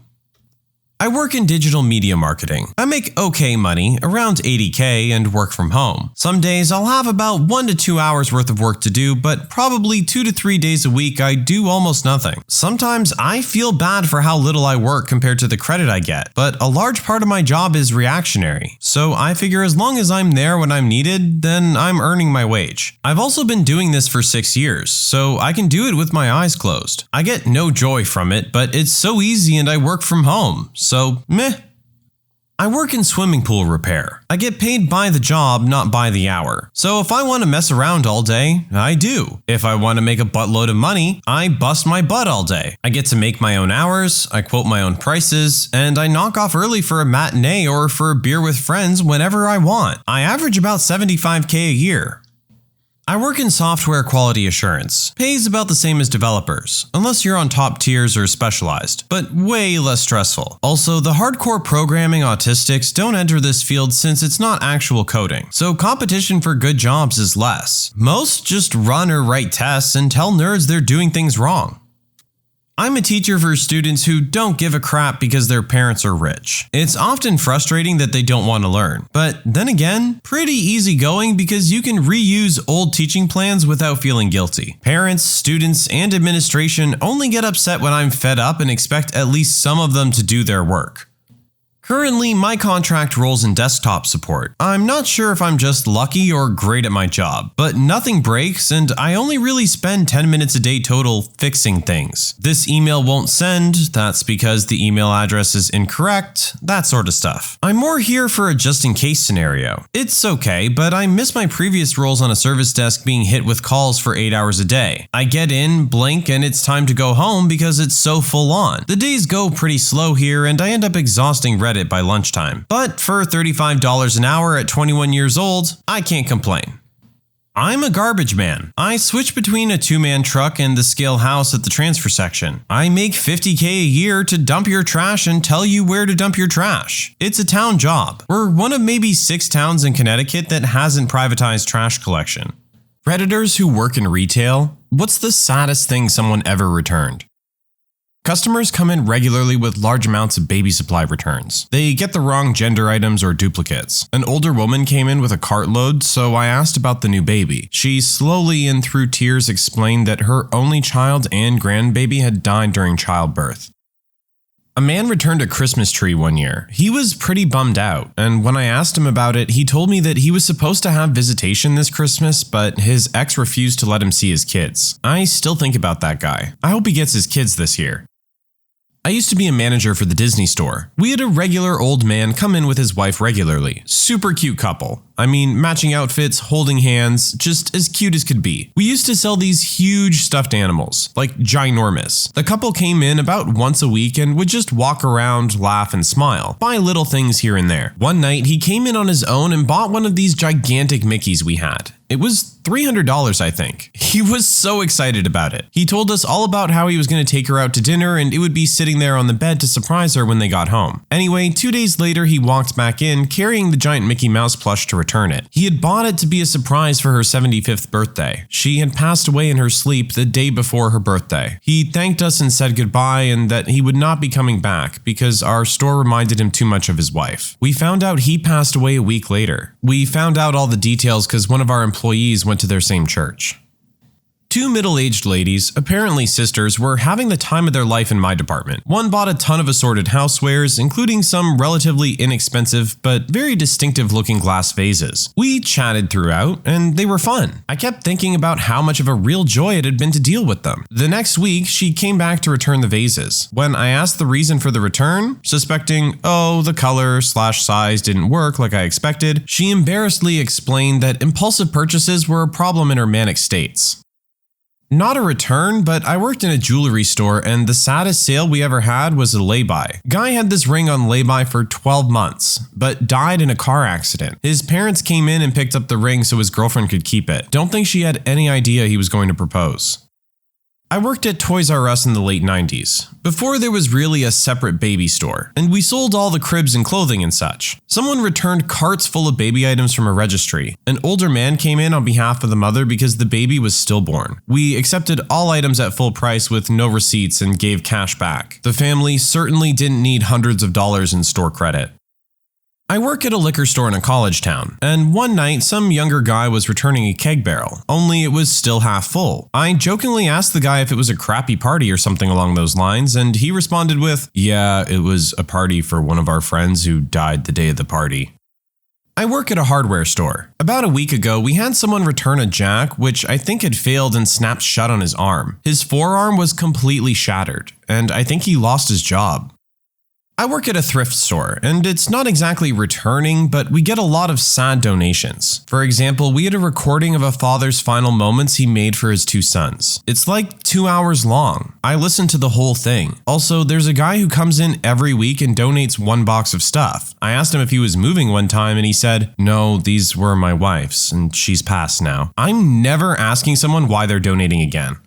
S2: I work in digital media marketing. I make okay money, around $80K, and work from home. Some days I'll have about 1 to 2 hours worth of work to do, but probably 2 to 3 days a week I do almost nothing. Sometimes I feel bad for how little I work compared to the credit I get, but a large part of my job is reactionary, so I figure as long as I'm there when I'm needed, then I'm earning my wage. I've also been doing this for 6 years, so I can do it with my eyes closed. I get no joy from it, but it's so easy and I work from home. So, meh. I work in swimming pool repair. I get paid by the job, not by the hour. So if I want to mess around all day, I do. If I want to make a buttload of money, I bust my butt all day. I get to make my own hours, I quote my own prices, and I knock off early for a matinee or for a beer with friends whenever I want. I average about $75K a year. I work in software quality assurance. Pays about the same as developers, unless you're on top tiers or specialized, but way less stressful. Also, the hardcore programming autistics don't enter this field since it's not actual coding, so competition for good jobs is less. Most just run or write tests and tell nerds they're doing things wrong. I'm a teacher for students who don't give a crap because their parents are rich. It's often frustrating that they don't want to learn, but then again, pretty easygoing because you can reuse old teaching plans without feeling guilty. Parents, students, and administration only get upset when I'm fed up and expect at least some of them to do their work. Currently, my contract rolls in desktop support. I'm not sure if I'm just lucky or great at my job, but nothing breaks and I only really spend 10 minutes a day total fixing things. This email won't send, that's because the email address is incorrect, that sort of stuff. I'm more here for a just-in-case scenario. It's okay, but I miss my previous roles on a service desk being hit with calls for 8 hours a day. I get in, blink, and it's time to go home because it's so full on. The days go pretty slow here and I end up exhausting Reddit by lunchtime. But for $35 an hour at 21 years old, I can't complain. I'm a garbage man. I switch between a 2-man truck and the scale house at the transfer section. I make $50K a year to dump your trash and tell you where to dump your trash. It's a town job. We're one of maybe 6 towns in Connecticut that hasn't privatized trash collection. Redditors who work in retail, what's the saddest thing someone ever returned? Customers come in regularly with large amounts of baby supply returns. They get the wrong gender items or duplicates. An older woman came in with a cartload, so I asked about the new baby. She slowly and through tears explained that her only child and grandbaby had died during childbirth. A man returned a Christmas tree one year. He was pretty bummed out, and when I asked him about it, he told me that he was supposed to have visitation this Christmas, but his ex refused to let him see his kids. I still think about that guy. I hope he gets his kids this year. I used to be a manager for the Disney store. We had a regular old man come in with his wife regularly. Super cute couple. I mean, matching outfits, holding hands, just as cute as could be. We used to sell these huge stuffed animals, like ginormous. The couple came in about once a week and would just walk around, laugh, and smile, buy little things here and there. One night, he came in on his own and bought one of these gigantic Mickeys we had. It was $300, I think. He was so excited about it. He told us all about how he was going to take her out to dinner and it would be sitting there on the bed to surprise her when they got home. Anyway, 2 days later, he walked back in carrying the giant Mickey Mouse plush to return it. He had bought it to be a surprise for her 75th birthday. She had passed away in her sleep the day before her birthday. He thanked us and said goodbye and that he would not be coming back because our store reminded him too much of his wife. We found out he passed away a week later. We found out all the details because one of our employees went to their same church. 2 middle-aged ladies, apparently sisters, were having the time of their life in my department. One bought a ton of assorted housewares, including some relatively inexpensive but very distinctive-looking glass vases. We chatted throughout, and they were fun. I kept thinking about how much of a real joy it had been to deal with them. The next week, she came back to return the vases. When I asked the reason for the return, suspecting, the color/size didn't work like I expected, she embarrassedly explained that impulsive purchases were a problem in her manic states. Not a return, but I worked in a jewelry store and the saddest sale we ever had was a lay-by. Guy had this ring on lay-by for 12 months, but died in a car accident. His parents came in and picked up the ring so his girlfriend could keep it. Don't think she had any idea he was going to propose. I worked at Toys R Us in the late 90s, before there was really a separate baby store, and we sold all the cribs and clothing and such. Someone returned carts full of baby items from a registry. An older man came in on behalf of the mother because the baby was stillborn. We accepted all items at full price with no receipts and gave cash back. The family certainly didn't need hundreds of dollars in store credit. I work at a liquor store in a college town, and one night some younger guy was returning a keg barrel, only it was still half full. I jokingly asked the guy if it was a crappy party or something along those lines, and he responded with, "Yeah, it was a party for one of our friends who died the day of the party." I work at a hardware store. About a week ago, we had someone return a jack, which I think had failed and snapped shut on his arm. His forearm was completely shattered, and I think he lost his job. I work at a thrift store, and it's not exactly returning, but we get a lot of sad donations. For example, we had a recording of a father's final moments he made for his 2 sons. It's like 2 hours long. I listened to the whole thing. Also, there's a guy who comes in every week and donates 1 box of stuff. I asked him if he was moving one time, and he said, "No, these were my wife's, and she's passed now." I'm never asking someone why they're donating again.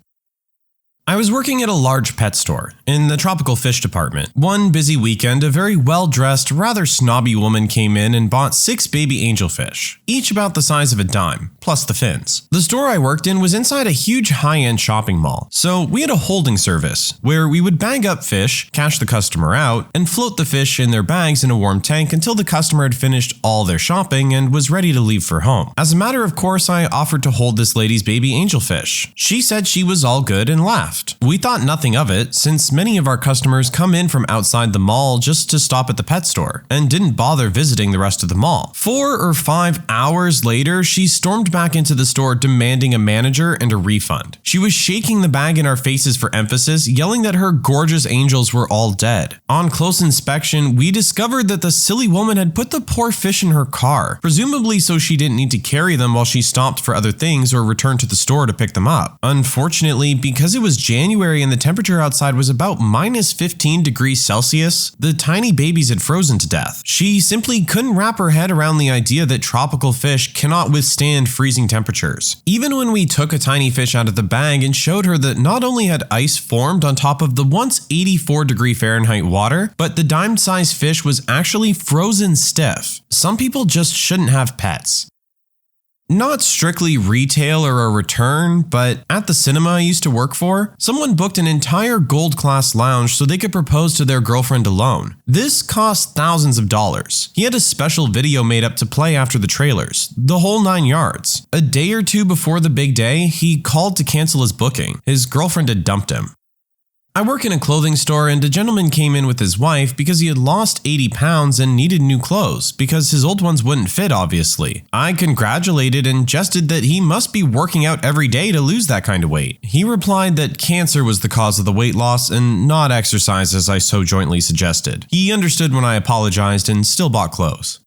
S2: I was working at a large pet store in the tropical fish department. One busy weekend, a very well-dressed, rather snobby woman came in and bought 6 baby angelfish, each about the size of a dime, plus the fins. The store I worked in was inside a huge high-end shopping mall, so we had a holding service where we would bag up fish, cash the customer out, and float the fish in their bags in a warm tank until the customer had finished all their shopping and was ready to leave for home. As a matter of course, I offered to hold this lady's baby angelfish. She said she was all good and laughed. We thought nothing of it, since many of our customers come in from outside the mall just to stop at the pet store, and didn't bother visiting the rest of the mall. 4 or 5 hours later, she stormed back into the store demanding a manager and a refund. She was shaking the bag in our faces for emphasis, yelling that her gorgeous angels were all dead. On close inspection, we discovered that the silly woman had put the poor fish in her car, presumably so she didn't need to carry them while she stopped for other things or returned to the store to pick them up. Unfortunately, because it was January and the temperature outside was about minus 15 degrees Celsius, the tiny babies had frozen to death. She simply couldn't wrap her head around the idea that tropical fish cannot withstand freezing temperatures. Even when we took a tiny fish out of the bag and showed her that not only had ice formed on top of the once 84-degree Fahrenheit water, but the dime-sized fish was actually frozen stiff. Some people just shouldn't have pets. Not strictly retail or a return, but at the cinema I used to work for, someone booked an entire gold class lounge so they could propose to their girlfriend alone. This cost thousands of dollars. He had a special video made up to play after the trailers, the whole 9 yards. A day or two before the big day, he called to cancel his booking. His girlfriend had dumped him. I work in a clothing store, and a gentleman came in with his wife because he had lost 80 pounds and needed new clothes because his old ones wouldn't fit, obviously. I congratulated and jested that he must be working out every day to lose that kind of weight. He replied that cancer was the cause of the weight loss and not exercise as I so jointly suggested. He understood when I apologized and still bought clothes.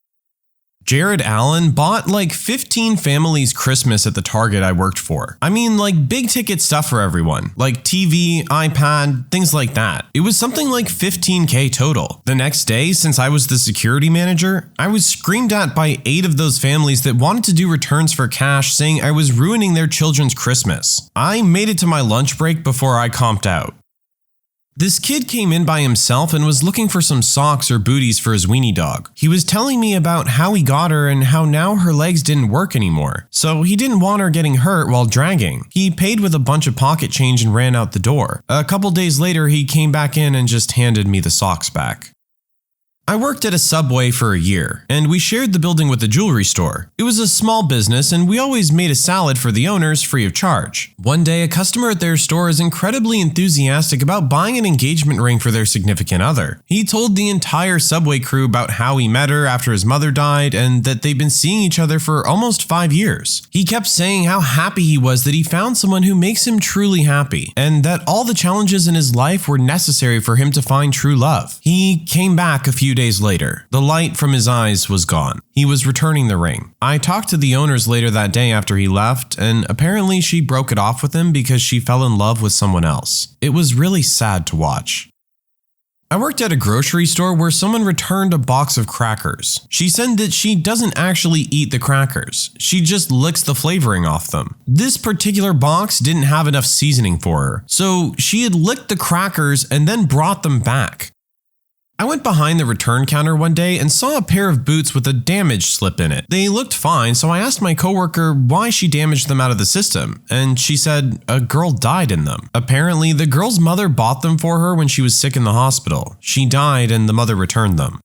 S2: Jared Allen bought like 15 families Christmas at the Target I worked for. I mean, like big ticket stuff for everyone, like TV, iPad, things like that. It was something like $15K total. The next day, since I was the security manager, I was screamed at by 8 of those families that wanted to do returns for cash, saying I was ruining their children's Christmas. I made it to my lunch break before I comped out. This kid came in by himself and was looking for some socks or booties for his weenie dog. He was telling me about how he got her and how now her legs didn't work anymore, so he didn't want her getting hurt while dragging. He paid with a bunch of pocket change and ran out the door. A couple days later, he came back in and just handed me the socks back. I worked at a Subway for a year, and we shared the building with a jewelry store. It was a small business, and we always made a salad for the owners free of charge. One day, a customer at their store is incredibly enthusiastic about buying an engagement ring for their significant other. He told the entire Subway crew about how he met her after his mother died and that they've been seeing each other for almost 5 years. He kept saying how happy he was that he found someone who makes him truly happy, and that all the challenges in his life were necessary for him to find true love. He came back a few days later. The light from his eyes was gone. He was returning the ring. I talked to the owners later that day after he left, and apparently she broke it off with him because she fell in love with someone else. It was really sad to watch. I worked at a grocery store where someone returned a box of crackers. She said that she doesn't actually eat the crackers. She just licks the flavoring off them. This particular box didn't have enough seasoning for her, so she had licked the crackers and then brought them back. I went behind the return counter one day and saw a pair of boots with a damage slip in it. They looked fine, so I asked my coworker why she damaged them out of the system, and she said a girl died in them. Apparently, the girl's mother bought them for her when she was sick in the hospital. She died and the mother returned them.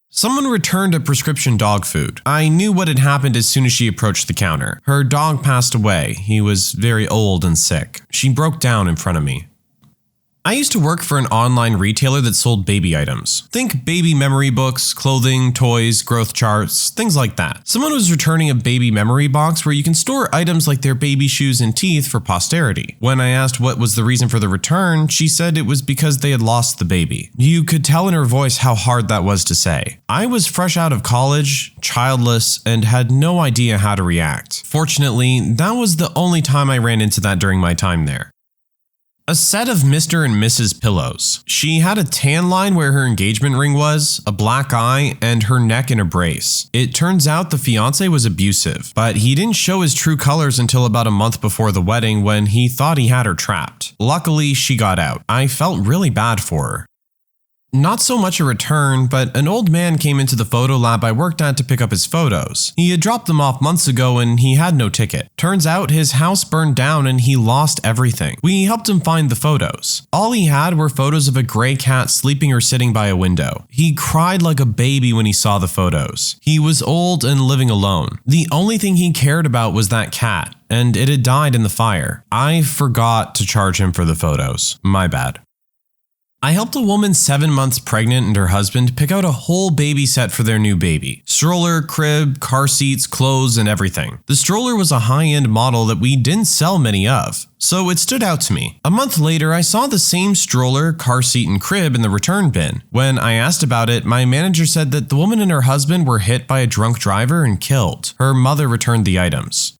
S2: Someone returned a prescription dog food. I knew what had happened as soon as she approached the counter. Her dog passed away. He was very old and sick. She broke down in front of me. I used to work for an online retailer that sold baby items. Think baby memory books, clothing, toys, growth charts, things like that. Someone was returning a baby memory box where you can store items like their baby shoes and teeth for posterity. When I asked what was the reason for the return, she said it was because they had lost the baby. You could tell in her voice how hard that was to say. I was fresh out of college, childless, and had no idea how to react. Fortunately, that was the only time I ran into that during my time there. A set of Mr. and Mrs. pillows. She had a tan line where her engagement ring was, a black eye, and her neck in a brace. It turns out the fiancé was abusive, but he didn't show his true colors until about a month before the wedding when he thought he had her trapped. Luckily, she got out. I felt really bad for her. Not so much a return, but an old man came into the photo lab I worked at to pick up his photos. He had dropped them off months ago and he had no ticket. Turns out his house burned down and he lost everything. We helped him find the photos. All he had were photos of a gray cat sleeping or sitting by a window. He cried like a baby when he saw the photos. He was old and living alone. The only thing he cared about was that cat, and it had died in the fire. I forgot to charge him for the photos. My bad. I helped a woman 7 months pregnant and her husband pick out a whole baby set for their new baby. Stroller, crib, car seats, clothes, and everything. The stroller was a high-end model that we didn't sell many of, so it stood out to me. A month later, I saw the same stroller, car seat, and crib in the return bin. When I asked about it, my manager said that the woman and her husband were hit by a drunk driver and killed. Her mother returned the items.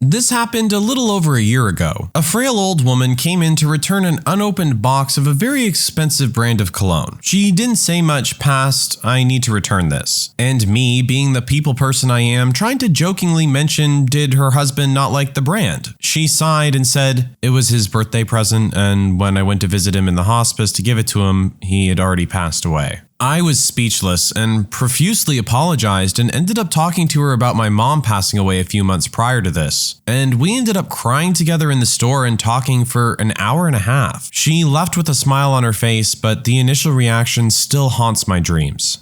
S2: This happened a little over a year ago. A frail old woman came in to return an unopened box of a very expensive brand of cologne. She didn't say much past, "I need to return this." And me, being the people person I am, tried to jokingly mention, did her husband not like the brand? She sighed and said, it was his birthday present, and when I went to visit him in the hospice to give it to him, he had already passed away. I was speechless and profusely apologized and ended up talking to her about my mom passing away a few months prior to this. And we ended up crying together in the store and talking for an hour and a half. She left with a smile on her face, but the initial reaction still haunts my dreams.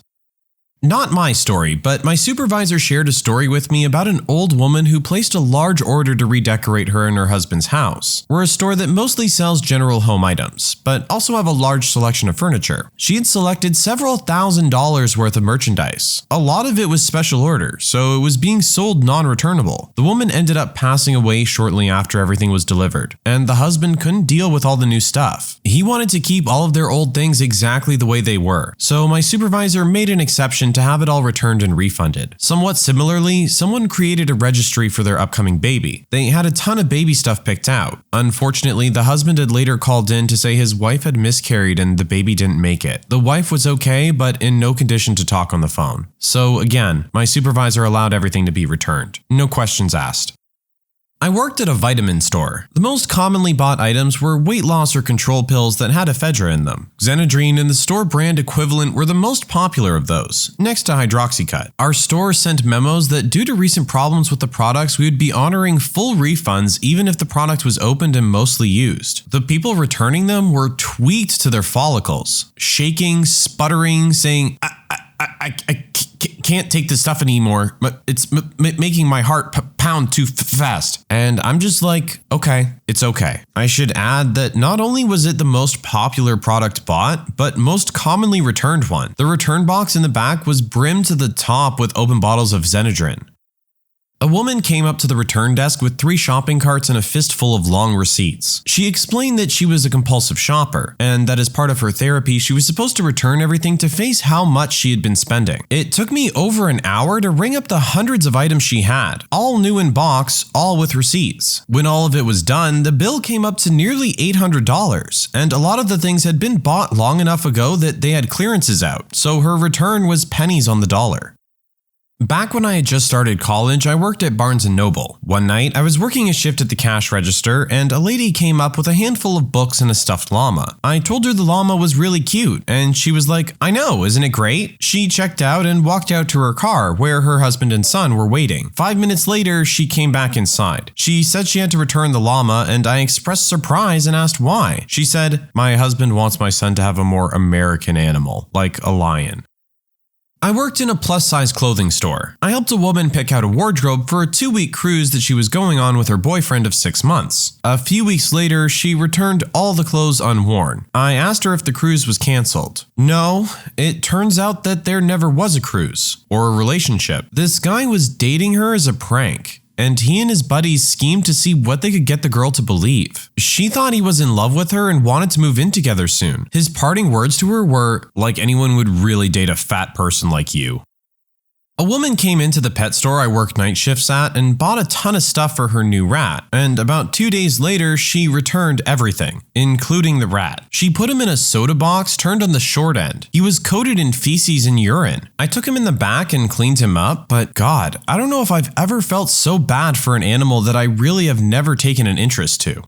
S2: Not my story, but my supervisor shared a story with me about an old woman who placed a large order to redecorate her and her husband's house. We're a store that mostly sells general home items, but also have a large selection of furniture. She had selected several $1,000s worth of merchandise. A lot of it was special order, so it was being sold non-returnable. The woman ended up passing away shortly after everything was delivered, and the husband couldn't deal with all the new stuff. He wanted to keep all of their old things exactly the way they were, so my supervisor made an exception to have it all returned and refunded. Somewhat similarly, someone created a registry for their upcoming baby. They had a ton of baby stuff picked out. Unfortunately, the husband had later called in to say his wife had miscarried and the baby didn't make it. The wife was okay, but in no condition to talk on the phone. So again, my supervisor allowed everything to be returned. No questions asked. I worked at a vitamin store. The most commonly bought items were weight loss or control pills that had ephedra in them. Xenadrine and the store brand equivalent were the most popular of those, next to hydroxycut. Our store sent memos that due to recent problems with the products, we would be honoring full refunds even if the product was opened and mostly used. The people returning them were tweaked to their follicles, shaking, sputtering, saying, I can't take this stuff anymore. It's making my heart pound too fast. And I'm just like, okay, it's okay. I should add that not only was it the most popular product bought, but most commonly returned one. The return box in the back was brimmed to the top with open bottles of Xenadrine. A woman came up to the return desk with 3 shopping carts and a fistful of long receipts. She explained that she was a compulsive shopper, and that as part of her therapy, she was supposed to return everything to face how much she had been spending. It took me over an hour to ring up the hundreds of items she had, all new in box, all with receipts. When all of it was done, the bill came up to nearly $800, and a lot of the things had been bought long enough ago that they had clearances out, so her return was pennies on the dollar. Back when I had just started college, I worked at Barnes & Noble. One night, I was working a shift at the cash register, and a lady came up with a handful of books and a stuffed llama. I told her the llama was really cute, and she was like, "I know, isn't it great?" She checked out and walked out to her car, where her husband and son were waiting. 5 minutes later, she came back inside. She said she had to return the llama, and I expressed surprise and asked why. She said, "My husband wants my son to have a more American animal, like a lion." I worked in a plus-size clothing store. I helped a woman pick out a wardrobe for a 2-week cruise that she was going on with her boyfriend of 6 months. A few weeks later, she returned all the clothes unworn. I asked her if the cruise was cancelled. No, it turns out that there never was a cruise, or a relationship. This guy was dating her as a prank, and he and his buddies schemed to see what they could get the girl to believe. She thought he was in love with her and wanted to move in together soon. His parting words to her were, "Like anyone would really date a fat person like you." A woman came into the pet store I worked night shifts at and bought a ton of stuff for her new rat, and about 2 days later, she returned everything, including the rat. She put him in a soda box turned on the short end. He was coated in feces and urine. I took him in the back and cleaned him up, but God, I don't know if I've ever felt so bad for an animal that I really have never taken an interest to.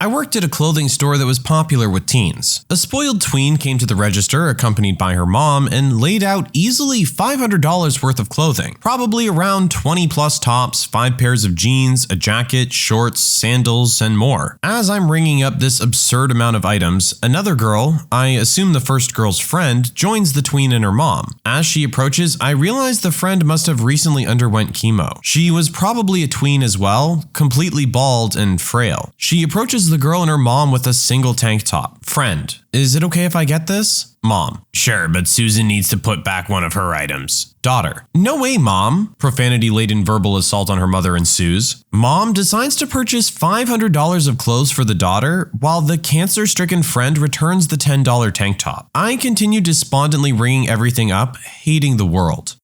S2: I worked at a clothing store that was popular with teens. A spoiled tween came to the register accompanied by her mom and laid out easily $500 worth of clothing, probably around 20 plus tops, 5 pairs of jeans, a jacket, shorts, sandals, and more. As I'm ringing up this absurd amount of items, another girl, I assume the first girl's friend, joins the tween and her mom. As she approaches, I realize the friend must have recently underwent chemo. She was probably a tween as well, completely bald and frail. She approaches the girl and her mom with a single tank top. Friend, is it okay if I get this? Mom, sure, but Susan needs to put back one of her items. Daughter, no way, Mom. Profanity-laden verbal assault on her mother ensues. Mom decides to purchase $500 of clothes for the daughter, while the cancer-stricken friend returns the $10 tank top. I continue despondently ringing everything up, hating the world.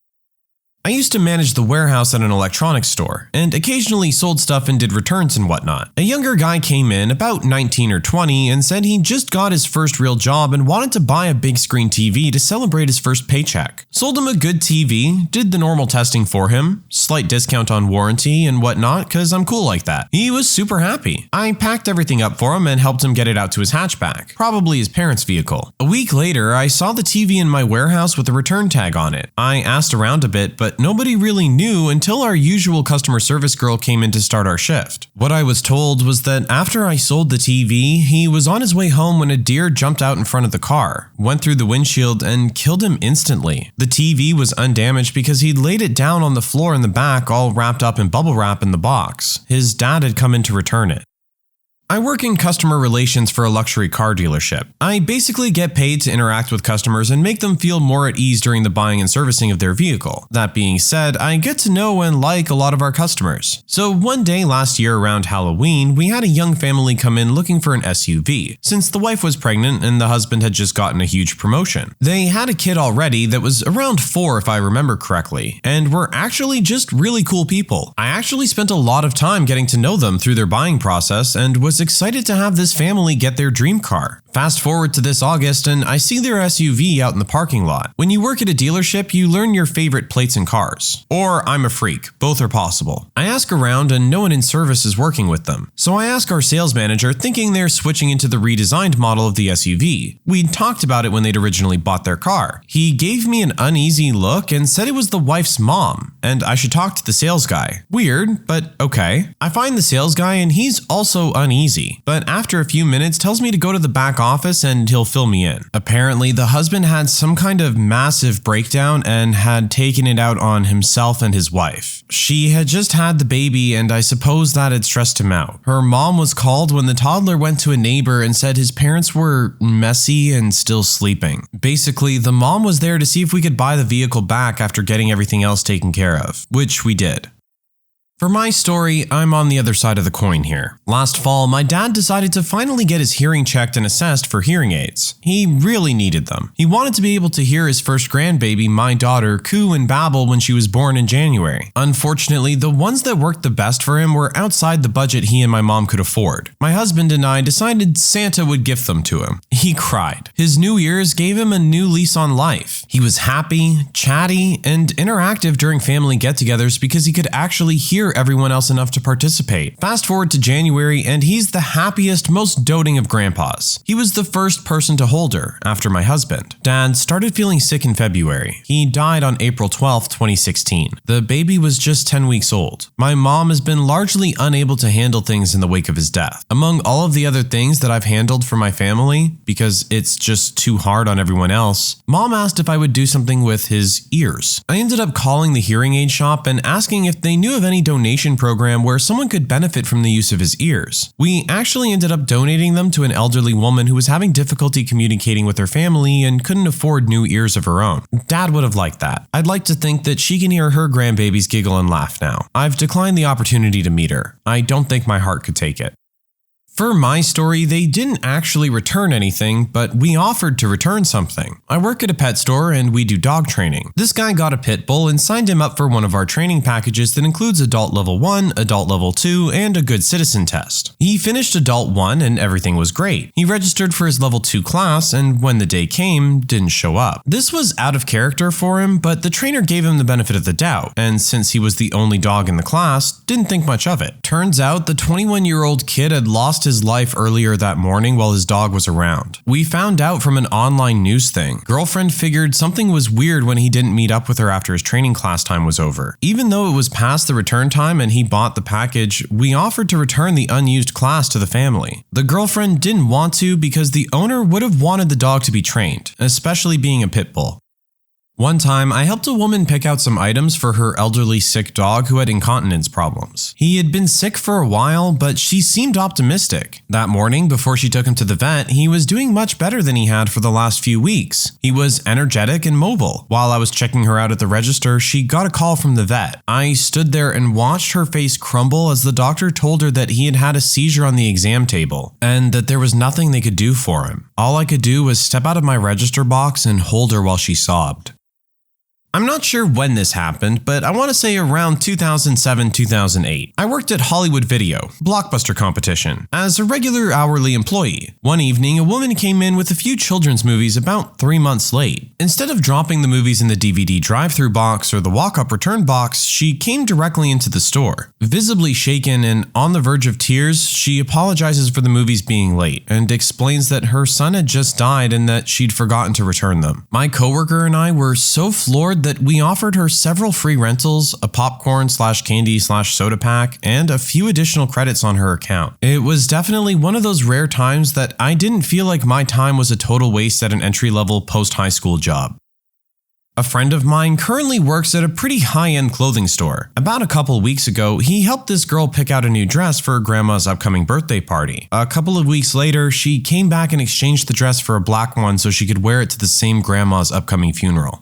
S2: I used to manage the warehouse at an electronics store, and occasionally sold stuff and did returns and whatnot. A younger guy came in, about 19 or 20, and said he just got his first real job and wanted to buy a big screen TV to celebrate his first paycheck. Sold him a good TV, did the normal testing for him, slight discount on warranty and whatnot, cause I'm cool like that. He was super happy. I packed everything up for him and helped him get it out to his hatchback, probably his parents' vehicle. A week later, I saw the TV in my warehouse with a return tag on it. I asked around a bit, but nobody really knew until our usual customer service girl came in to start our shift. What I was told was that after I sold the TV, he was on his way home when a deer jumped out in front of the car, went through the windshield, and killed him instantly. The TV was undamaged because he'd laid it down on the floor in the back all wrapped up in bubble wrap in the box. His dad had come in to return it. I work in customer relations for a luxury car dealership. I basically get paid to interact with customers and make them feel more at ease during the buying and servicing of their vehicle. That being said, I get to know and like a lot of our customers. So one day last year around Halloween, we had a young family come in looking for an SUV, since the wife was pregnant and the husband had just gotten a huge promotion. They had a kid already that was around 4 if I remember correctly, and were actually just really cool people. I actually spent a lot of time getting to know them through their buying process and was excited to have this family get their dream car. Fast forward to this August and I see their SUV out in the parking lot. When you work at a dealership, you learn your favorite plates and cars. Or I'm a freak, both are possible. I ask around and no one in service is working with them. So I ask our sales manager, thinking they're switching into the redesigned model of the SUV. We'd talked about it when they'd originally bought their car. He gave me an uneasy look and said it was the wife's mom, and I should talk to the sales guy. Weird, but okay. I find the sales guy and he's also uneasy, but after a few minutes tells me to go to the back office and he'll fill me in. Apparently, the husband had some kind of massive breakdown and had taken it out on himself and his wife. She had just had the baby and I suppose that had stressed him out. Her mom was called when the toddler went to a neighbor and said his parents were messy and still sleeping. Basically, the mom was there to see if we could buy the vehicle back after getting everything else taken care of, which we did. For my story, I'm on the other side of the coin here. Last fall, my dad decided to finally get his hearing checked and assessed for hearing aids. He really needed them. He wanted to be able to hear his first grandbaby, my daughter, coo and babble when she was born in January. Unfortunately, the ones that worked the best for him were outside the budget he and my mom could afford. My husband and I decided Santa would gift them to him. He cried. His new ears gave him a new lease on life. He was happy, chatty, and interactive during family get-togethers because he could actually hear everyone else enough to participate. Fast forward to January, and he's the happiest, most doting of grandpas. He was the first person to hold her, after my husband. Dad started feeling sick in February. He died on April 12, 2016. The baby was just 10 weeks old. My mom has been largely unable to handle things in the wake of his death. Among all of the other things that I've handled for my family, because it's just too hard on everyone else, Mom asked if I would do something with his ears. I ended up calling the hearing aid shop and asking if they knew of any donation program where someone could benefit from the use of his ears. We actually ended up donating them to an elderly woman who was having difficulty communicating with her family and couldn't afford new ears of her own. Dad would have liked that. I'd like to think that she can hear her grandbabies giggle and laugh now. I've declined the opportunity to meet her. I don't think my heart could take it. For my story, they didn't actually return anything, but we offered to return something. I work at a pet store and we do dog training. This guy got a pit bull and signed him up for one of our training packages that includes Adult Level 1, Adult Level 2, and a Good Citizen test. He finished Adult 1 and everything was great. He registered for his Level 2 class and when the day came, didn't show up. This was out of character for him, but the trainer gave him the benefit of the doubt, and since he was the only dog in the class, didn't think much of it. Turns out the 21-year-old kid had lost his life earlier that morning while his dog was around. We found out from an online news thing. Girlfriend figured something was weird when he didn't meet up with her after his training class time was over. Even though it was past the return time and he bought the package, we offered to return the unused class to the family. The girlfriend didn't want to because the owner would have wanted the dog to be trained, especially being a pit bull. One time, I helped a woman pick out some items for her elderly sick dog who had incontinence problems. He had been sick for a while, but she seemed optimistic. That morning, before she took him to the vet, he was doing much better than he had for the last few weeks. He was energetic and mobile. While I was checking her out at the register, she got a call from the vet. I stood there and watched her face crumble as the doctor told her that he had had a seizure on the exam table, and that there was nothing they could do for him. All I could do was step out of my register box and hold her while she sobbed. I'm not sure when this happened, but I want to say around 2007-2008. I worked at Hollywood Video, Blockbuster competition, as a regular hourly employee. One evening, a woman came in with a few children's movies about 3 months late. Instead of dropping the movies in the DVD drive-thru box or the walk-up return box, she came directly into the store. Visibly shaken and on the verge of tears, she apologizes for the movies being late and explains that her son had just died and that she'd forgotten to return them. My coworker and I were so floored that we offered her several free rentals, a popcorn/candy/soda pack, and a few additional credits on her account. It was definitely one of those rare times that I didn't feel like my time was a total waste at an entry-level post-high school job. A friend of mine currently works at a pretty high-end clothing store. About a couple weeks ago, he helped this girl pick out a new dress for grandma's upcoming birthday party. A couple of weeks later, she came back and exchanged the dress for a black one so she could wear it to the same grandma's upcoming funeral.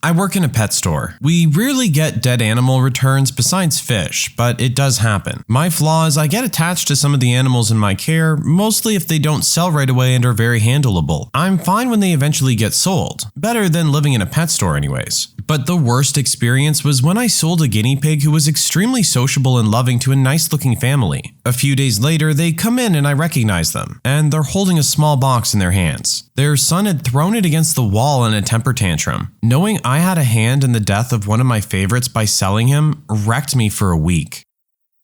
S2: I work in a pet store. We rarely get dead animal returns besides fish, but it does happen. My flaw is I get attached to some of the animals in my care, mostly if they don't sell right away and are very handleable. I'm fine when they eventually get sold. Better than living in a pet store anyways. But the worst experience was when I sold a guinea pig who was extremely sociable and loving to a nice-looking family. A few days later, they come in and I recognize them, and they're holding a small box in their hands. Their son had thrown it against the wall in a temper tantrum. Knowing I had a hand in the death of one of my favorites by selling him wrecked me for a week.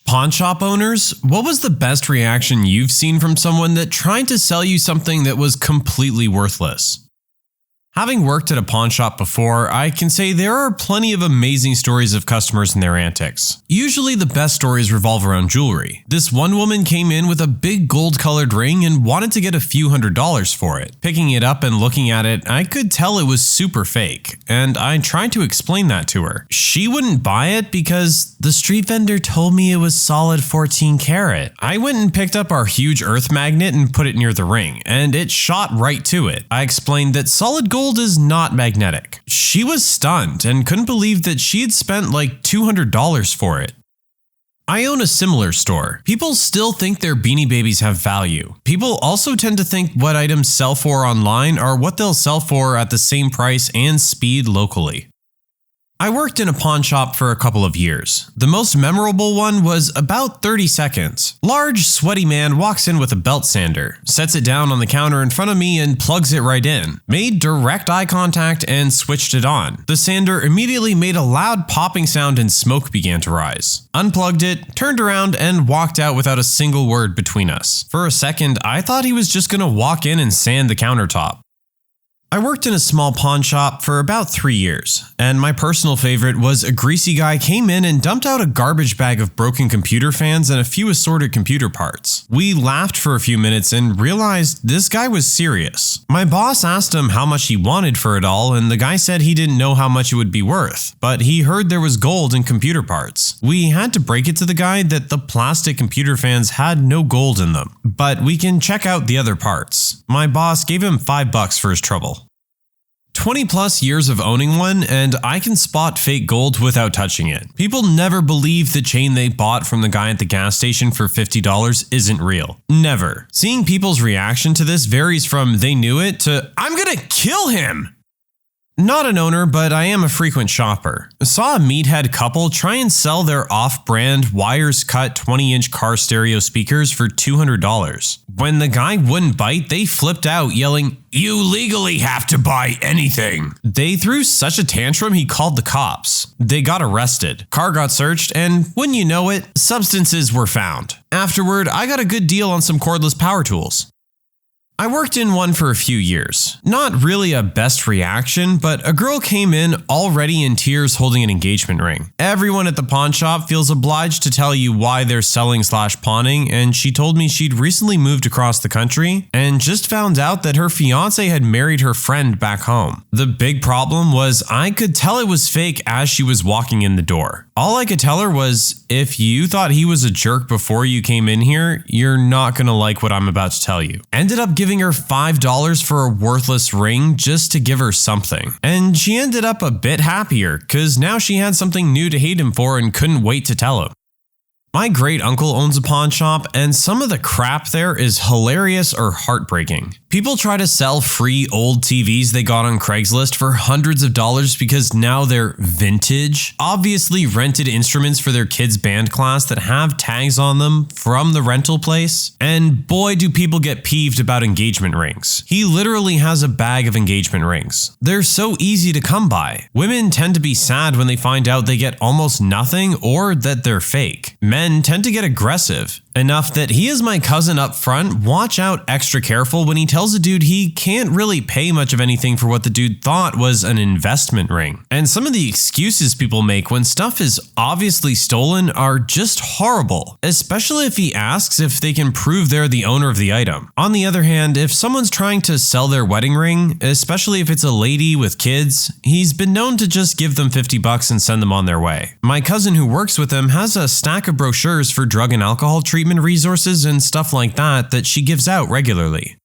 S2: Pawn shop owners, what was the best reaction you've seen from someone that tried to sell you something that was completely worthless? Having worked at a pawn shop before, I can say there are plenty of amazing stories of customers and their antics. Usually the best stories revolve around jewelry. This one woman came in with a big gold-colored ring and wanted to get a few $100s for it. Picking it up and looking at it, I could tell it was super fake, and I tried to explain that to her. She wouldn't buy it because the street vendor told me it was solid 14 karat. I went and picked up our huge earth magnet and put it near the ring, and it shot right to it. I explained that solid gold is not magnetic. She was stunned and couldn't believe that she had spent like $200 for it. I own a similar store. People still think their Beanie Babies have value. People also tend to think what items sell for online are what they'll sell for at the same price and speed locally. I worked in a pawn shop for a couple of years. The most memorable one was about 30 seconds. Large, sweaty man walks in with a belt sander, sets it down on the counter in front of me and plugs it right in. Made direct eye contact and switched it on. The sander immediately made a loud popping sound and smoke began to rise. Unplugged it, turned around and walked out without a single word between us. For a second, I thought he was just gonna walk in and sand the countertop. I worked in a small pawn shop for about 3 years, and my personal favorite was a greasy guy came in and dumped out a garbage bag of broken computer fans and a few assorted computer parts. We laughed for a few minutes and realized this guy was serious. My boss asked him how much he wanted for it all, and the guy said he didn't know how much it would be worth, but he heard there was gold in computer parts. We had to break it to the guy that the plastic computer fans had no gold in them, but we can check out the other parts. My boss gave him $5 for his trouble. 20 plus years of owning one, and I can spot fake gold without touching it. People never believe the chain they bought from the guy at the gas station for $50 isn't real. Never. Seeing people's reaction to this varies from they knew it to I'm gonna kill him! Not an owner, but I am a frequent shopper. I saw a meathead couple try and sell their off-brand wires-cut 20-inch car stereo speakers for $200. When the guy wouldn't bite, they flipped out, yelling, "You legally have to buy anything." They threw such a tantrum he called the cops. They got arrested. Car got searched, and wouldn't you know it, substances were found. Afterward, I got a good deal on some cordless power tools. I worked in one for a few years. Not really a best reaction, but a girl came in already in tears holding an engagement ring. Everyone at the pawn shop feels obliged to tell you why they're selling/pawning, and she told me she'd recently moved across the country and just found out that her fiance had married her friend back home. The big problem was I could tell it was fake as she was walking in the door. All I could tell her was, if you thought he was a jerk before you came in here, you're not gonna like what I'm about to tell you. Ended up giving her $5 for a worthless ring just to give her something. And she ended up a bit happier, cause now she had something new to hate him for and couldn't wait to tell him. My great uncle owns a pawn shop, and some of the crap there is hilarious or heartbreaking. People try to sell free old TVs they got on Craigslist for hundreds of dollars because now they're vintage, obviously rented instruments for their kids' band class that have tags on them from the rental place. And boy, do people get peeved about engagement rings. He literally has a bag of engagement rings. They're so easy to come by. Women tend to be sad when they find out they get almost nothing or that they're fake. Men tend to get aggressive. Enough that he is my cousin up front, watch out extra careful when he tells a dude he can't really pay much of anything for what the dude thought was an investment ring. And some of the excuses people make when stuff is obviously stolen are just horrible, especially if he asks if they can prove they're the owner of the item. On the other hand, if someone's trying to sell their wedding ring, especially if it's a lady with kids, he's been known to just give them $50 and send them on their way. My cousin who works with him has a stack of brochures for drug and alcohol treatment resources and stuff like that she gives out regularly.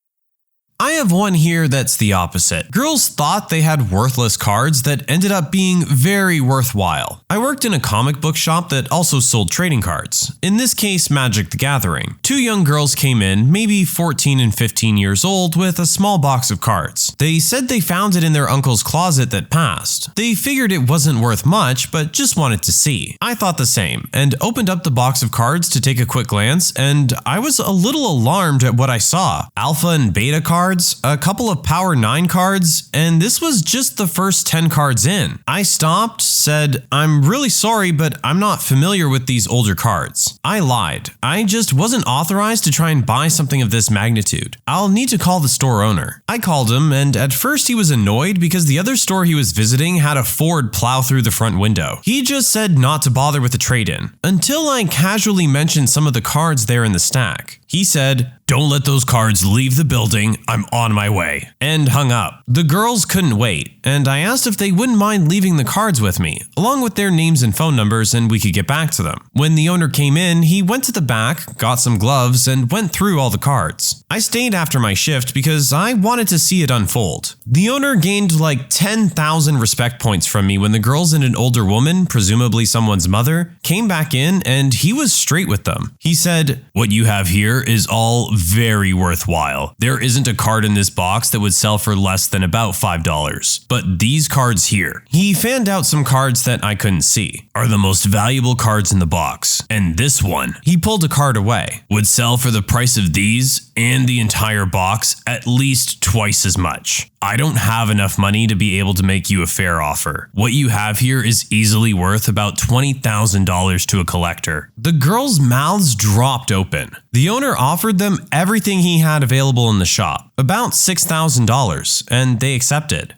S2: I have one here that's the opposite. Girls thought they had worthless cards that ended up being very worthwhile. I worked in a comic book shop that also sold trading cards. In this case, Magic the Gathering. Two young girls came in, maybe 14 and 15 years old, with a small box of cards. They said they found it in their uncle's closet that passed. They figured it wasn't worth much, but just wanted to see. I thought the same, and opened up the box of cards to take a quick glance, and I was a little alarmed at what I saw. Alpha and Beta cards, a couple of Power 9 cards, and this was just the first 10 cards in. I stopped, said, "I'm really sorry, but I'm not familiar with these older cards." I lied. I just wasn't authorized to try and buy something of this magnitude. I'll need to call the store owner. I called him, and at first he was annoyed because the other store he was visiting had a Ford plow through the front window. He just said not to bother with the trade-in, until I casually mentioned some of the cards there in the stack. He said, "Don't let those cards leave the building, I'm on my way," and hung up. The girls couldn't wait, and I asked if they wouldn't mind leaving the cards with me, along with their names and phone numbers, and we could get back to them. When the owner came in, he went to the back, got some gloves, and went through all the cards. I stayed after my shift because I wanted to see it unfold. The owner gained like 10,000 respect points from me when the girls and an older woman, presumably someone's mother, came back in, and he was straight with them. He said, "What you have here is all very worthwhile. There isn't a card in this box that would sell for less than about $5. But these cards here," he fanned out some cards that I couldn't see, "are the most valuable cards in the box. And this one," he pulled a card away, "would sell for the price of these and the entire box at least twice as much. I don't have enough money to be able to make you a fair offer. What you have here is easily worth about $20,000 to a collector." The girls' mouths dropped open. The owner offered them everything he had available in the shop, about $6,000, and they accepted.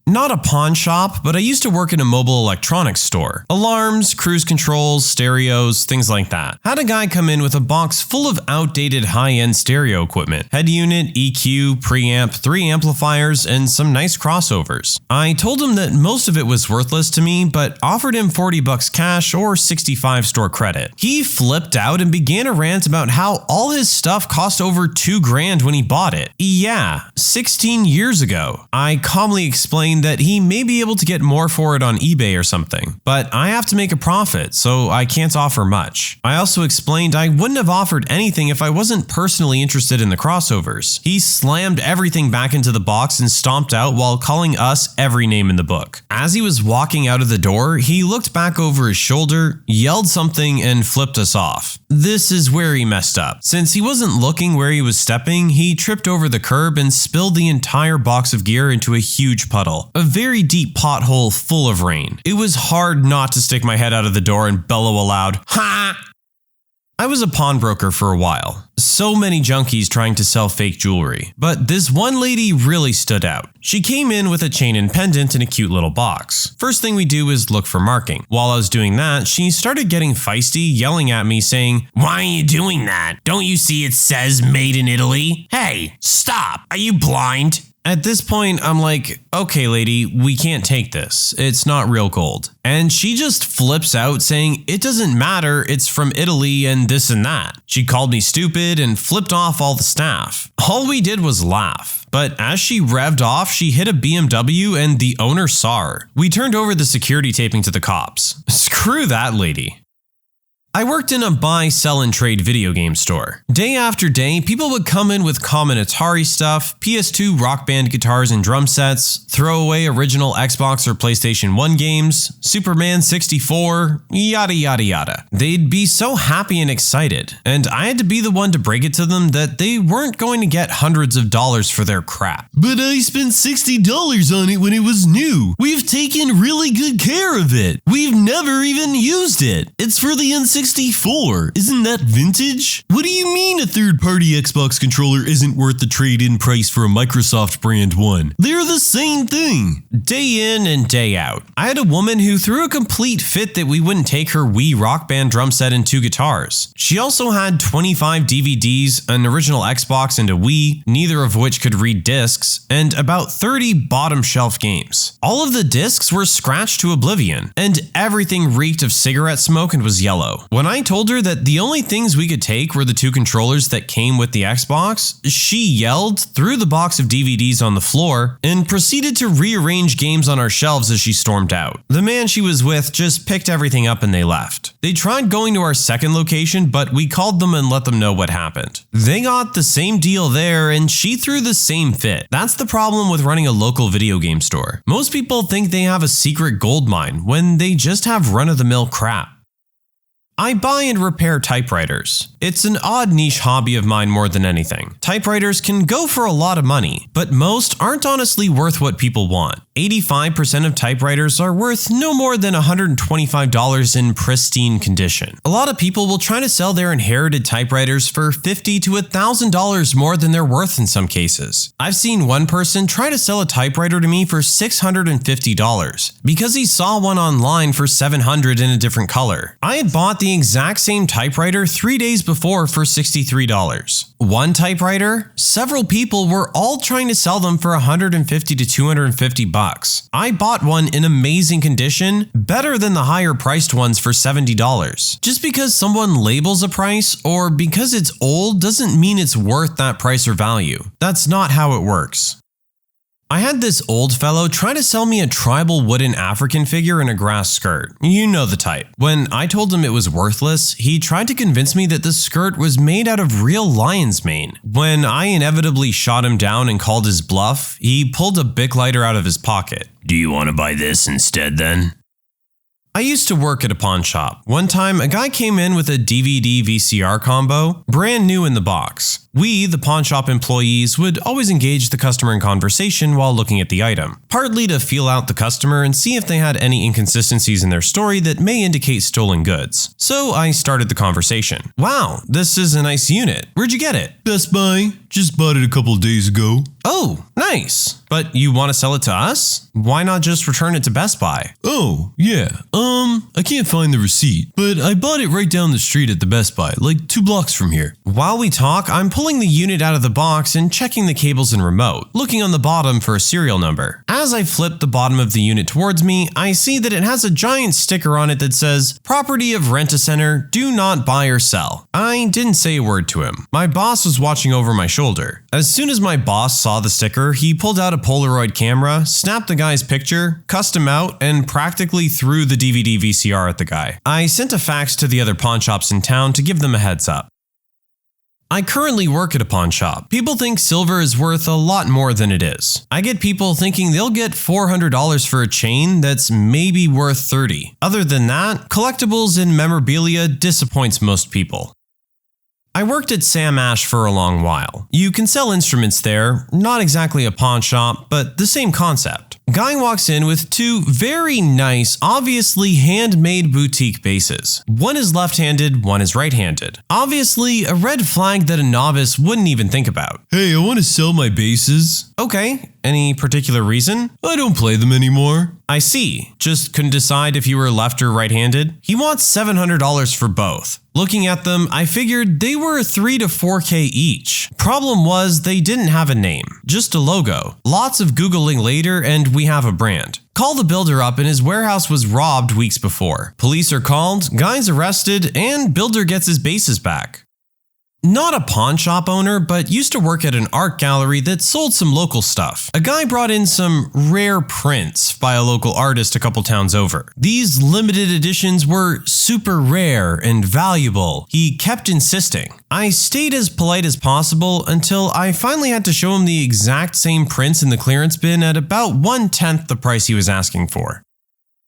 S2: Not a pawn shop, but I used to work in a mobile electronics store. Alarms, cruise controls, stereos, things like that. Had a guy come in with a box full of outdated high-end stereo equipment. Head unit, EQ, preamp, 3 amplifiers, and some nice crossovers. I told him that most of it was worthless to me, but offered him $40 cash or $65 store credit. He flipped out and began a rant about how all his stuff cost over $2,000 when he bought it. Yeah, 16 years ago. I calmly explained that he may be able to get more for it on eBay or something, but I have to make a profit, so I can't offer much. I also explained I wouldn't have offered anything if I wasn't personally interested in the crossovers. He slammed everything back into the box and stomped out while calling us every name in the book. As he was walking out of the door, he looked back over his shoulder, yelled something, and flipped us off. This is where he messed up. Since he wasn't looking where he was stepping, he tripped over the curb and spilled the entire box of gear into a huge puddle. A very deep pothole full of rain. It was hard not to stick my head out of the door and bellow aloud, "Ha!" I was a pawnbroker for a while. So many junkies trying to sell fake jewelry. But this one lady really stood out. She came in with a chain and pendant in a cute little box. First thing we do is look for marking. While I was doing that, she started getting feisty, yelling at me saying, "Why are you doing that? Don't you see it says made in Italy? Hey, stop! Are you blind?" At this point, I'm like, "Okay, lady, we can't take this. It's not real gold." And she just flips out saying, "It doesn't matter, it's from Italy and this and that." She called me stupid and flipped off all the staff. All we did was laugh. But as she revved off, she hit a BMW and the owner saw her. We turned over the security taping to the cops. Screw that lady. I worked in a buy, sell, and trade video game store. Day after day, people would come in with common Atari stuff, PS2 Rock Band guitars and drum sets, throwaway original Xbox or PlayStation 1 games, Superman 64, yada yada yada. They'd be so happy and excited, and I had to be the one to break it to them that they weren't going to get hundreds of dollars for their crap. "But I spent $60 on it when it was new. We've taken really good care of it. We've never even used it. It's for the N64. Isn't that vintage? What do you mean a third-party Xbox controller isn't worth the trade-in price for a Microsoft brand one? They're the same thing." Day in and day out, I had a woman who threw a complete fit that we wouldn't take her Wii Rock Band drum set and 2 guitars. She also had 25 DVDs, an original Xbox and a Wii, neither of which could read discs, and about 30 bottom shelf games. All of the discs were scratched to oblivion, and everything reeked of cigarette smoke and was yellow. When I told her that the only things we could take were the 2 controllers that came with the Xbox, she yelled, threw the box of DVDs on the floor, and proceeded to rearrange games on our shelves as she stormed out. The man she was with just picked everything up and they left. They tried going to our second location, but we called them and let them know what happened. They got the same deal there and she threw the same fit. That's the problem with running a local video game store. Most people think they have a secret gold mine when they just have run-of-the-mill crap. I buy and repair typewriters. It's an odd niche hobby of mine more than anything. Typewriters can go for a lot of money, but most aren't honestly worth what people want. 85% of typewriters are worth no more than $125 in pristine condition. A lot of people will try to sell their inherited typewriters for $50 to $1,000 more than they're worth in some cases. I've seen one person try to sell a typewriter to me for $650 because he saw one online for $700 in a different color. I had bought the exact same typewriter 3 days before for $63. One typewriter, several people were all trying to sell them for $150 to $250. I bought one in amazing condition, better than the higher priced ones for $70. Just because someone labels a price or because it's old doesn't mean it's worth that price or value. That's not how it works. I had this old fellow try to sell me a tribal wooden African figure in a grass skirt. You know the type. When I told him it was worthless, he tried to convince me that the skirt was made out of real lion's mane. When I inevitably shot him down and called his bluff, he pulled a Bic lighter out of his pocket.
S3: Do you want to buy this instead then?
S2: I used to work at a pawn shop. One time, a guy came in with a DVD VCR combo, brand new in the box. We, the pawn shop employees, would always engage the customer in conversation while looking at the item, partly to feel out the customer and see if they had any inconsistencies in their story that may indicate stolen goods. So I started the conversation. Wow, this is a nice unit. Where'd you get it?
S3: Best Buy. Just bought it a couple days ago.
S2: Oh, nice. But you want to sell it to us? Why not just return it to Best Buy?
S3: Oh, yeah. I can't find the receipt, but I bought it right down the street at the Best Buy, like 2 blocks from here.
S2: While we talk, I'm pulling the unit out of the box and checking the cables and remote, looking on the bottom for a serial number. As I flip the bottom of the unit towards me, I see that it has a giant sticker on it that says, "Property of Rent-A-Center, do not buy or sell." I didn't say a word to him. My boss was watching over my shoulder. As soon as my boss saw the sticker, he pulled out a Polaroid camera, snapped the guy's picture, cussed him out, and practically threw the DVD VCR at the guy. I sent a fax to the other pawn shops in town to give them a heads up. I currently work at a pawn shop. People think silver is worth a lot more than it is. I get people thinking they'll get $400 for a chain that's maybe worth $30. Other than that, collectibles and memorabilia disappoints most people. I worked at Sam Ash for a long while. You can sell instruments there, not exactly a pawn shop, but the same concept. Guy walks in with 2 very nice, obviously handmade boutique basses. One is left-handed, one is right-handed. Obviously, a red flag that a novice wouldn't even think about.
S3: Hey, I want to sell my basses.
S2: Okay, any particular reason?
S3: I don't play them anymore.
S2: I see. Just couldn't decide if you were left or right-handed? He wants $700 for both. Looking at them, I figured they were $3 to $4K each. Problem was, they didn't have a name, just a logo. Lots of Googling later and we have a brand. Call the builder up and his warehouse was robbed weeks before. Police are called, guy's arrested, and builder gets his bases back. Not a pawn shop owner, but used to work at an art gallery that sold some local stuff. A guy brought in some rare prints by a local artist a couple towns over. These limited editions were super rare and valuable. He kept insisting. I stayed as polite as possible until I finally had to show him the exact same prints in the clearance bin at about 1/10 the price he was asking for.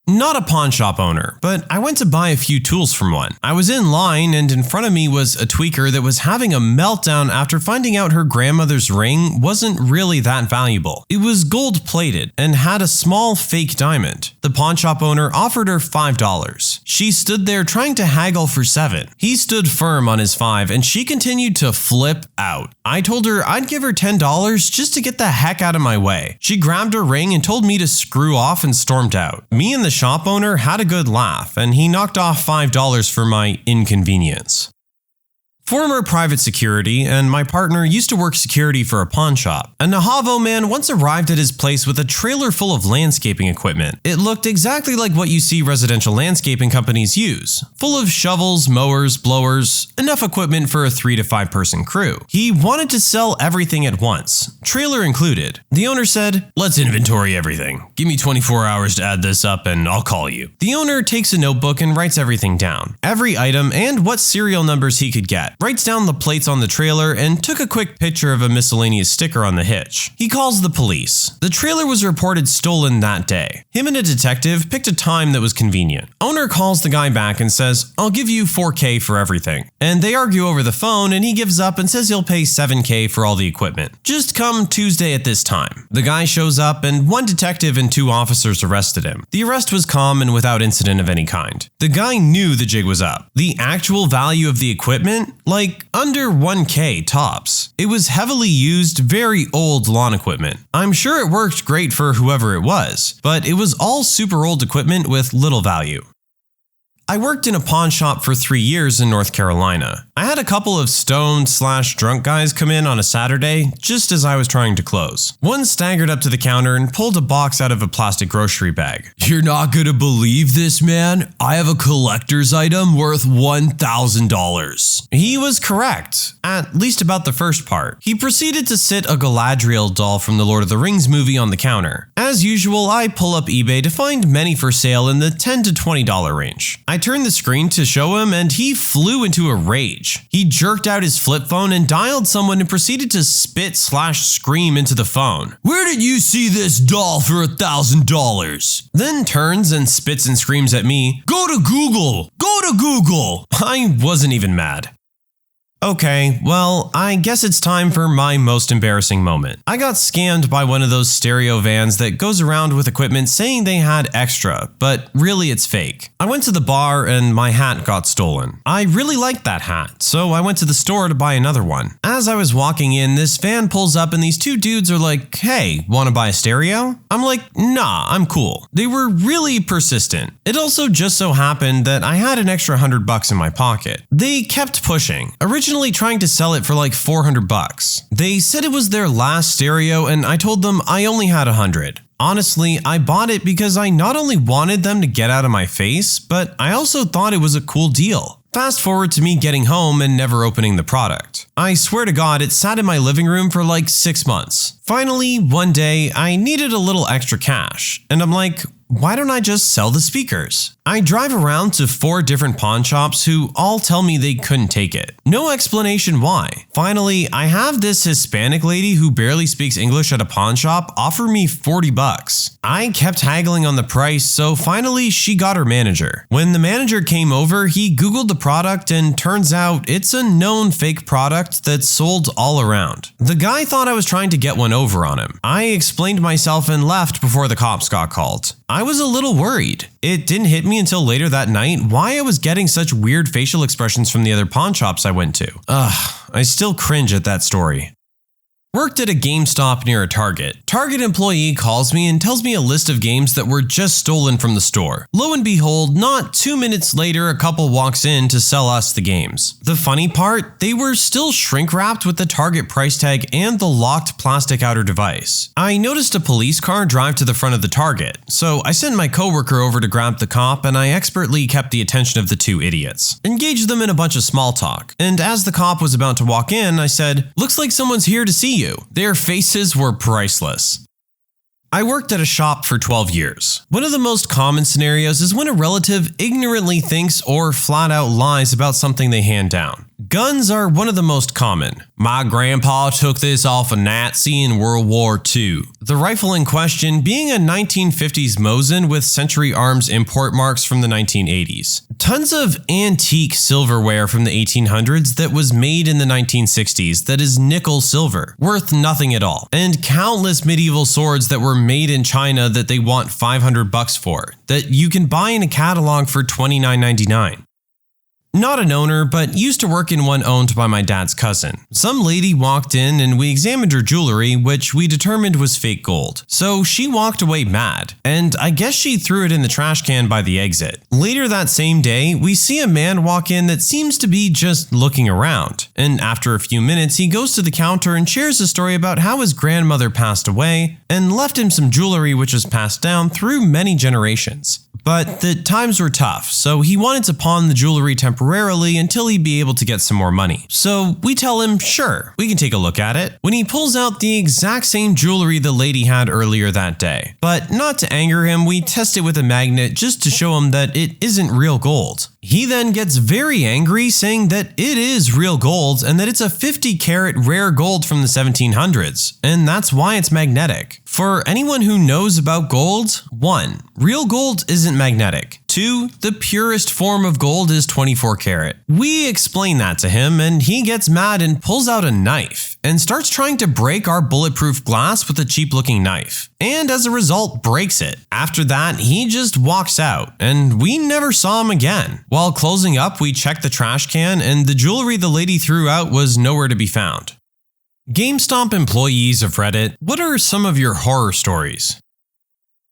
S2: Not a pawn shop owner, but I went to buy a few tools from one. I was in line and in front of me was a tweaker that was having a meltdown after finding out her grandmother's ring wasn't really that valuable. It was gold plated and had a small fake diamond. The pawn shop owner offered her $5. She stood there trying to haggle for $7. He stood firm on his $5 and she continued to flip out. I told her I'd give her $10 just to get the heck out of my way. She grabbed her ring and told me to screw off and stormed out. Me and the shop owner had a good laugh, and he knocked off $5 for my inconvenience. Former private security and my partner used to work security for a pawn shop. A Navajo man once arrived at his place with a trailer full of landscaping equipment. It looked exactly like what you see residential landscaping companies use. Full of shovels, mowers, blowers, enough equipment for a 3 to 5 person crew. He wanted to sell everything at once, trailer included. The owner said, "Let's inventory everything. Give me 24 hours to add this up and I'll call you." The owner takes a notebook and writes everything down. Every item and what serial numbers he could get. writes down the plates on the trailer, and took a quick picture of a miscellaneous sticker on the hitch. He calls the police. The trailer was reported stolen that day. Him and a detective picked a time that was convenient. Owner calls the guy back and says, "I'll give you $4K for everything." And they argue over the phone, and he gives up and says he'll pay $7K for all the equipment. Just come Tuesday at this time. The guy shows up, and one detective and 2 officers arrested him. The arrest was calm and without incident of any kind. The guy knew the jig was up. The actual value of the equipment? Like under 1K tops. It was heavily used, very old lawn equipment. I'm sure it worked great for whoever it was, but it was all super old equipment with little value. I worked in a pawn shop for 3 years in North Carolina. I had a couple of stoned/drunk guys come in on a Saturday just as I was trying to close. One staggered up to the counter and pulled a box out of a plastic grocery bag.
S3: "You're not gonna believe this, man. I have a collector's item worth $1,000.
S2: He was correct, at least about the first part. He proceeded to sit a Galadriel doll from the Lord of the Rings movie on the counter. As usual, I pull up eBay to find many for sale in the $10 to $20 range. I turned the screen to show him, and he flew into a rage. He jerked out his flip phone and dialed someone and proceeded to spit/scream into the phone.
S3: "Where did you see this doll for $1,000?
S2: Then turns and spits and screams at me,
S3: Go to Google! Go to Google!"
S2: I wasn't even mad. Okay, well, I guess it's time for my most embarrassing moment. I got scammed by one of those stereo vans that goes around with equipment saying they had extra, but really it's fake. I went to the bar and my hat got stolen. I really liked that hat, so I went to the store to buy another one. As I was walking in, this van pulls up and these 2 dudes are like, "Hey, wanna buy a stereo?" I'm like, "Nah, I'm cool." They were really persistent. It also just so happened that I had an extra $100 in my pocket. They kept pushing. Originally trying to sell it for like $400. They said it was their last stereo and I told them I only had 100. Honestly, I bought it because I not only wanted them to get out of my face, but I also thought it was a cool deal. Fast forward to me getting home and never opening the product. I swear to God, it sat in my living room for like 6 months. Finally, one day, I needed a little extra cash, and I'm like, why don't I just sell the speakers? I drive around to 4 different pawn shops who all tell me they couldn't take it. No explanation why. Finally, I have this Hispanic lady who barely speaks English at a pawn shop offer me $40. I kept haggling on the price, so finally she got her manager. When the manager came over, he Googled the product and turns out it's a known fake product that's sold all around. The guy thought I was trying to get one over on him. I explained myself and left before the cops got called. I was a little worried. It didn't hit me until later that night why I was getting such weird facial expressions from the other pawn shops I went to. I still cringe at that story. Worked at a GameStop near a Target. Target employee calls me and tells me a list of games that were just stolen from the store. Lo and behold, not 2 minutes later, a couple walks in to sell us the games. The funny part, they were still shrink wrapped with the Target price tag and the locked plastic outer device. I noticed a police car drive to the front of the Target, so I sent my coworker over to grab the cop and I expertly kept the attention of the 2 idiots. Engaged them in a bunch of small talk, and as the cop was about to walk in, I said, "Looks like someone's here to see you." Their faces were priceless. I worked at a shop for 12 years. One of the most common scenarios is when a relative ignorantly thinks or flat out lies about something they hand down. Guns are one of the most common. "My grandpa took this off a Nazi in World War II. The rifle in question being a 1950s Mosin with Century Arms import marks from the 1980s. Tons of antique silverware from the 1800s that was made in the 1960s that is nickel silver, worth nothing at all. And countless medieval swords that were made in China that they want $500 for, that you can buy in a catalog for $29.99. Not an owner, but used to work in one owned by my dad's cousin. Some lady walked in and we examined her jewelry, which we determined was fake gold. So she walked away mad, and I guess she threw it in the trash can by the exit. Later that same day, we see a man walk in that seems to be just looking around. And after a few minutes, he goes to the counter and shares a story about how his grandmother passed away and left him some jewelry which was passed down through many generations. But the times were tough, so he wanted to pawn the jewelry temporarily temporarily until he'd be able to get some more money. So we tell him, sure, we can take a look at it, when he pulls out the exact same jewelry the lady had earlier that day. But not to anger him, we test it with a magnet just to show him that it isn't real gold. He then gets very angry, saying that it is real gold and that it's a 50-carat rare gold from the 1700s, and that's why it's magnetic. For anyone who knows about gold, 1. Real gold isn't magnetic. 2. The purest form of gold is 24 karat. We explain that to him and he gets mad and pulls out a knife and starts trying to break our bulletproof glass with a cheap-looking knife, and as a result breaks it. After that, he just walks out and we never saw him again. While closing up, we checked the trash can and the jewelry the lady threw out was nowhere to be found. GameStop employees of Reddit, what are some of your horror stories?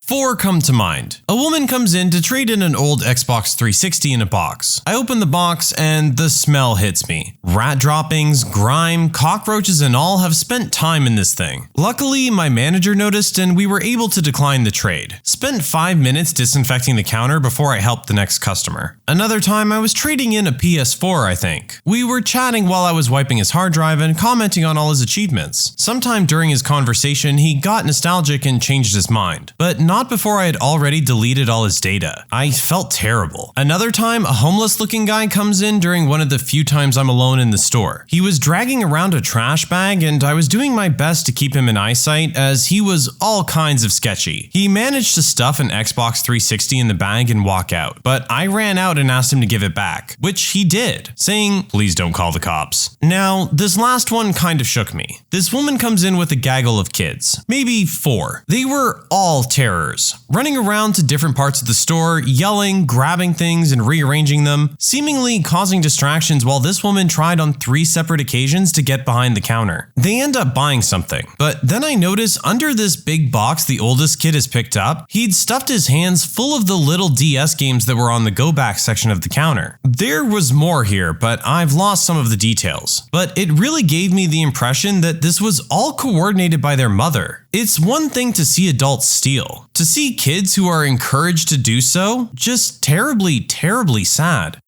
S2: 4 come to mind. A woman comes in to trade in an old Xbox 360 in a box. I open the box and the smell hits me. Rat droppings, grime, cockroaches and all have spent time in this thing. Luckily, my manager noticed and we were able to decline the trade. Spent 5 minutes disinfecting the counter before I helped the next customer. Another time I was trading in a PS4, I think. We were chatting while I was wiping his hard drive and commenting on all his achievements. Sometime during his conversation, he got nostalgic and changed his mind, but not before I had already deleted all his data. I felt terrible. Another time, a homeless looking guy comes in during one of the few times I'm alone in the store. He was dragging around a trash bag and I was doing my best to keep him in eyesight as he was all kinds of sketchy. He managed to stuff an Xbox 360 in the bag and walk out, but I ran out and asked him to give it back, which he did, saying, "Please don't call the cops." Now, this last one kind of shook me. This woman comes in with a gaggle of kids, maybe 4. They were all terrors, running around to different parts of the store, yelling, grabbing things and rearranging them, seemingly causing distractions while this woman tried on 3 separate occasions to get behind the counter. They end up buying something, but then I notice under this big box the oldest kid has picked up, he'd stuffed his hands full of the little DS games that were on the go back section of the counter. There was more here, but I've lost some of the details. But it really gave me the impression that this was all coordinated by their mother. It's one thing to see adults steal. To see kids who are encouraged to do so, just terribly, terribly sad.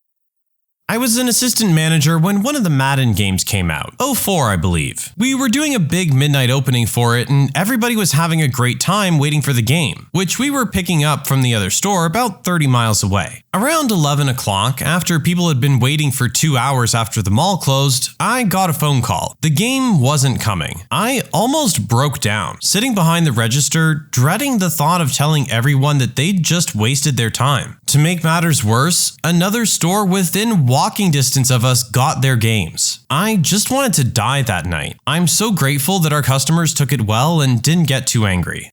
S2: I was an assistant manager when one of the Madden games came out. 04, I believe. We were doing a big midnight opening for it and everybody was having a great time waiting for the game, which we were picking up from the other store about 30 miles away. Around 11 o'clock, after people had been waiting for 2 hours after the mall closed, I got a phone call. The game wasn't coming. I almost broke down, sitting behind the register, dreading the thought of telling everyone that they'd just wasted their time. To make matters worse, another store within walking distance of us got their games. I just wanted to die that night. I'm so grateful that our customers took it well and didn't get too angry.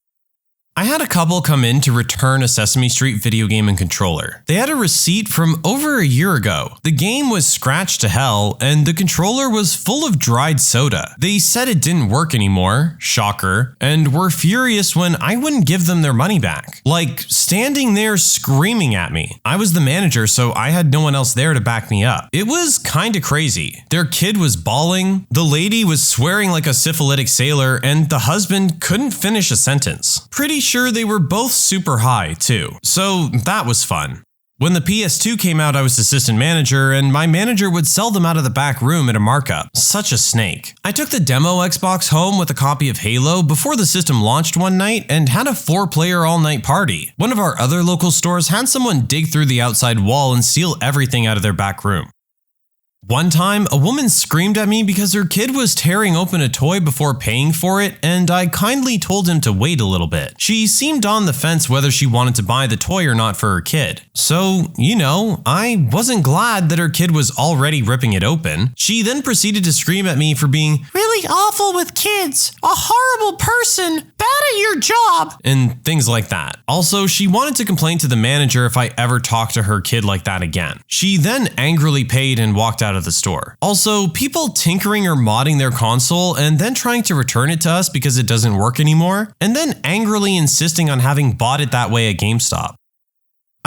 S2: I had a couple come in to return a Sesame Street video game and controller. They had a receipt from over a year ago. The game was scratched to hell and the controller was full of dried soda. They said it didn't work anymore, shocker, and were furious when I wouldn't give them their money back. Like, standing there screaming at me. I was the manager, so I had no one else there to back me up. It was kinda crazy. Their kid was bawling, the lady was swearing like a syphilitic sailor, and the husband couldn't finish a sentence. Pretty sure they were both super high too, so that was fun. When the PS2 came out, I was assistant manager, and my manager would sell them out of the back room at a markup. Such a snake. I took the demo Xbox home with a copy of Halo before the system launched one night and had a 4-player all-night party. One of our other local stores had someone dig through the outside wall and steal everything out of their back room. One time, a woman screamed at me because her kid was tearing open a toy before paying for it, and I kindly told him to wait a little bit. She seemed on the fence whether she wanted to buy the toy or not for her kid. So, I wasn't glad that her kid was already ripping it open. She then proceeded to scream at me for being really awful with kids, a horrible person, bad at your job, and things like that. Also, she wanted to complain to the manager if I ever talked to her kid like that again. She then angrily paid and walked out of the store. Also, people tinkering or modding their console and then trying to return it to us because it doesn't work anymore, and then angrily insisting on having bought it that way at GameStop.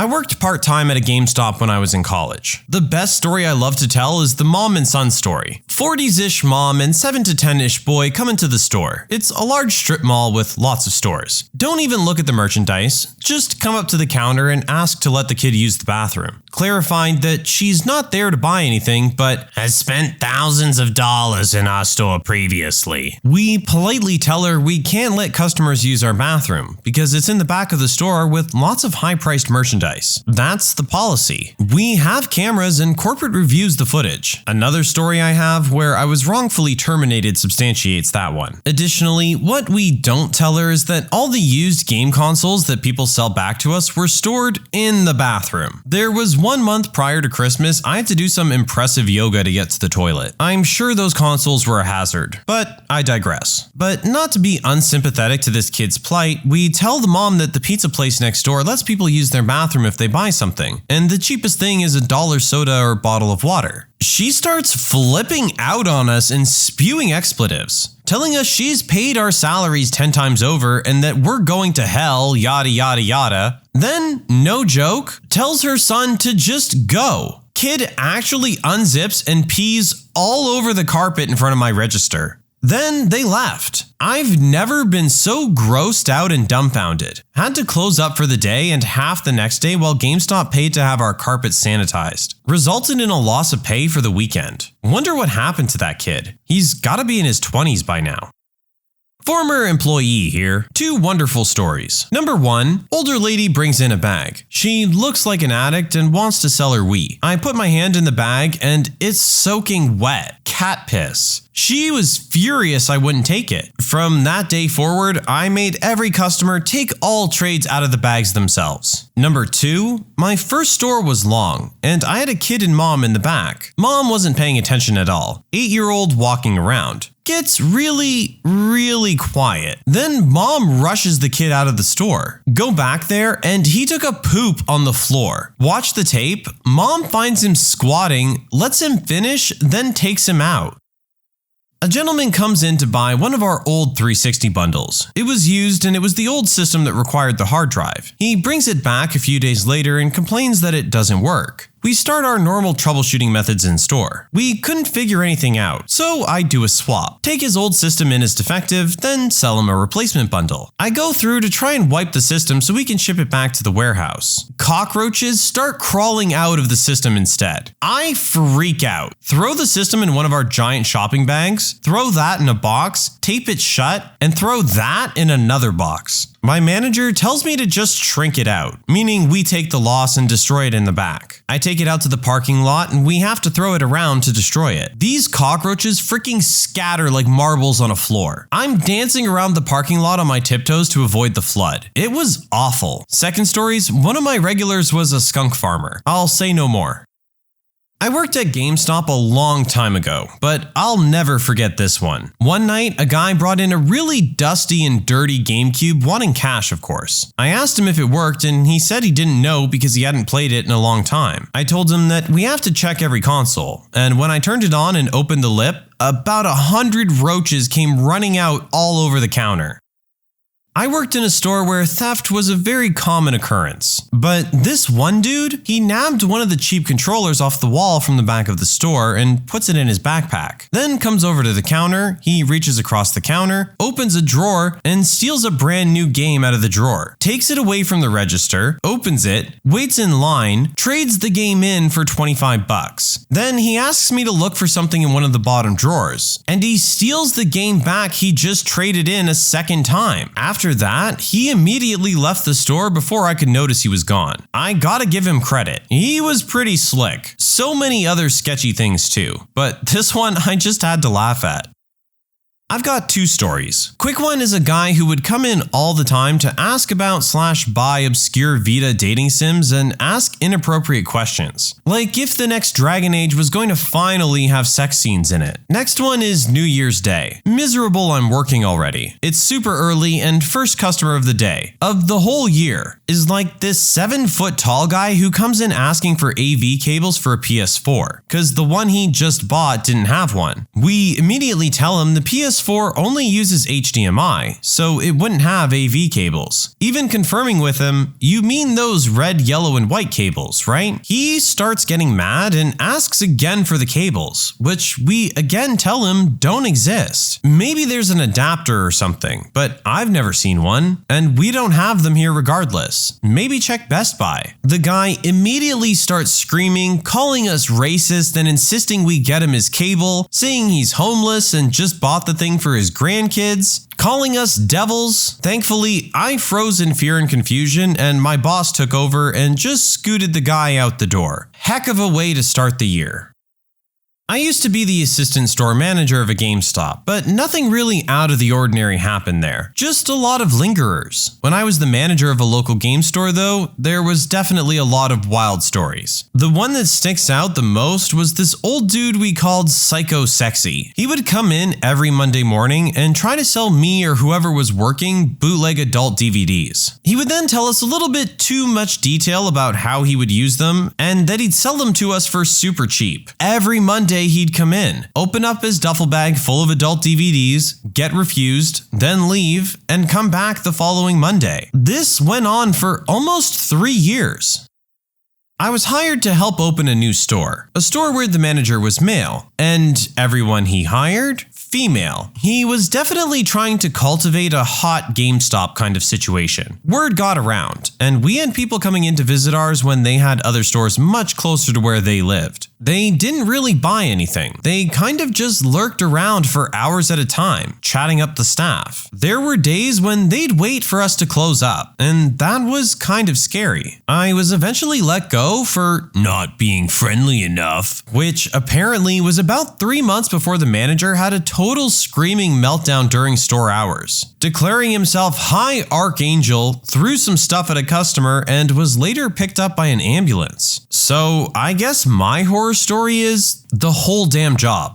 S2: I worked part-time at a GameStop when I was in college. The best story I love to tell is the mom and son story. 40s-ish mom and 7 to 10-ish boy come into the store. It's a large strip mall with lots of stores. Don't even look at the merchandise. Just come up to the counter and ask to let the kid use the bathroom, clarifying that she's not there to buy anything, but has spent thousands of dollars in our store previously. We politely tell her we can't let customers use our bathroom because it's in the back of the store with lots of high-priced merchandise. That's the policy. We have cameras and corporate reviews the footage. Another story I have where I was wrongfully terminated substantiates that one. Additionally, what we don't tell her is that all the used game consoles that people sell back to us were stored in the bathroom. There was 1 month prior to Christmas, I had to do some impressive yoga to get to the toilet. I'm sure those consoles were a hazard, but I digress. But not to be unsympathetic to this kid's plight, we tell the mom that the pizza place next door lets people use their bathroom if they buy something, and the cheapest thing is $1 soda or bottle of water. She starts flipping out on us and spewing expletives, telling us she's paid our salaries 10 times over and that we're going to hell, yada yada yada. Then, no joke, tells her son to just go. Kid actually unzips and pees all over the carpet in front of my register. Then they left. I've never been so grossed out and dumbfounded. Had to close up for the day and half the next day while GameStop paid to have our carpet sanitized. Resulted in a loss of pay for the weekend. Wonder what happened to that kid. He's gotta be in his 20s by now. Former employee here. 2 wonderful stories. Number 1, older lady brings in a bag. She looks like an addict and wants to sell her Wii. I put my hand in the bag and it's soaking wet. Cat piss. She was furious I wouldn't take it. From that day forward, I made every customer take all trades out of the bags themselves. Number 2, my first store was long, and I had a kid and mom in the back. Mom wasn't paying attention at all. 8-year-old walking around. Gets really quiet. Then mom rushes the kid out of the store. Go back there and he took a poop on the floor. Watch the tape. Mom finds him squatting, lets him finish, then takes him out. A gentleman comes in to buy one of our old 360 bundles. It was used and it was the old system that required the hard drive. He brings it back a few days later and complains that it doesn't work. We start our normal troubleshooting methods in store. We couldn't figure anything out, so I do a swap. Take his old system in as defective, then sell him a replacement bundle. I go through to try and wipe the system so we can ship it back to the warehouse. Cockroaches start crawling out of the system instead. I freak out. Throw the system in one of our giant shopping bags, throw that in a box, tape it shut, and throw that in another box. My manager tells me to just shrink it out, meaning we take the loss and destroy it in the back. I take it out to the parking lot and we have to throw it around to destroy it. These cockroaches freaking scatter like marbles on a floor. I'm dancing around the parking lot on my tiptoes to avoid the flood. It was awful. Second stories, one of my regulars was a skunk farmer. I'll say no more. I worked at GameStop a long time ago, but I'll never forget this one. One night, a guy brought in a really dusty and dirty GameCube, wanting cash, of course. I asked him if it worked, and he said he didn't know because he hadn't played it in a long time. I told him that we have to check every console, and when I turned it on and opened the lip, about 100 roaches came running out all over the counter. I worked in a store where theft was a very common occurrence, but this one dude, he nabbed one of the cheap controllers off the wall from the back of the store and puts it in his backpack. Then comes over to the counter, he reaches across the counter, opens a drawer, and steals a brand new game out of the drawer. Takes it away from the register, opens it, waits in line, trades the game in for $25. Then he asks me to look for something in one of the bottom drawers, and he steals the game back he just traded in a second time. After that, he immediately left the store before I could notice he was gone. I gotta give him credit. He was pretty slick. So many other sketchy things too, but this one I just had to laugh at. I've got 2 stories. Quick one is a guy who would come in all the time to ask about / buy obscure Vita dating sims and ask inappropriate questions. Like if the next Dragon Age was going to finally have sex scenes in it. Next one is New Year's Day. Miserable I'm working already. It's super early and first customer of the day. Of the whole year is like this 7-foot tall guy who comes in asking for AV cables for a PS4, cause the one he just bought didn't have one. We immediately tell him the PS4 PS4 only uses HDMI, so it wouldn't have AV cables. Even confirming with him, "You mean those red, yellow, and white cables, right?" He starts getting mad and asks again for the cables, which we again tell him don't exist. Maybe there's an adapter or something, but I've never seen one, and we don't have them here regardless. Maybe check Best Buy. The guy immediately starts screaming, calling us racist and insisting we get him his cable, saying he's homeless and just bought the thing for his grandkids, calling us devils. Thankfully, I froze in fear and confusion, and my boss took over and just scooted the guy out the door. Heck of a way to start the year. I used to be the assistant store manager of a GameStop, but nothing really out of the ordinary happened there. Just a lot of lingerers. When I was the manager of a local game store though, there was definitely a lot of wild stories. The one that sticks out the most was this old dude we called Psycho Sexy. He would come in every Monday morning and try to sell me or whoever was working bootleg adult DVDs. He would then tell us a little bit too much detail about how he would use them, and that he'd sell them to us for super cheap. Every Monday he'd come in, open up his duffel bag full of adult DVDs, get refused, then leave, and come back the following Monday. This went on for almost 3 years. I was hired to help open a new store, a store where the manager was male, and everyone he hired, female. He was definitely trying to cultivate a hot GameStop kind of situation. Word got around, and we had people coming in to visit ours when they had other stores much closer to where they lived. They didn't really buy anything. They kind of just lurked around for hours at a time, chatting up the staff. There were days when they'd wait for us to close up, and that was kind of scary. I was eventually let go for not being friendly enough, which apparently was about 3 months before the manager had a total screaming meltdown during store hours, declaring himself High Archangel, threw some stuff at a customer, and was later picked up by an ambulance. So I guess my horror story is the whole damn job.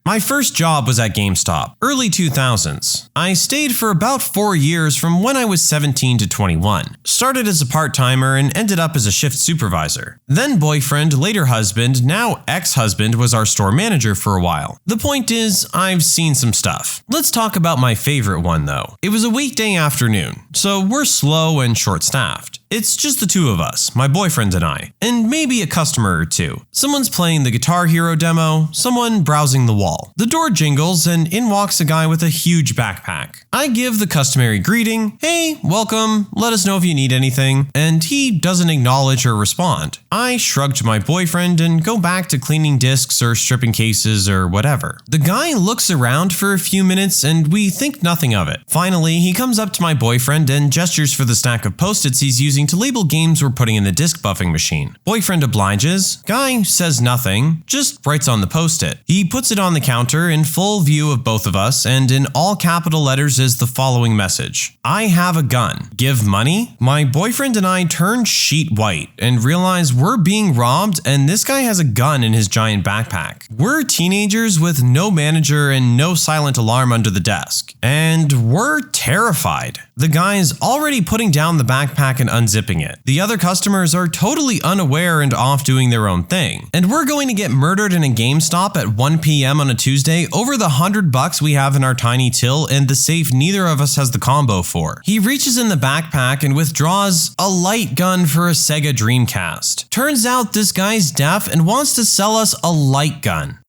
S2: My first job was at GameStop, early 2000s. I stayed for about 4 years from when I was 17 to 21. Started as a part-timer and ended up as a shift supervisor. Then boyfriend, later husband, now ex-husband was our store manager for a while. The point is, I've seen some stuff. Let's talk about my favorite one though. It was a weekday afternoon, so we're slow and short-staffed. It's just the two of us, my boyfriend and I, and maybe a customer or two. Someone's playing the Guitar Hero demo, someone browsing the wall. The door jingles and in walks a guy with a huge backpack. I give the customary greeting, "Hey, welcome, let us know if you need anything," and he doesn't acknowledge or respond. I shrug to my boyfriend and go back to cleaning discs or stripping cases or whatever. The guy looks around for a few minutes and we think nothing of it. Finally, he comes up to my boyfriend and gestures for the stack of post-its he's using to label games we're putting in the disc buffing machine. Boyfriend obliges. Guy says nothing, just writes on the post-it. He puts it on the counter in full view of both of us, and in all capital letters is the following message: "I have a gun. Give money?" My boyfriend and I turn sheet white and realize we're being robbed, and this guy has a gun in his giant backpack. We're teenagers with no manager and no silent alarm under the desk, and we're terrified. The guy is already putting down the backpack and unzipping it. The other customers are totally unaware and off doing their own thing. And we're going to get murdered in a GameStop at 1 p.m. on a Tuesday over the $100 we have in our tiny till and the safe neither of us has the combo for. He reaches in the backpack and withdraws a light gun for a Sega Dreamcast. Turns out this guy's deaf and wants to sell us a light gun.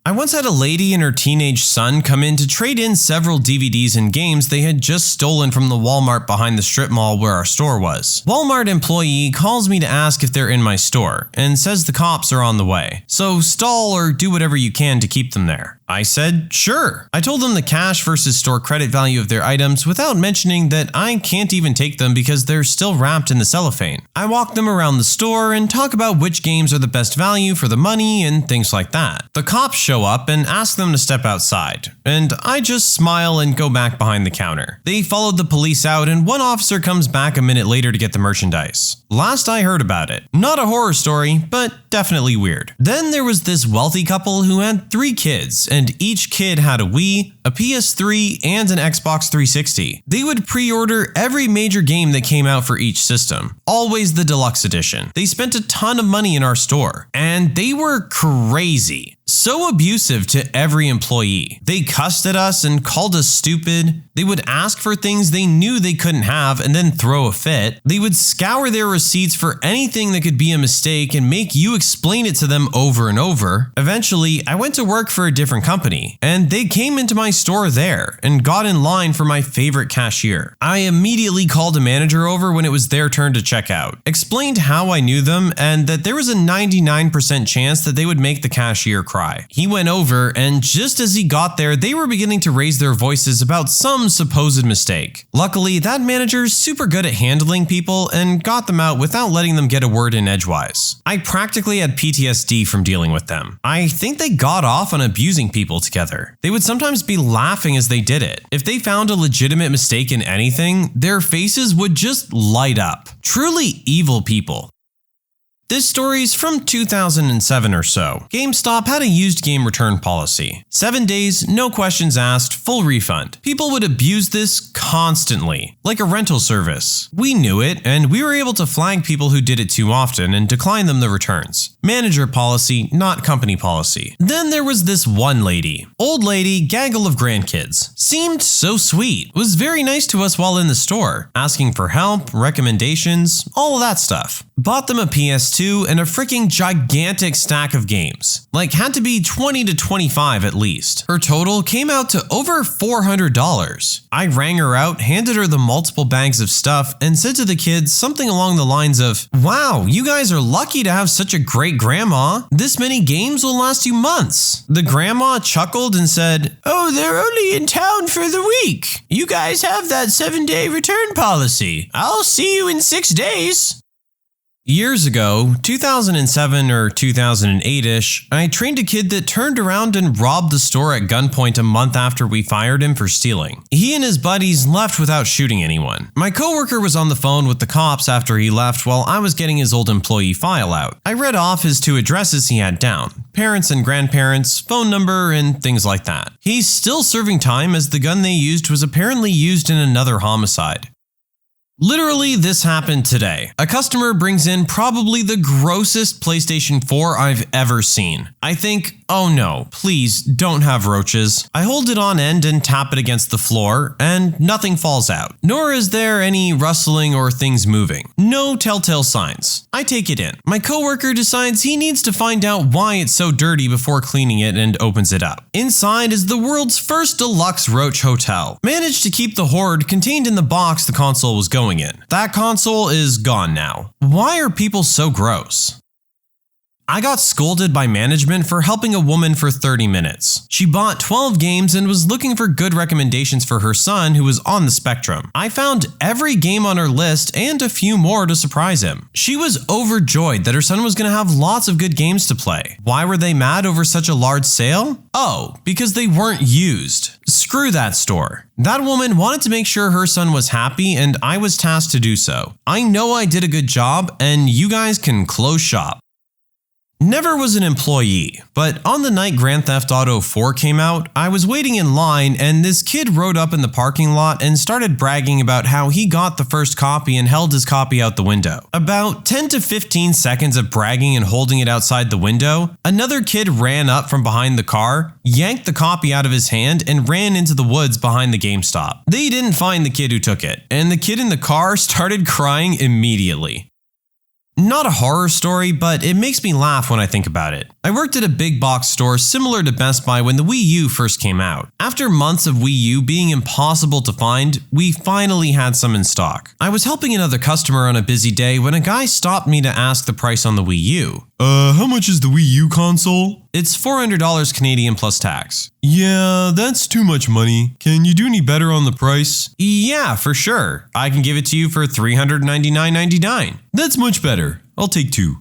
S2: I once had a lady and her teenage son come in to trade in several DVDs and games they had just stolen from the Walmart behind the strip mall where our store was. Walmart employee calls me to ask if they're in my store and says the cops are on the way. So stall or do whatever you can to keep them there. I said, sure. I told them the cash versus store credit value of their items without mentioning that I can't even take them because they're still wrapped in the cellophane. I walk them around the store and talk about which games are the best value for the money and things like that. The cops show up and ask them to step outside, and I just smile and go back behind the counter. They followed the police out and one officer comes back a minute later to get the merchandise. Last I heard about it. Not a horror story, but definitely weird. Then there was this wealthy couple who had 3 kids, and each kid had a Wii, a PS3, and an Xbox 360. They would pre-order every major game that came out for each system, always the deluxe edition. They spent a ton of money in our store, and they were crazy. So abusive to every employee. They cussed at us and called us stupid. They would ask for things they knew they couldn't have and then throw a fit. They would scour their receipts for anything that could be a mistake and make you explain it to them over and over. Eventually, I went to work for a different company, and they came into my store there and got in line for my favorite cashier. I immediately called a manager over when it was their turn to check out, explained how I knew them, and that there was a 99% chance that they would make the cashier cry. He went over, and just as he got there, they were beginning to raise their voices about some supposed mistake. Luckily, that manager's super good at handling people and got them out without letting them get a word in edgewise. I practically had PTSD from dealing with them. I think they got off on abusing people together. They would sometimes be laughing as they did it. If they found a legitimate mistake in anything, their faces would just light up. Truly evil people. This story's from 2007 or so. GameStop had a used game return policy. 7 days, no questions asked, full refund. People would abuse this constantly, like a rental service. We knew it, and we were able to flag people who did it too often and decline them the returns. Manager policy, not company policy. Then there was this one lady. Old lady, gaggle of grandkids. Seemed so sweet. Was very nice to us while in the store, asking for help, recommendations, all of that stuff. Bought them a PS2 and a freaking gigantic stack of games. Like, had to be 20 to 25 at least. Her total came out to over $400. I rang her out, handed her the multiple bags of stuff, and said to the kids something along the lines of, "Wow, you guys are lucky to have such a great grandma. This many games will last you months." The grandma chuckled and said, "Oh, they're only in town for the week. You guys have that 7-day return policy. I'll see you in 6 days. Years ago, 2007 or 2008-ish, I trained a kid that turned around and robbed the store at gunpoint a month after we fired him for stealing. He and his buddies left without shooting anyone. My coworker was on the phone with the cops after he left while I was getting his old employee file out. I read off his 2 addresses he had down, parents and grandparents, phone number, and things like that. He's still serving time as the gun they used was apparently used in another homicide. Literally, this happened today. A customer brings in probably the grossest PlayStation 4 I've ever seen. I think, oh no, please don't have roaches. I hold it on end and tap it against the floor, and nothing falls out. Nor is there any rustling or things moving. No telltale signs. I take it in. My coworker decides he needs to find out why it's so dirty before cleaning it and opens it up. Inside is the world's first deluxe roach hotel. Managed to keep the hoard contained in the box the console was going in. That console is gone now. Why are people so gross? I got scolded by management for helping a woman for 30 minutes. She bought 12 games and was looking for good recommendations for her son who was on the spectrum. I found every game on her list and a few more to surprise him. She was overjoyed that her son was going to have lots of good games to play. Why were they mad over such a large sale? Oh, because they weren't used. Screw that store. That woman wanted to make sure her son was happy, and I was tasked to do so. I know I did a good job, and you guys can close shop. Never was an employee, but on the night Grand Theft Auto 4 came out, I was waiting in line and this kid rode up in the parking lot and started bragging about how he got the first copy and held his copy out the window. About 10 to 15 seconds of bragging and holding it outside the window, another kid ran up from behind the car, yanked the copy out of his hand, and ran into the woods behind the GameStop. They didn't find the kid who took it, and the kid in the car started crying immediately. Not a horror story, but it makes me laugh when I think about it. I worked at a big box store similar to Best Buy when the Wii U first came out. After months of Wii U being impossible to find, we finally had some in stock. I was helping another customer on a busy day when a guy stopped me to ask the price on the Wii U.
S3: How much is the Wii U console?
S2: It's $400 Canadian plus tax.
S3: Yeah, that's too much money. Can you do any better on the price?
S2: Yeah, for sure. I can give it to you for $399.99.
S3: That's much better. I'll take 2.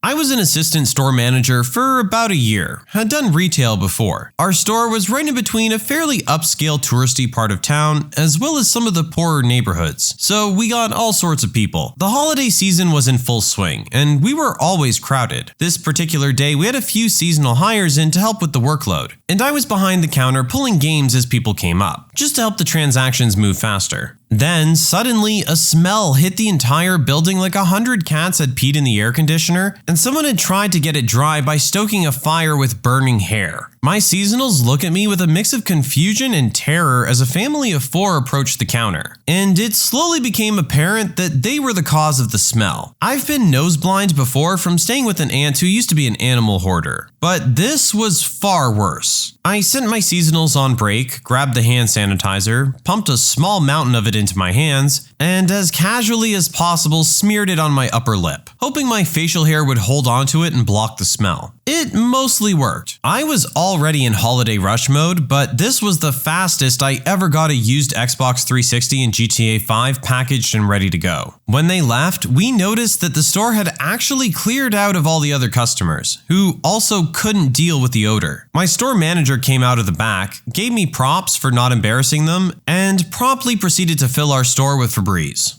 S2: I was an assistant store manager for about a year, had done retail before. Our store was right in between a fairly upscale touristy part of town, as well as some of the poorer neighborhoods, so we got all sorts of people. The holiday season was in full swing, and we were always crowded. This particular day, we had a few seasonal hires in to help with the workload, and I was behind the counter pulling games as people came up, just to help the transactions move faster. Then, suddenly, a smell hit the entire building like 100 cats had peed in the air conditioner, and someone had tried to get it dry by stoking a fire with burning hair. My seasonals look at me with a mix of confusion and terror as a family of 4 approached the counter, and it slowly became apparent that they were the cause of the smell. I've been noseblind before from staying with an aunt who used to be an animal hoarder, but this was far worse. I sent my seasonals on break, grabbed the hand sanitizer, pumped a small mountain of it into my hands, and as casually as possible smeared it on my upper lip, hoping my facial hair would hold onto it and block the smell. It mostly worked. I was already in holiday rush mode, but this was the fastest I ever got a used Xbox 360 and GTA 5 packaged and ready to go. When they left, we noticed that the store had actually cleared out of all the other customers, who also couldn't deal with the odor. My store manager came out of the back, gave me props for not embarrassing them, and promptly proceeded to fill our store with Febreze.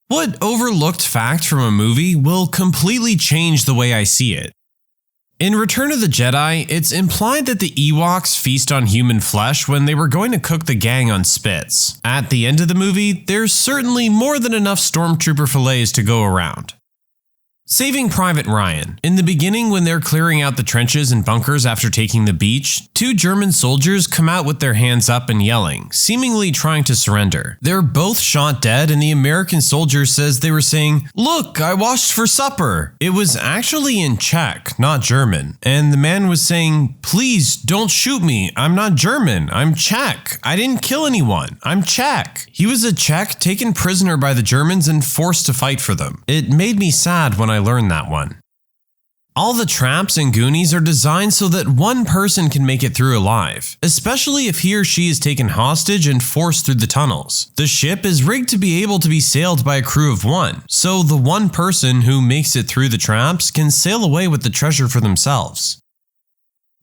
S2: What overlooked fact from a movie will completely change the way I see it? In Return of the Jedi, it's implied that the Ewoks feast on human flesh when they were going to cook the gang on spits. At the end of the movie, there's certainly more than enough stormtrooper fillets to go around. Saving Private Ryan. In the beginning, when they're clearing out the trenches and bunkers after taking the beach, 2 German soldiers come out with their hands up and yelling, seemingly trying to surrender. They're both shot dead, and the American soldier says they were saying, "Look, I washed for supper." It was actually in Czech, not German, and the man was saying, "Please don't shoot me. I'm not German. I'm Czech. I didn't kill anyone. I'm Czech." He was a Czech taken prisoner by the Germans and forced to fight for them. It made me sad when I learned that one. All the traps in Goonies are designed so that one person can make it through alive, especially if he or she is taken hostage and forced through the tunnels. The ship is rigged to be able to be sailed by a crew of 1, so the one person who makes it through the traps can sail away with the treasure for themselves.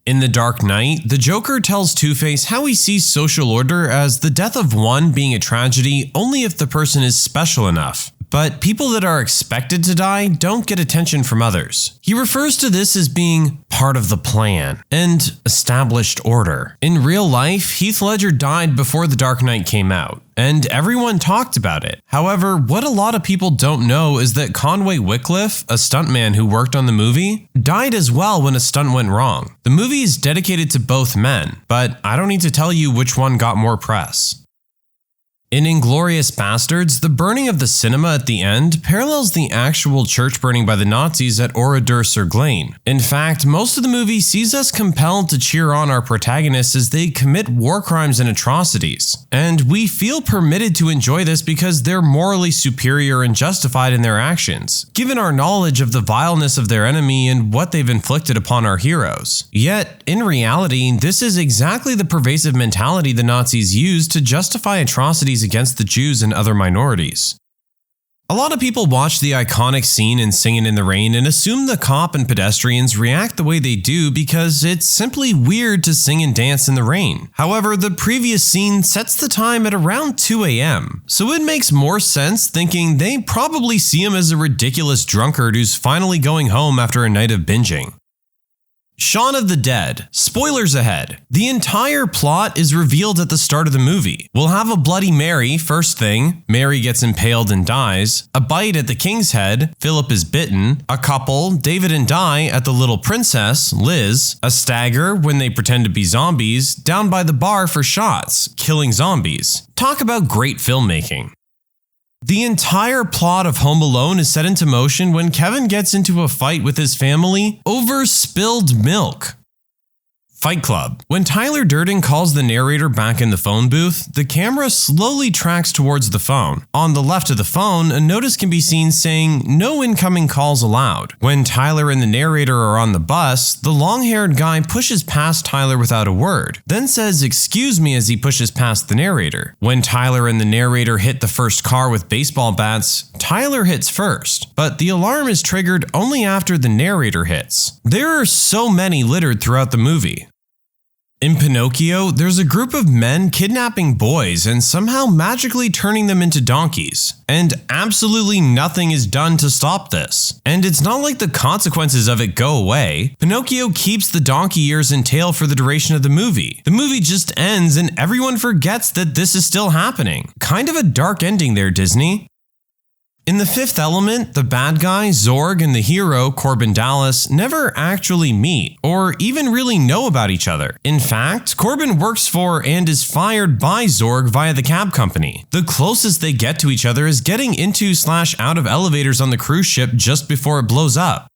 S2: In The Dark Knight, the Joker tells Two-Face how he sees social order as the death of one being a tragedy only if the person is special enough. But people that are expected to die don't get attention from others. He refers to this as being part of the plan and established order. In real life, Heath Ledger died before The Dark Knight came out, and everyone talked about it. However, what a lot of people don't know is that Conway Wycliffe, a stuntman who worked on the movie, died as well when a stunt went wrong. The movie is dedicated to both men, but I don't need to tell you which one got more press. In Inglourious Bastards, the burning of the cinema at the end parallels the actual church burning by the Nazis at Oradour-sur-Glane. In fact, most of the movie sees us compelled to cheer on our protagonists as they commit war crimes and atrocities. And we feel permitted to enjoy this because they're morally superior and justified in their actions, given our knowledge of the vileness of their enemy and what they've inflicted upon our heroes. Yet, in reality, this is exactly the pervasive mentality the Nazis used to justify atrocities against the Jews and other minorities. A lot of people watch the iconic scene in Singin' in the Rain and assume the cop and pedestrians react the way they do because it's simply weird to sing and dance in the rain. However, the previous scene sets the time at around 2 a.m., so it makes more sense thinking they probably see him as a ridiculous drunkard who's finally going home after a night of binging. Shaun of the Dead. Spoilers ahead. The entire plot is revealed at the start of the movie. We'll have a Bloody Mary, first thing. Mary gets impaled and dies. A bite at the king's head. Philip is bitten. A couple, David and Di, at the little princess, Liz. A stagger when they pretend to be zombies. Down by the bar for shots. Killing zombies. Talk about great filmmaking. The entire plot of Home Alone is set into motion when Kevin gets into a fight with his family over spilled milk. Fight Club. When Tyler Durden calls the narrator back in the phone booth, the camera slowly tracks towards the phone. On the left of the phone, a notice can be seen saying, "No incoming calls allowed." When Tyler and the narrator are on the bus, the long-haired guy pushes past Tyler without a word, then says "excuse me" as he pushes past the narrator. When Tyler and the narrator hit the first car with baseball bats, Tyler hits first, but the alarm is triggered only after the narrator hits. There are so many littered throughout the movie. In Pinocchio, there's a group of men kidnapping boys and somehow magically turning them into donkeys. And absolutely nothing is done to stop this. And it's not like the consequences of it go away. Pinocchio keeps the donkey ears and tail for the duration of the movie. The movie just ends and everyone forgets that this is still happening. Kind of a dark ending there, Disney. In The Fifth Element, the bad guy, Zorg, and the hero, Corbin Dallas, never actually meet, or even really know about each other. In fact, Corbin works for and is fired by Zorg via the cab company. The closest they get to each other is getting into/out of elevators on the cruise ship just before it blows up.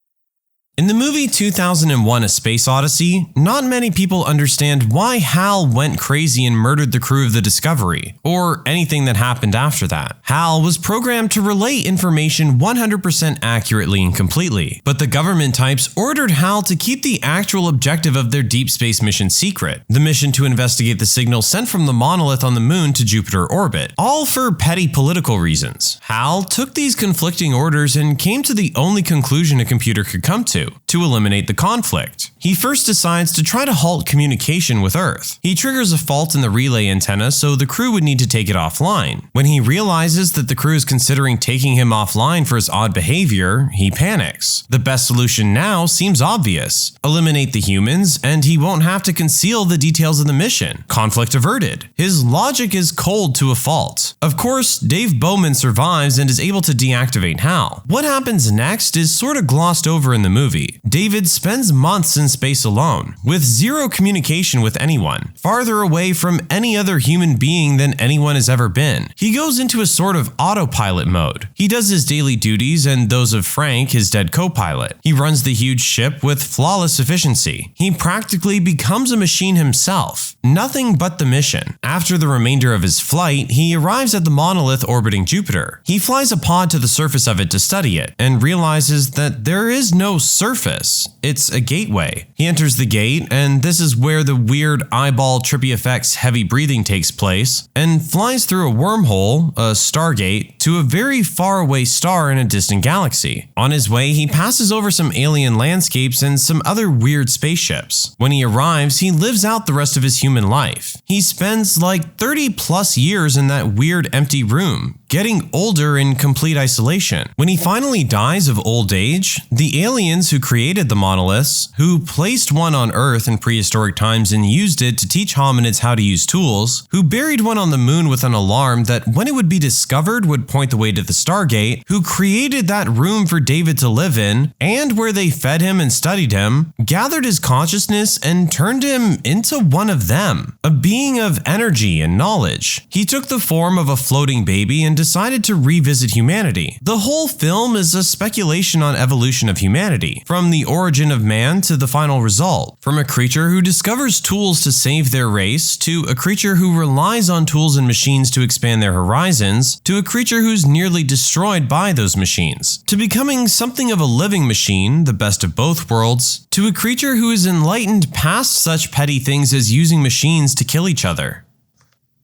S2: In the movie 2001: A Space Odyssey, not many people understand why Hal went crazy and murdered the crew of the Discovery, or anything that happened after that. Hal was programmed to relay information 100% accurately and completely, but the government types ordered Hal to keep the actual objective of their deep space mission secret, the mission to investigate the signal sent from the monolith on the moon to Jupiter orbit, all for petty political reasons. Hal took these conflicting orders and came to the only conclusion a computer could come to eliminate the conflict. He first decides to try to halt communication with Earth. He triggers a fault in the relay antenna, so the crew would need to take it offline. When he realizes that the crew is considering taking him offline for his odd behavior, he panics. The best solution now seems obvious. Eliminate the humans, and he won't have to conceal the details of the mission. Conflict averted. His logic is cold to a fault. Of course, Dave Bowman survives and is able to deactivate Hal. What happens next is sort of glossed over in the movie. David spends months in space alone, with zero communication with anyone, farther away from any other human being than anyone has ever been. He goes into a sort of autopilot mode. He does his daily duties and those of Frank, his dead co-pilot. He runs the huge ship with flawless efficiency. He practically becomes a machine himself. Nothing but the mission. After the remainder of his flight, he arrives at the monolith orbiting Jupiter. He flies a pod to the surface of it to study it, and realizes that there is no surface. It's a gateway. He enters the gate, and this is where the weird eyeball trippy effects heavy breathing takes place, and flies through a wormhole, a stargate, to a very far away star in a distant galaxy. On his way, he passes over some alien landscapes and some other weird spaceships. When he arrives, he lives out the rest of his human life. He spends like 30 plus years in that weird empty room, getting older in complete isolation. When he finally dies of old age, the aliens who created the monoliths, who placed one on Earth in prehistoric times and used it to teach hominids how to use tools, who buried one on the moon with an alarm that when it would be discovered would point the way to the Stargate, who created that room for David to live in, and where they fed him and studied him, gathered his consciousness and turned him into one of them, a being of energy and knowledge. He took the form of a floating baby and decided to revisit humanity. The whole film is a speculation on evolution of humanity, from the origin of man to the final result, from a creature who discovers tools to save their race, to a creature who relies on tools and machines to expand their horizons, to a creature who's nearly destroyed by those machines, to becoming something of a living machine, the best of both worlds, to a creature who is enlightened past such petty things as using machines to kill each other.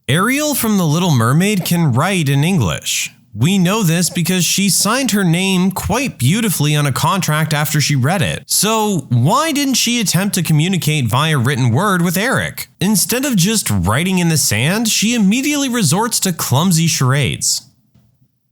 S2: Ariel from The Little Mermaid can write in English. We know this because she signed her name quite beautifully on a contract after she read it. So why didn't she attempt to communicate via written word with Eric? Instead of just writing in the sand, she immediately resorts to clumsy charades.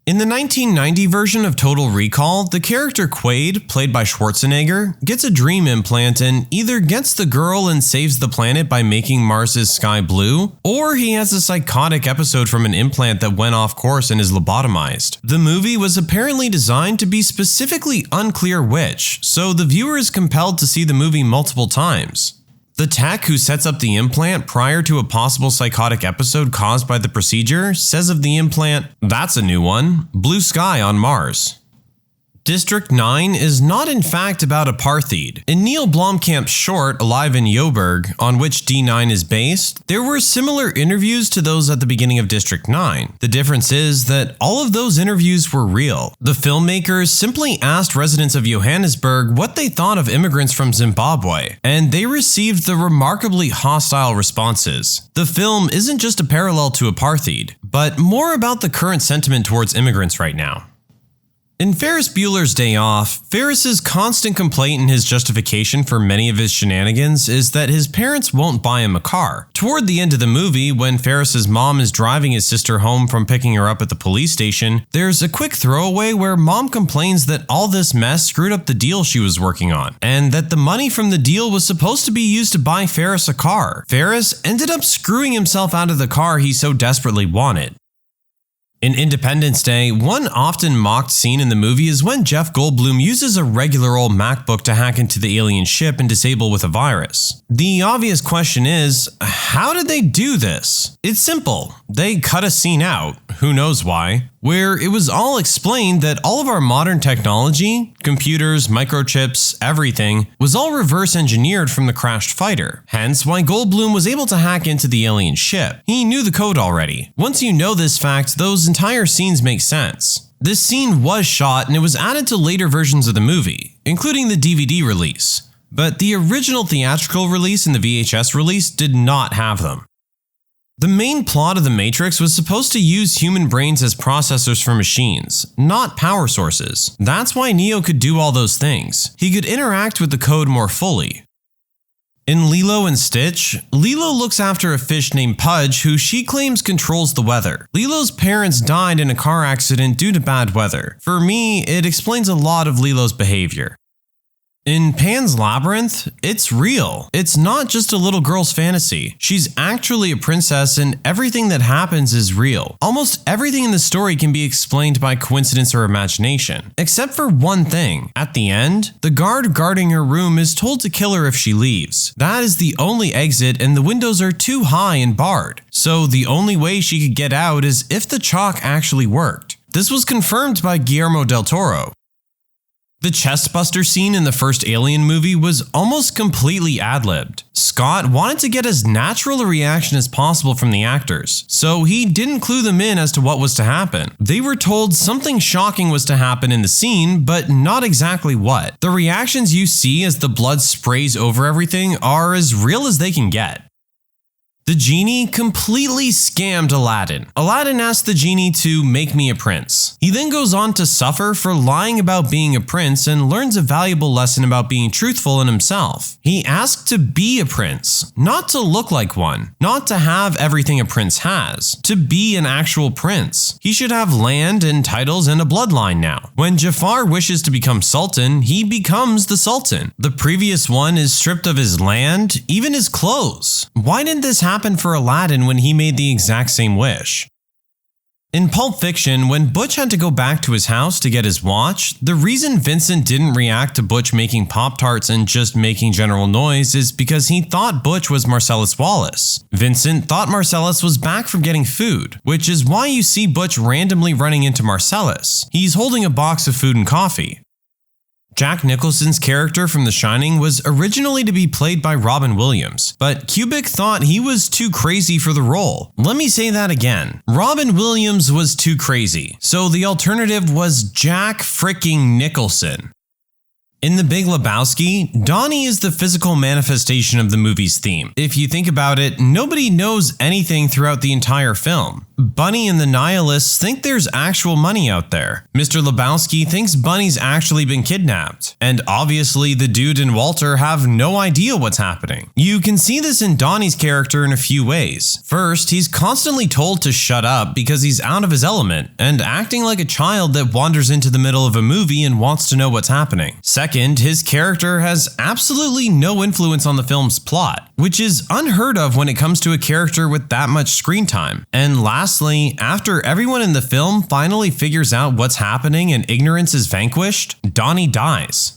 S2: In the 1990 version of Total Recall, the character Quaid, played by Schwarzenegger, gets a dream implant and either gets the girl and saves the planet by making Mars's sky blue, or he has a psychotic episode from an implant that went off course and is lobotomized. The movie was apparently designed to be specifically unclear which, so the viewer is compelled to see the movie multiple times. The tech who sets up the implant prior to a possible psychotic episode caused by the procedure says of the implant, "That's a new one. Blue sky on Mars." District 9 is not in fact about apartheid. In Neil Blomkamp's short, Alive in Joburg, on which D9 is based, there were similar interviews to those at the beginning of District 9. The difference is that all of those interviews were real. The filmmakers simply asked residents of Johannesburg what they thought of immigrants from Zimbabwe, and they received the remarkably hostile responses. The film isn't just a parallel to apartheid, but more about the current sentiment towards immigrants right now. In Ferris Bueller's Day Off, Ferris's constant complaint and his justification for many of his shenanigans is that his parents won't buy him a car. Toward the end of the movie, when Ferris's mom is driving his sister home from picking her up at the police station, there's a quick throwaway where mom complains that all this mess screwed up the deal she was working on, and that the money from the deal was supposed to be used to buy Ferris a car. Ferris ended up screwing himself out of the car he so desperately wanted. In Independence Day, one often mocked scene in the movie is when Jeff Goldblum uses a regular old MacBook to hack into the alien ship and disable with a virus. The obvious question is, how did they do this? It's simple. They cut a scene out, who knows why, where it was all explained that all of our modern technology, computers, microchips, everything, was all reverse engineered from the crashed fighter. Hence why Goldblum was able to hack into the alien ship. He knew the code already. Once you know this fact, those entire scenes make sense. This scene was shot and it was added to later versions of the movie, including the DVD release. But the original theatrical release and the VHS release did not have them. The main plot of The Matrix was supposed to use human brains as processors for machines, not power sources. That's why Neo could do all those things. He could interact with the code more fully. In Lilo and Stitch, Lilo looks after a fish named Pudge who she claims controls the weather. Lilo's parents died in a car accident due to bad weather. For me, it explains a lot of Lilo's behavior. In Pan's Labyrinth, it's real. It's not just a little girl's fantasy. She's actually a princess and everything that happens is real. Almost everything in the story can be explained by coincidence or imagination. Except for one thing. At the end, the guard guarding her room is told to kill her if she leaves. That is the only exit and the windows are too high and barred. So the only way she could get out is if the chalk actually worked. This was confirmed by Guillermo del Toro. The chestbuster scene in the first Alien movie was almost completely ad-libbed. Scott wanted to get as natural a reaction as possible from the actors, so he didn't clue them in as to what was to happen. They were told something shocking was to happen in the scene, but not exactly what. The reactions you see as the blood sprays over everything are as real as they can get. The genie completely scammed Aladdin. Aladdin asked the genie to make me a prince. He then goes on to suffer for lying about being a prince and learns a valuable lesson about being truthful in himself. He asked to be a prince, not to look like one, not to have everything a prince has, to be an actual prince. He should have land and titles and a bloodline now. When Jafar wishes to become sultan, he becomes the sultan. The previous one is stripped of his land, even his clothes. Why didn't this happen for Aladdin when he made the exact same wish? In Pulp Fiction, when Butch had to go back to his house to get his watch, the reason Vincent didn't react to Butch making Pop-Tarts and just making general noise is because he thought Butch was Marcellus Wallace. Vincent thought Marcellus was back from getting food, which is why you see Butch randomly running into Marcellus. He's holding a box of food and coffee. Jack Nicholson's character from The Shining was originally to be played by Robin Williams, but Kubrick thought he was too crazy for the role. Let me say that again. Robin Williams was too crazy, so the alternative was Jack fricking Nicholson. In The Big Lebowski, Donnie is the physical manifestation of the movie's theme. If you think about it, nobody knows anything throughout the entire film. Bunny and the Nihilists think there's actual money out there. Mr. Lebowski thinks Bunny's actually been kidnapped. And obviously, the dude and Walter have no idea what's happening. You can see this in Donnie's character in a few ways. First, he's constantly told to shut up because he's out of his element and acting like a child that wanders into the middle of a movie and wants to know what's happening. Second, his character has absolutely no influence on the film's plot, which is unheard of when it comes to a character with that much screen time. And lastly, after everyone in the film finally figures out what's happening and ignorance is vanquished, Donnie dies.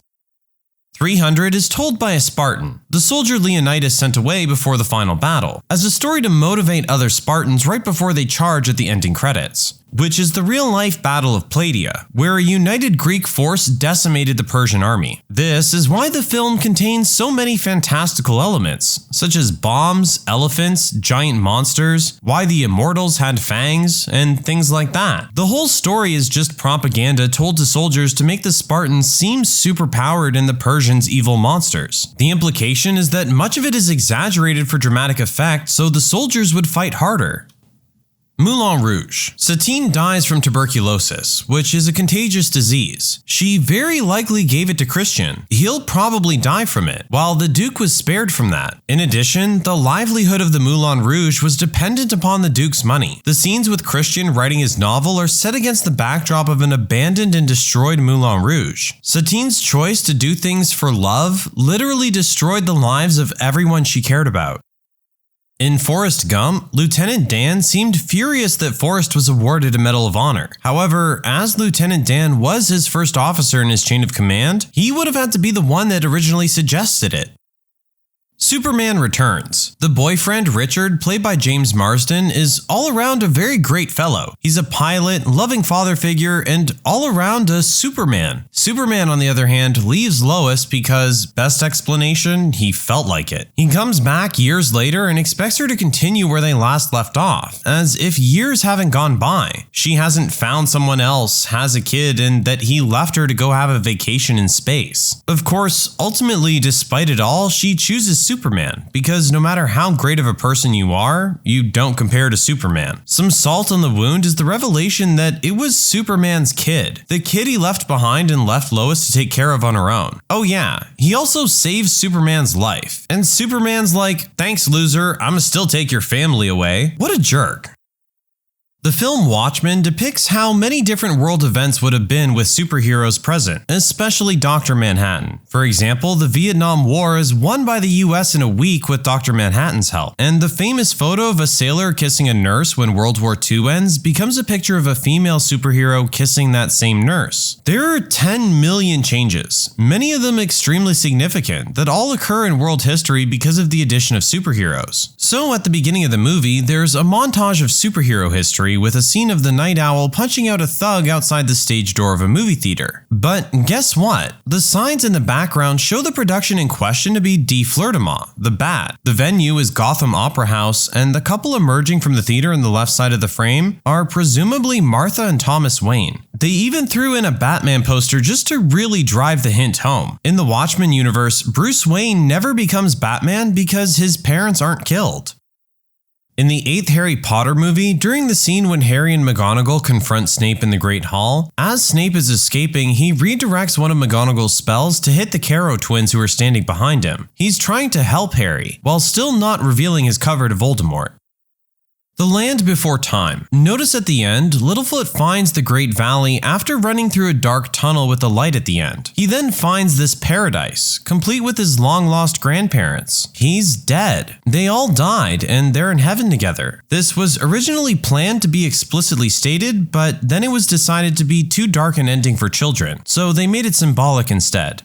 S2: 300 is told by a Spartan, the soldier Leonidas sent away before the final battle, as a story to motivate other Spartans right before they charge at the ending credits. Which is the real-life Battle of Plataea, where a united Greek force decimated the Persian army. This is why the film contains so many fantastical elements, such as bombs, elephants, giant monsters, why the immortals had fangs, and things like that. The whole story is just propaganda told to soldiers to make the Spartans seem superpowered and the Persians evil monsters. The implication is that much of it is exaggerated for dramatic effect so the soldiers would fight harder. Moulin Rouge. Satine dies from tuberculosis, which is a contagious disease. She very likely gave it to Christian. He'll probably die from it, while the Duke was spared from that. In addition, the livelihood of the Moulin Rouge was dependent upon the Duke's money. The scenes with Christian writing his novel are set against the backdrop of an abandoned and destroyed Moulin Rouge. Satine's choice to do things for love literally destroyed the lives of everyone she cared about. In Forrest Gump, Lieutenant Dan seemed furious that Forrest was awarded a Medal of Honor. However, as Lieutenant Dan was his first officer in his chain of command, he would have had to be the one that originally suggested it. Superman Returns. The boyfriend, Richard, played by James Marsden, is all around a very great fellow. He's a pilot, loving father figure, and all around a Superman. Superman, on the other hand, leaves Lois because, best explanation, he felt like it. He comes back years later and expects her to continue where they last left off, as if years haven't gone by. She hasn't found someone else, has a kid, and that he left her to go have a vacation in space. Of course, ultimately, despite it all, she chooses Superman, because no matter how great of a person you are, you don't compare to Superman. Some salt on the wound is the revelation that it was Superman's kid. The kid he left behind and left Lois to take care of on her own. Oh yeah, he also saves Superman's life. And Superman's like, thanks loser, I'ma still take your family away. What a jerk. The film Watchmen depicts how many different world events would have been with superheroes present, especially Dr. Manhattan. For example, the Vietnam War is won by the US in a week with Dr. Manhattan's help, and the famous photo of a sailor kissing a nurse when World War II ends becomes a picture of a female superhero kissing that same nurse. There are 10 million changes, many of them extremely significant, that all occur in world history because of the addition of superheroes. So at the beginning of the movie, there's a montage of superhero history with a scene of the Night Owl punching out a thug outside the stage door of a movie theater. But guess what? The signs in the background show the production in question to be Die Flirtement, the Bat. The venue is Gotham Opera House, and the couple emerging from the theater on the left side of the frame are presumably Martha and Thomas Wayne. They even threw in a Batman poster just to really drive the hint home. In the Watchmen universe, Bruce Wayne never becomes Batman because his parents aren't killed. In the 8th Harry Potter movie, during the scene when Harry and McGonagall confront Snape in the Great Hall, as Snape is escaping, he redirects one of McGonagall's spells to hit the Carrow twins who are standing behind him. He's trying to help Harry, while still not revealing his cover to Voldemort. The Land Before Time. Notice at the end, Littlefoot finds the Great Valley after running through a dark tunnel with a light at the end. He then finds this paradise, complete with his long-lost grandparents. He's dead. They all died, and they're in heaven together. This was originally planned to be explicitly stated, but then it was decided to be too dark an ending for children, so they made it symbolic instead.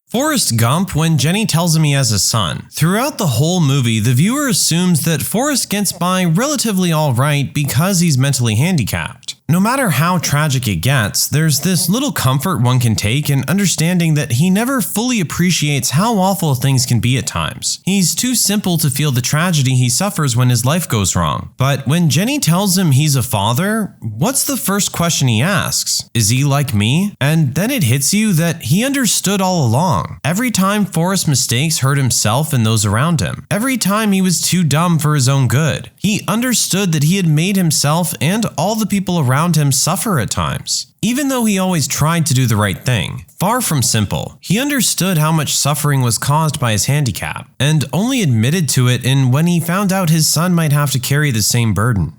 S2: Forrest Gump when Jenny tells him he has a son. Throughout the whole movie, the viewer assumes that Forrest gets by relatively alright because he's mentally handicapped. No matter how tragic it gets, there's this little comfort one can take in understanding that he never fully appreciates how awful things can be at times. He's too simple to feel the tragedy he suffers when his life goes wrong. But when Jenny tells him he's a father, what's the first question he asks? Is he like me? And then it hits you that he understood all along. Every time Forrest mistakes hurt himself and those around him. Every time he was too dumb for his own good. He understood that he had made himself and all the people around him suffer at times. Even though he always tried to do the right thing, far from simple, he understood how much suffering was caused by his handicap, and only admitted to it when he found out his son might have to carry the same burden.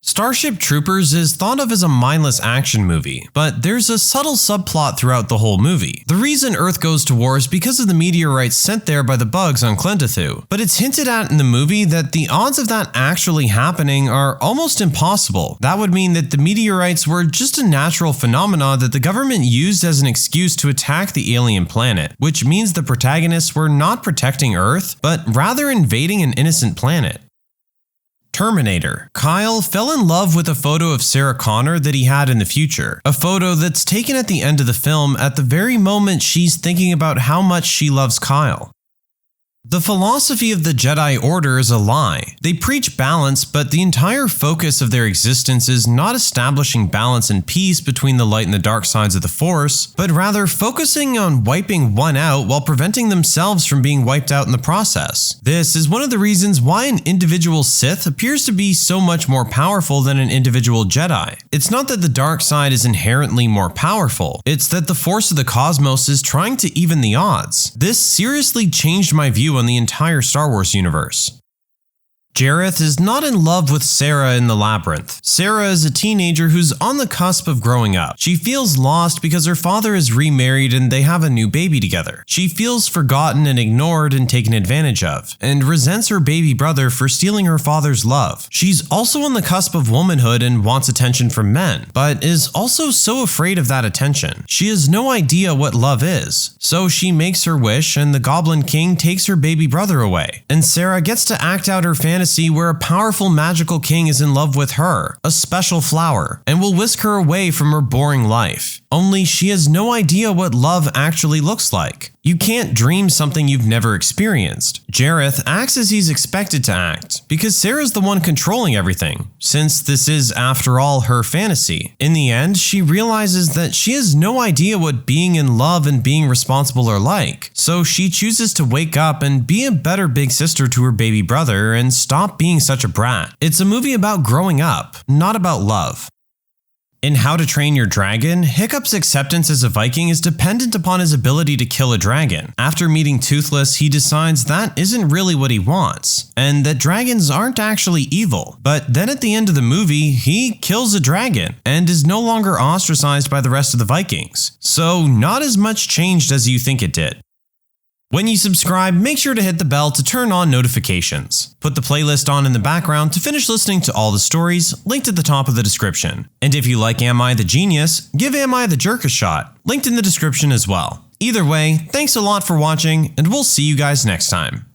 S2: Starship Troopers is thought of as a mindless action movie, but there's a subtle subplot throughout the whole movie. The reason Earth goes to war is because of the meteorites sent there by the bugs on Klendathu, but it's hinted at in the movie that the odds of that actually happening are almost impossible. That would mean that the meteorites were just a natural phenomena that the government used as an excuse to attack the alien planet, which means the protagonists were not protecting Earth, but rather invading an innocent planet. Terminator. Kyle fell in love with a photo of Sarah Connor that he had in the future. A photo that's taken at the end of the film at the very moment she's thinking about how much she loves Kyle. The philosophy of the Jedi Order is a lie. They preach balance, but the entire focus of their existence is not establishing balance and peace between the light and the dark sides of the Force, but rather focusing on wiping one out while preventing themselves from being wiped out in the process. This is one of the reasons why an individual Sith appears to be so much more powerful than an individual Jedi. It's not that the dark side is inherently more powerful, it's that the force of the cosmos is trying to even the odds. This seriously changed my view on the entire Star Wars universe. Jareth is not in love with Sarah in the labyrinth. Sarah is a teenager who's on the cusp of growing up. She feels lost because her father is remarried and they have a new baby together. She feels forgotten and ignored and taken advantage of, and resents her baby brother for stealing her father's love. She's also on the cusp of womanhood and wants attention from men, but is also so afraid of that attention. She has no idea what love is, so she makes her wish and the Goblin King takes her baby brother away. And Sarah gets to act out her fantasy where a powerful magical king is in love with her, a special flower, and will whisk her away from her boring life. Only she has no idea what love actually looks like. You can't dream something you've never experienced. Jareth acts as he's expected to act, because Sarah's the one controlling everything, since this is, after all, her fantasy. In the end, she realizes that she has no idea what being in love and being responsible are like, so she chooses to wake up and be a better big sister to her baby brother and stop being such a brat. It's a movie about growing up, not about love. In How to Train Your Dragon, Hiccup's acceptance as a Viking is dependent upon his ability to kill a dragon. After meeting Toothless, he decides that isn't really what he wants, and that dragons aren't actually evil. But then at the end of the movie, he kills a dragon, and is no longer ostracized by the rest of the Vikings. So not as much changed as you think it did. When you subscribe, make sure to hit the bell to turn on notifications. Put the playlist on in the background to finish listening to all the stories, linked at the top of the description. And if you like Am I the Genius, give Am I the Jerk a shot, linked in the description as well. Either way, thanks a lot for watching, and we'll see you guys next time.